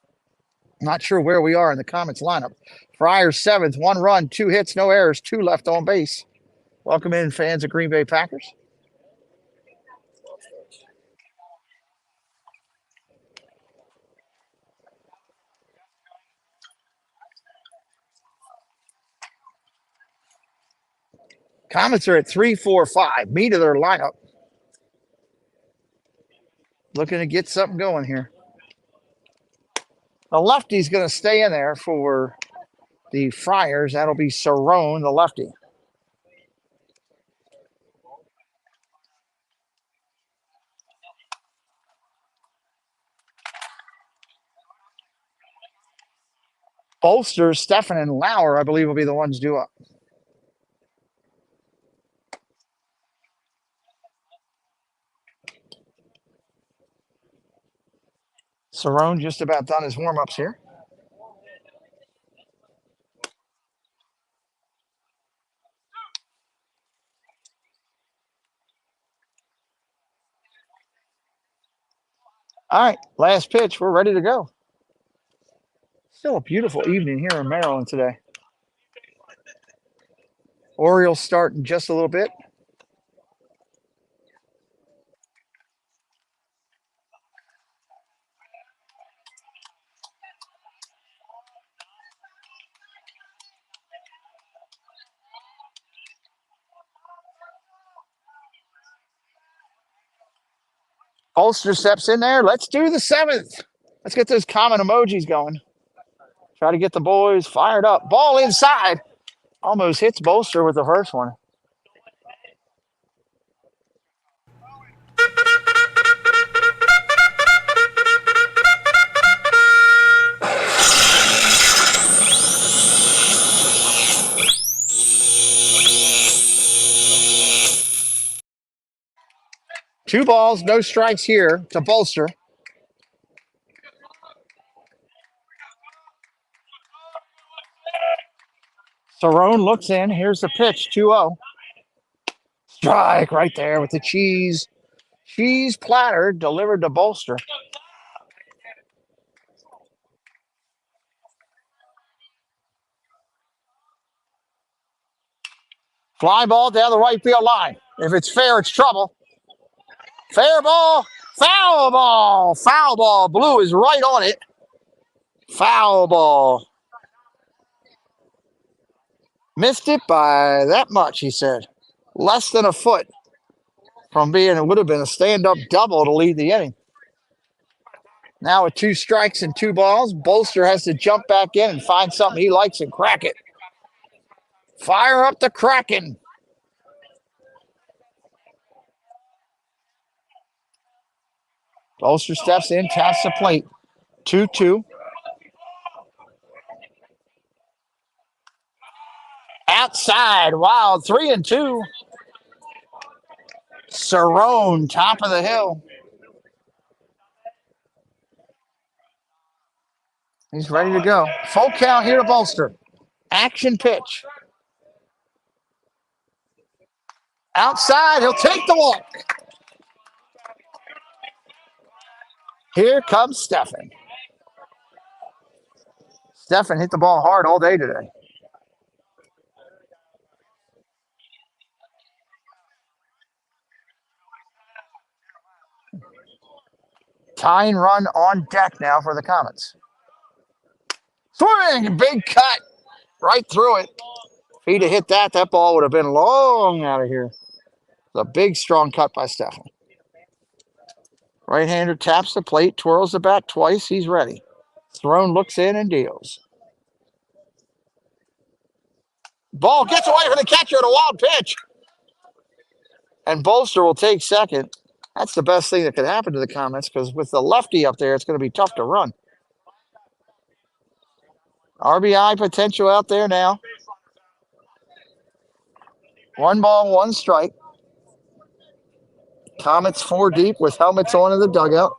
Not sure where we are in the Comets lineup. Friars 7th, 1 run, 2 hits, no errors, 2 left on base. Welcome in, fans of Green Bay Packers. Comets are at 3-4-5. Meat of their lineup. Looking to get something going here. The lefty's going to stay in there for the Friars. That'll be Cerrone, the lefty. Bolster, Steffen, and Lauer, I believe, will be the ones due up. Cerrone just about done his warm-ups here. All right, last pitch. We're ready to go. Still a beautiful evening here in Maryland today. Orioles start in just a little bit. Holster steps in there. Let's do the 7th. Let's get those common emojis going. Try to get the boys fired up. Ball inside. Almost hits Bolster with the first one. Two balls, no strikes here to Bolster. Cerrone looks in. Here's the pitch, 2-0. Strike right there with the cheese. Cheese platter delivered to Bolster. Fly ball down the right field line. If it's fair, it's trouble. Fair ball, foul ball, foul ball. Blue is right on it. Foul ball. Missed it by that much, he said. Less than a foot from being, it would have been a stand-up double to lead the inning. Now with 2 strikes and 2 balls, Bolster has to jump back in and find something he likes and crack it. Fire up the Kraken. Bolster steps in, taps the plate. 2-2. Outside, wild, 3-2. Cerrone, top of the hill. He's ready to go. Full count here to Bolster. Action pitch. Outside, he'll take the walk. Here comes Stephan. Stephan hit the ball hard all day today. Tying run on deck now for the Comets. Swing, big cut right through it. If he'd have hit that, that ball would have been long out of here. The big, strong cut by Stephan. Right-hander taps the plate, twirls the bat twice. He's ready. Cerrone looks in and deals. Ball gets away from the catcher at a wild pitch. And Bolster will take second. That's the best thing that could happen to the Comets because with the lefty up there, it's going to be tough to run. RBI potential out there now. 1 ball, 1 strike. Comets 4 deep with helmets on in the dugout.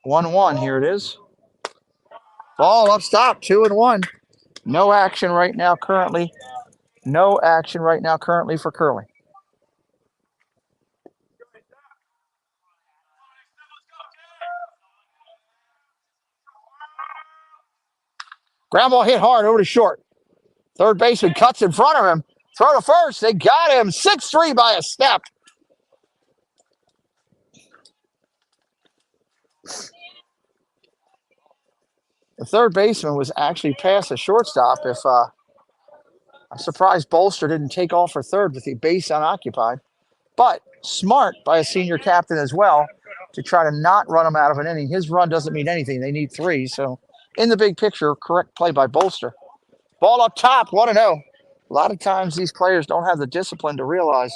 1-1, here it is. Ball up, stop, 2-1. No action right now currently. No action right now currently for Curley. Ground ball hit hard over to short. Third baseman cuts in front of him. Throw to first. They got him. 6-3 by a step. The third baseman was actually past the shortstop. I'm surprised Bolster didn't take off for third with the base unoccupied. But smart by a senior captain as well to try to not run him out of an inning. His run doesn't mean anything. They need 3. So in the big picture, correct play by Bolster. Ball up top, 1-0. A lot of times these players don't have the discipline to realize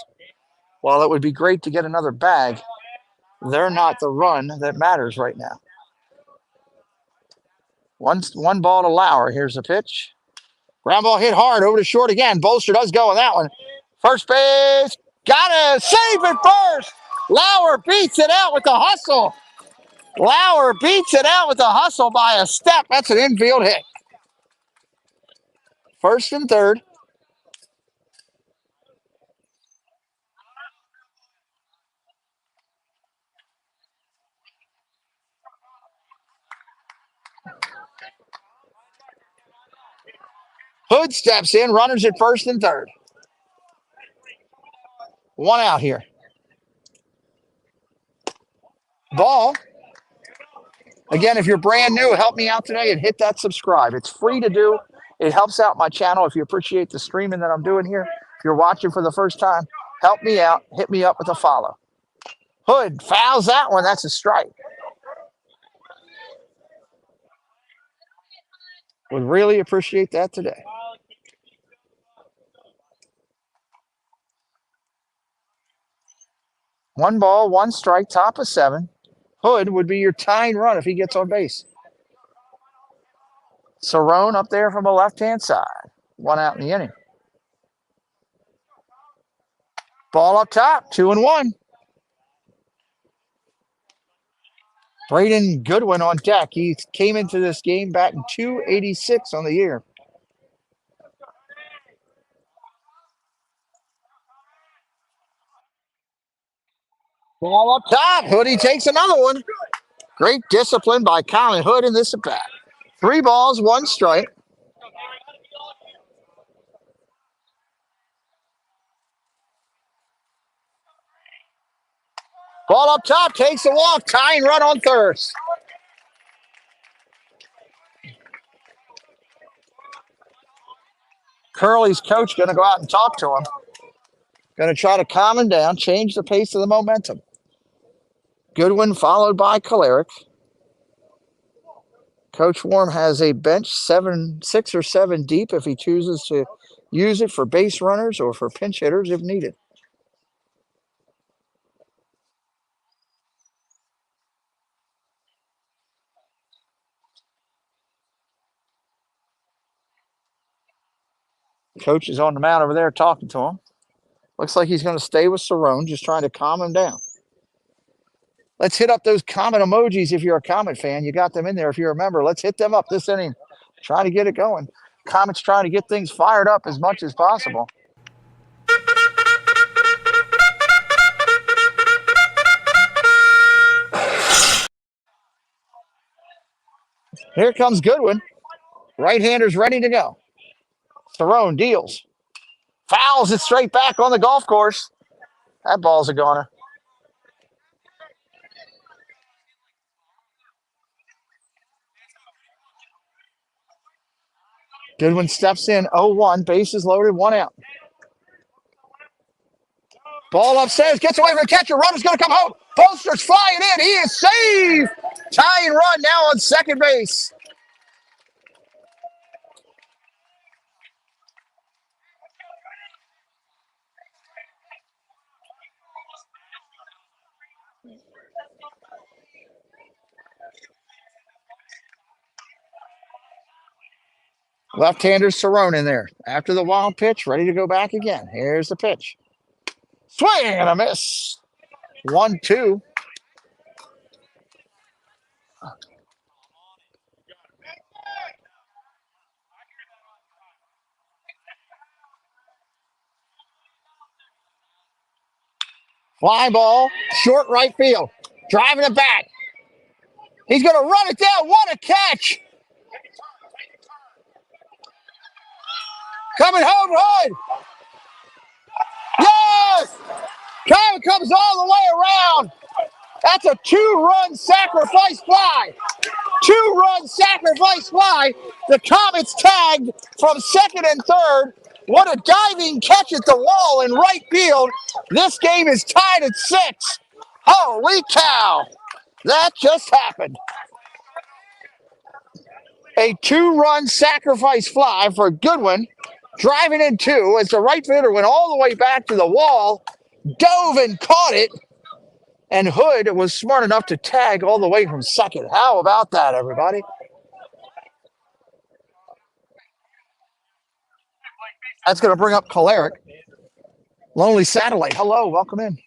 while it would be great to get another bag, they're not the run that matters right now. One ball to Lauer. Here's the pitch. Ground ball hit hard over to short again. Bolster does go on that one. First base. Got to save it first. Lauer beats it out with the hustle. Lauer beats it out with the hustle by a step. That's an infield hit. First and third. Hood steps in. Runners at first and third. 1 out here. Ball. Again, if you're brand new, help me out today and hit that subscribe. It's free to do. It helps out my channel if you appreciate the streaming that I'm doing here. If you're watching for the first time, help me out. Hit me up with a follow. Hood fouls that one. That's a strike. Would really appreciate that today. One ball, 1 strike, top of 7. Hood would be your tying run if he gets on base. Cerrone up there from the left-hand side. 1 out in the inning. Ball up top, 2-1. Braden Goodwin on deck. He came into this game batting .286 on the year. Ball up top. Hoodie takes another one. Great discipline by Colin Hood in this at bat. 3 balls, 1 strike. Ball up top, takes a walk, tying run on third. Curley's coach going to go out and talk to him. Going to try to calm him down, change the pace of the momentum. Goodwin followed by Kolarek. Coach Warm has a bench 6 or 7 deep if he chooses to use it for base runners or for pinch hitters if needed. Coach is on the mound over there talking to him. Looks like he's going to stay with Cerrone, just trying to calm him down. Let's hit up those Comet emojis if you're a Comet fan. You got them in there if you remember. Let's hit them up this inning. Try to get it going. Comet's trying to get things fired up as much as possible. Here comes Goodwin. Right-hander's ready to go. Cerrone deals. Fouls it straight back on the golf course. That ball's a goner. Goodwin steps in, 0-1, bases loaded, 1 out. Ball upstairs, gets away from the catcher. Runner's going to come home. Bolster's flying in. He is safe. Tying run now on second base. Left-hander Cerrone in there. After the wild pitch, ready to go back again. Here's the pitch. Swing and a miss. 1-2. Fly ball, short right field. Driving it back. He's going to run it down. What a catch. Coming home run. Yes! Comet comes all the way around. That's a 2-run sacrifice fly. 2-run sacrifice fly. The Comets tagged from second and third. What a diving catch at the wall in right field. This game is tied at 6. Holy cow. That just happened. A 2-run sacrifice fly for Goodwin. Driving in 2 as the right fielder went all the way back to the wall, dove and caught it, and Hood was smart enough to tag all the way from second. How about that, everybody? That's going to bring up Kolaric. Lonely Satellite. Hello, welcome in.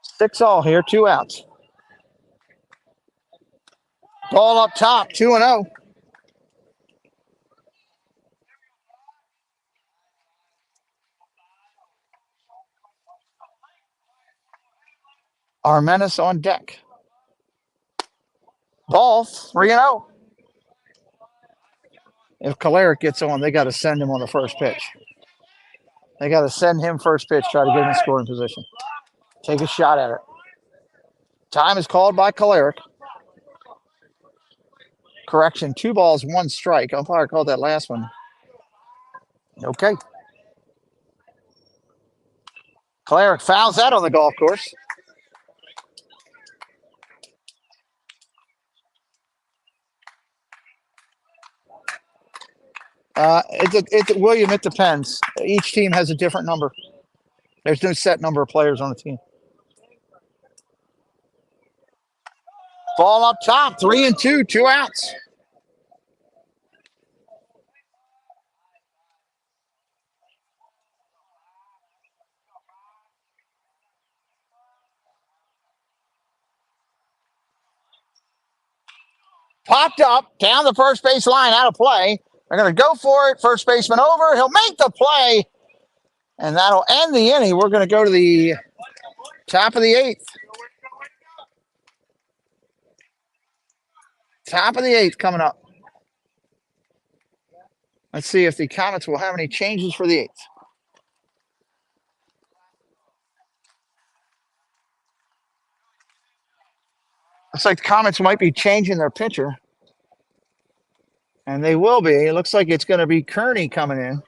Six all here, 2 outs. Ball up top, 2-0. Armenis on deck. Ball, 3-0. If Kolaric gets on, they got to send him on the first pitch. They got to send him first pitch, try to get him in scoring position. Take a shot at it. Time is called by Kolaric. Correction, 2 balls, 1 strike. Umpire called that last one. Okay. Kolaric fouls that on the golf course. William, it depends. Each team has a different number. There's no set number of players on the team. Ball up top, 3-2, 2 outs. Popped up, down the first base line, out of play. They're going to go for it. First baseman over. He'll make the play. And that'll end the inning. We're going to go to the top of the 8th. Top of the 8th coming up. Let's see if the Comets will have any changes for the 8th. Looks like the Comets might be changing their pitcher. And they will be. It looks like it's going to be Kearney coming in.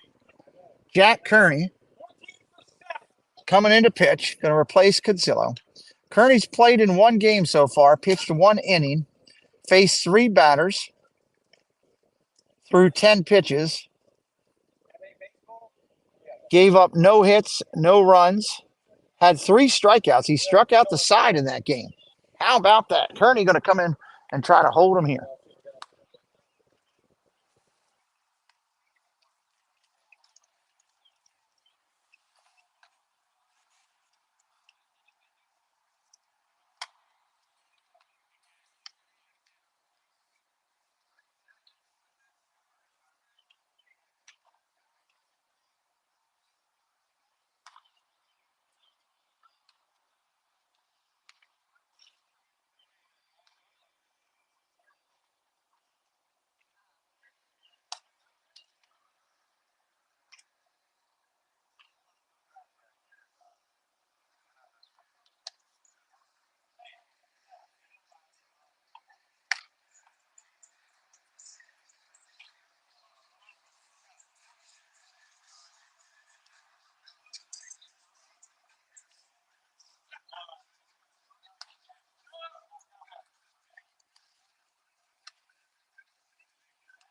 Jack Kearney coming in to pitch. Going to replace Cudzillo. Kearney's played in 1 game so far. Pitched 1 inning. Faced 3 batters. Threw 10 pitches. Gave up no hits, no runs. Had 3 strikeouts. He struck out the side in that game. How about that? Kearney going to come in and try to hold him here.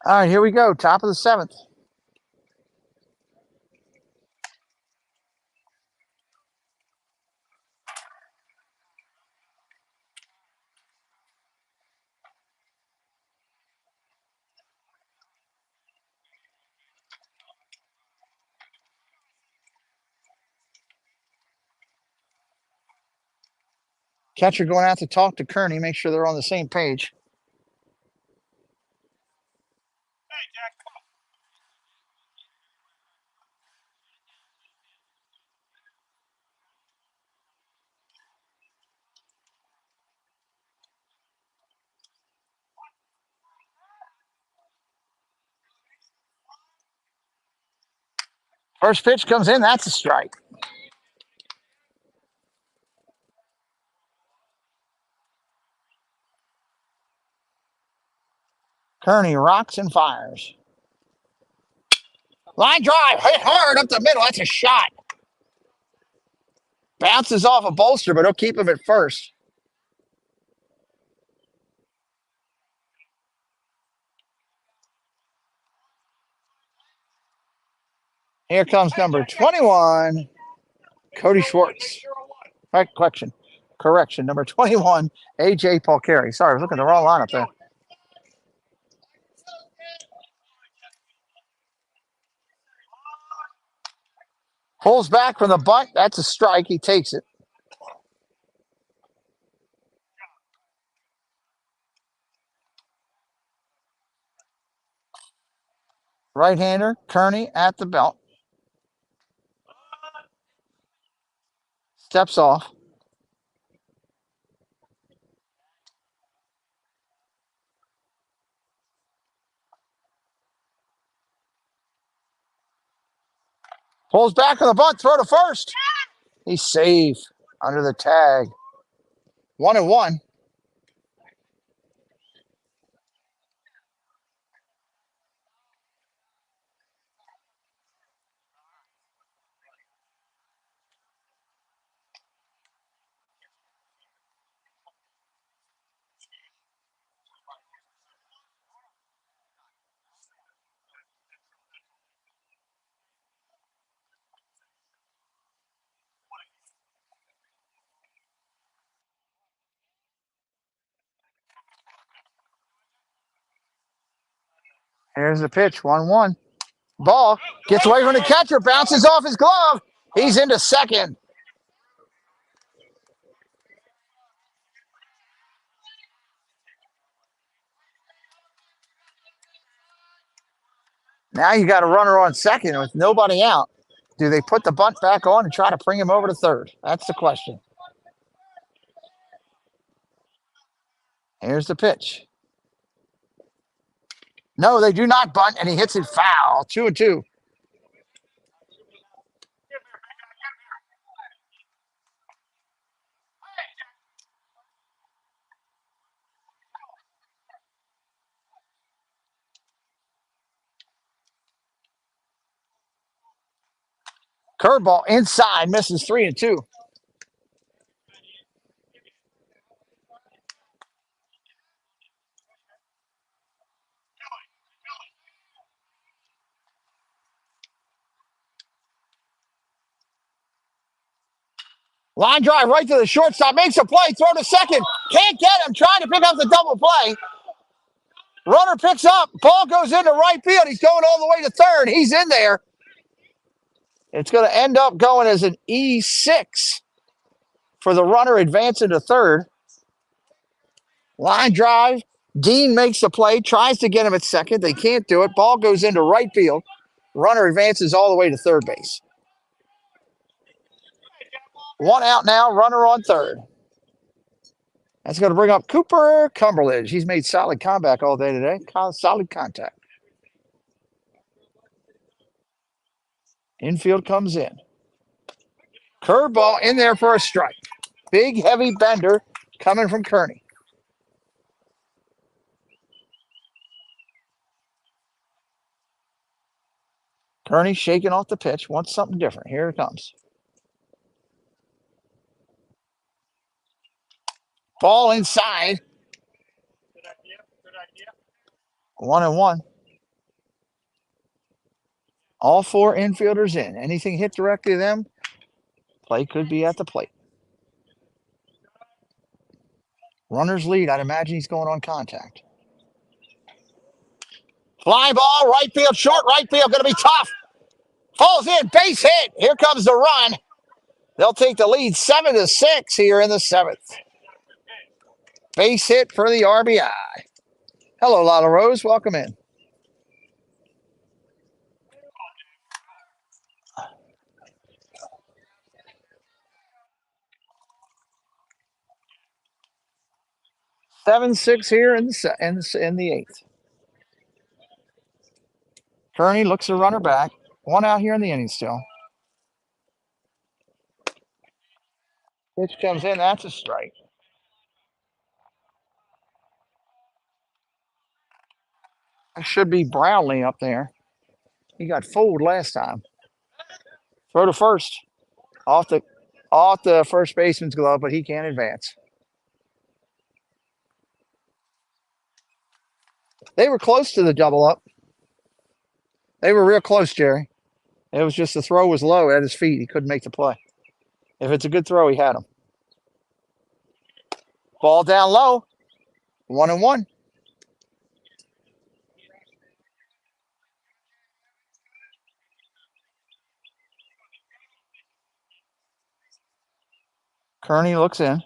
All right, here we go. Top of the 7th. Catcher going out to talk to Kearney, make sure they're on the same page. First pitch comes in. That's a strike. Kearney rocks and fires. Line drive, hit hard up the middle. That's a shot. Bounces off a bolster, but he'll keep him at first. Here comes number 21, Cody Schwartz. Right, correction. Number 21, AJ Paulcari. Sorry, I was looking at the wrong lineup there. Pulls back from the bunt. That's a strike. He takes it. Right-hander, Kearney at the belt. Steps off. Pulls back on the bunt. Throw to first. He's safe under the tag. 1-1. Here's the pitch. 1-1. Ball gets away from the catcher. Bounces off his glove. He's into second. Now you got a runner on second with nobody out. Do they put the bunt back on and try to bring him over to third? That's the question. Here's the pitch. No, they do not bunt, and he hits it foul. 2-2. Curveball inside, misses 3-2. Line drive right to the shortstop. Makes a play. Throw to second. Can't get him. Trying to pick up the double play. Runner picks up. Ball goes into right field. He's going all the way to third. He's in there. It's going to end up going as an E6 for the runner advancing to third. Line drive. Dean makes the play. Tries to get him at second. They can't do it. Ball goes into right field. Runner advances all the way to third base. One out now. Runner on third. That's going to bring up Cooper Cumberledge. He's made solid comeback all day today. Solid contact. Infield comes in. Curveball in there for a strike. Big, heavy bender coming from Kearney. Kearney shaking off the pitch. Wants something different. Here it comes. Ball inside. 1-1. All four infielders in. Anything hit directly to them, play could be at the plate. Runner's lead. I'd imagine he's going on contact. Fly ball, right field, short right field. Going to be tough. Falls in, base hit. Here comes the run. They'll take the lead 7-6 here in the seventh. Base hit for the RBI. Hello, Lala Rose. Welcome in. Seven six here in the eighth. Kearney looks the runner back. One out here in the inning still. Pitch comes in. That's a strike. It should be Brownlee up there. He got fooled last time. Throw to first. Off the first baseman's glove, but he can't advance. They were close to the double up. They were real close, Jerry. It was just the throw was low at his feet. He couldn't make the play. If it's a good throw, he had him. Ball down low. 1-1. Kearney looks in.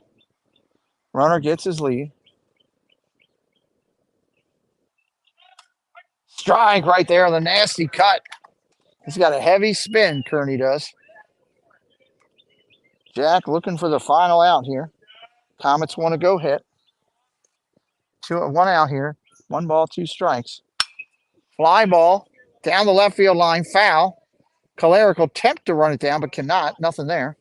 Runner gets his lead. Strike right there on the nasty cut. He's got a heavy spin, Kearney does. Jack looking for the final out here. Comets want to go hit. One out here. 1 ball, 2 strikes. Fly ball down the left field line. Foul. Caleric will attempt to run it down, but cannot. Nothing there.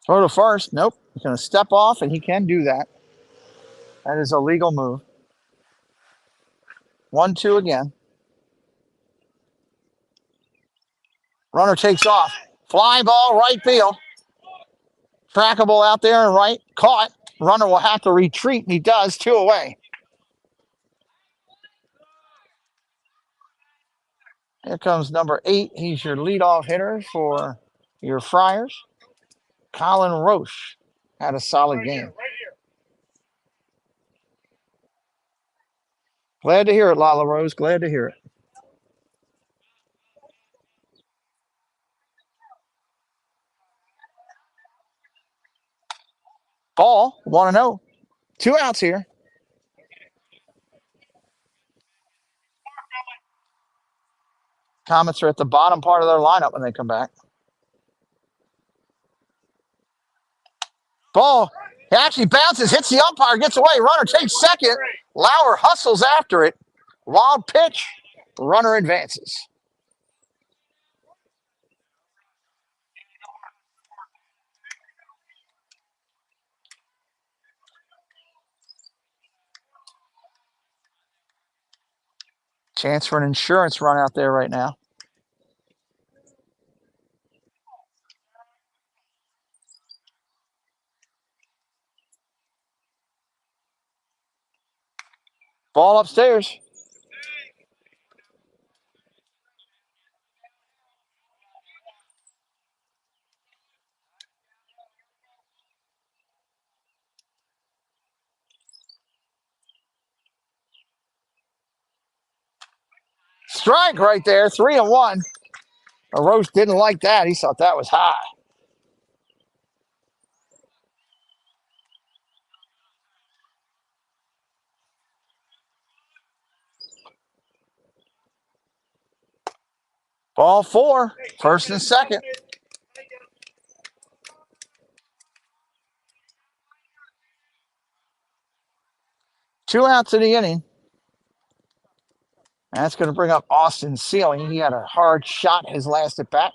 Throw to first. Nope. He's going to step off, and he can do that. That is a legal move. 1-2 again. Runner takes off. Fly ball, right field. Trackable out there and right. Caught. Runner will have to retreat, and he does. 2 away. Here comes number 8. He's your leadoff hitter for your Friars. Colin Roche had a solid game. Glad to hear it, Lala Rose. Glad to hear it. Ball, 1-0. 2 outs here. Comets are at the bottom part of their lineup when they come back. Ball, he actually bounces, hits the umpire, gets away. Runner takes second. Lauer hustles after it. Wild pitch. Runner advances. Chance for an insurance run out there right now. Ball upstairs. Strike right there, 3-1. Roche didn't like that. He thought that was high. Ball 4, first and second. 2 outs in the inning. That's going to bring up Austin Sealing. He had a hard shot his last at bat.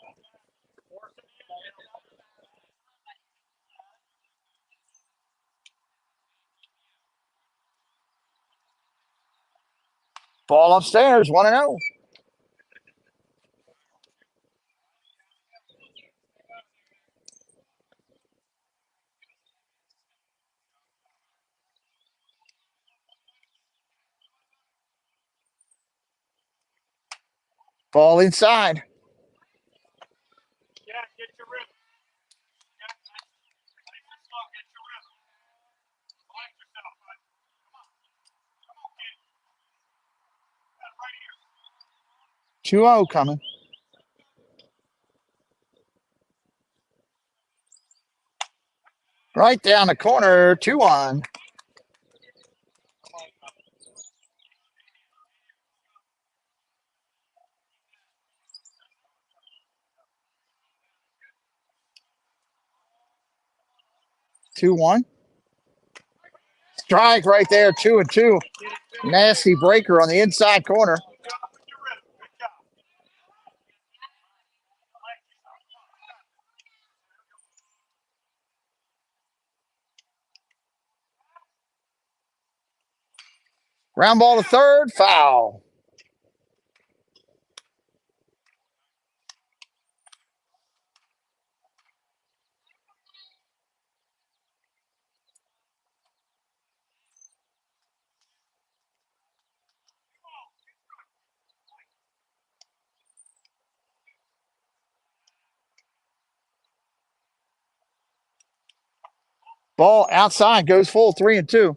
Ball upstairs, 1-0. Ball inside. Two 2-0 coming. Right down the corner, 2-1. Two one. Strike right there, 2-2. Nasty breaker on the inside corner. Ground ball to third, foul. Ball outside, goes full, 3-2.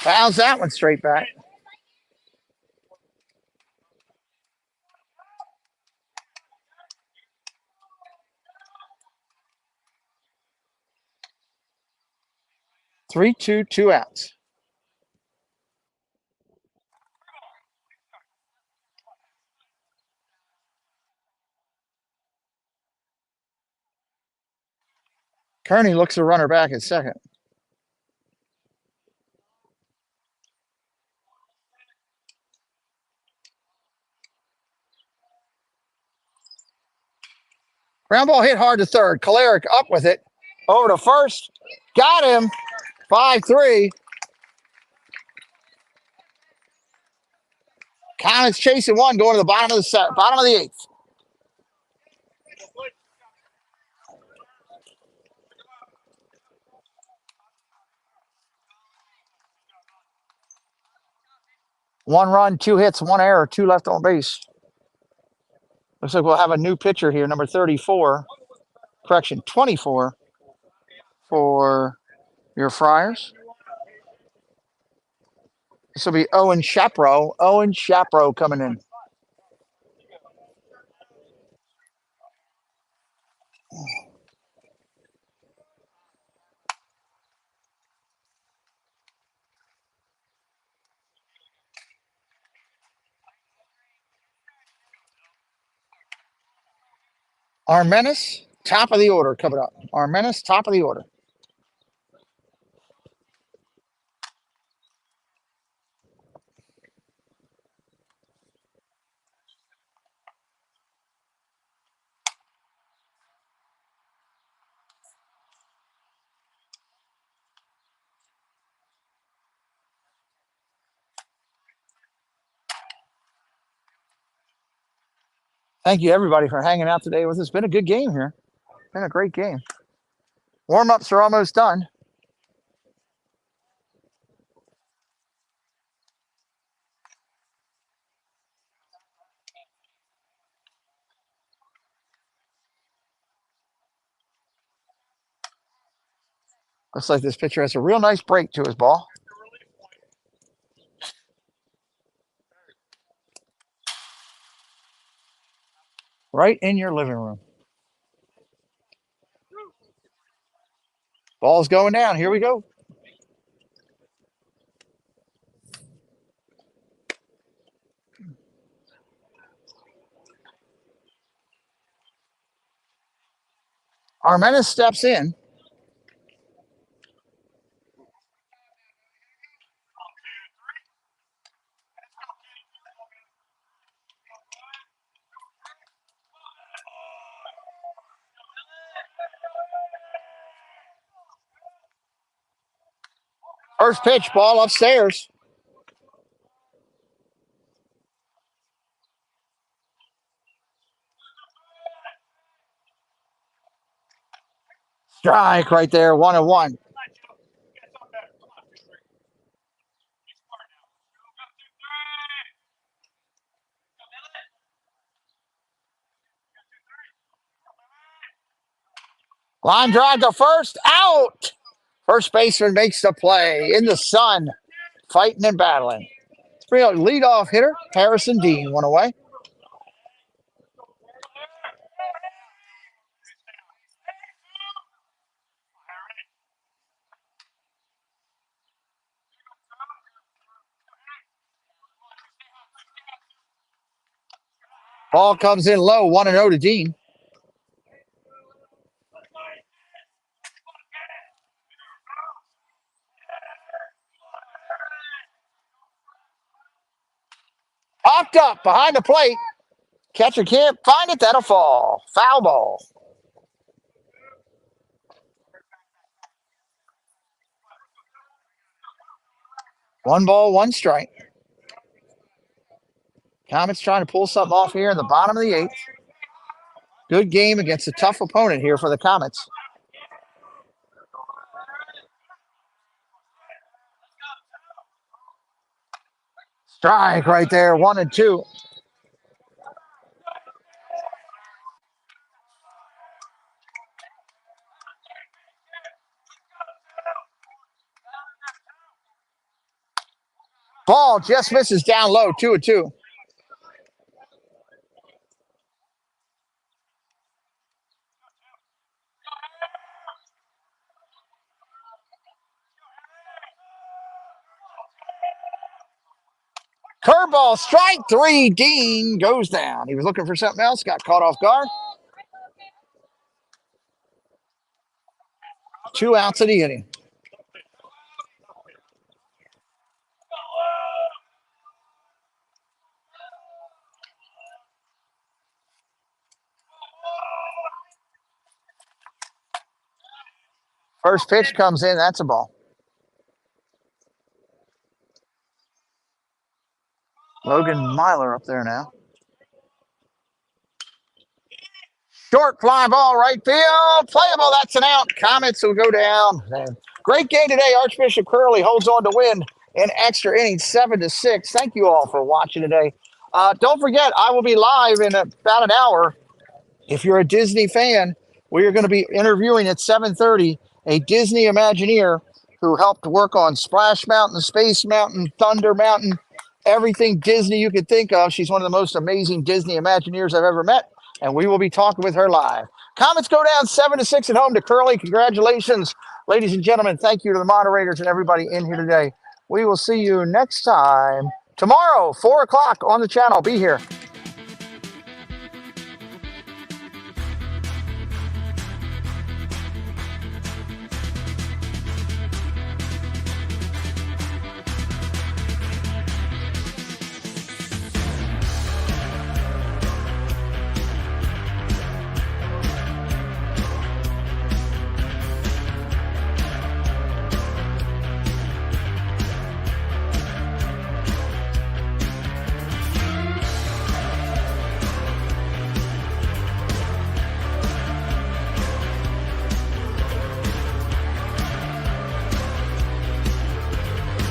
Fouls that one straight back. Three, two outs. Kearney looks a runner back at second. Ground ball hit hard to third. Kalarick up with it. Over to first. Got him. 5-3. Comets chasing one, going to the bottom of the eighth. One run, 2 hits, 1 error, 2 left on base. Looks like we'll have a new pitcher here, number 34. Correction, 24 for your Friars. This will be Owen Shapro. Owen Shapro coming in. Armenis, top of the order coming up. Armenis, top of the order. Thank you, everybody, for hanging out today with us. It's been a good game here. Been a great game. Warm-ups are almost done. Looks like this pitcher has a real nice break to his ball. Right in your living room. Ball's going down. Here we go. Armenis steps in. First pitch, ball upstairs. Strike right there, 1-1. Line drive to first, out. First baseman makes the play in the sun, fighting and battling. Leadoff hitter, Harrison Dean, one away. Ball comes in low, 1-0 to Dean. Popped up behind the plate. Catcher can't find it. That'll fall. Foul ball. One ball, one strike. Comets trying to pull something off here in the bottom of the eighth. Good game against a tough opponent here for the Comets. Strike right there, 1-2. Ball just misses down low, 2-2. Curveball, strike three. Dean goes down. He was looking for something else, got caught off guard. 2 outs in the inning. First pitch comes in. That's a ball. Logan Myler up there now. Short fly ball, right field. Playable. That's an out. Comets will go down. Great game today. Archbishop Curley holds on to win in extra innings, 7-6. Thank you all for watching today. Don't forget, I will be live in about an hour. If you're a Disney fan, we are going to be interviewing at 7:30 a Disney Imagineer who helped work on Splash Mountain, Space Mountain, Thunder Mountain, everything Disney you could think of. She's one of the most amazing Disney Imagineers I've ever met, and we will be talking with her live. Comets go down 7-6 at home to Curley. Congratulations, ladies and gentlemen. Thank you to the moderators and everybody in here today. We will see you next time tomorrow, 4 o'clock on the channel. Be here.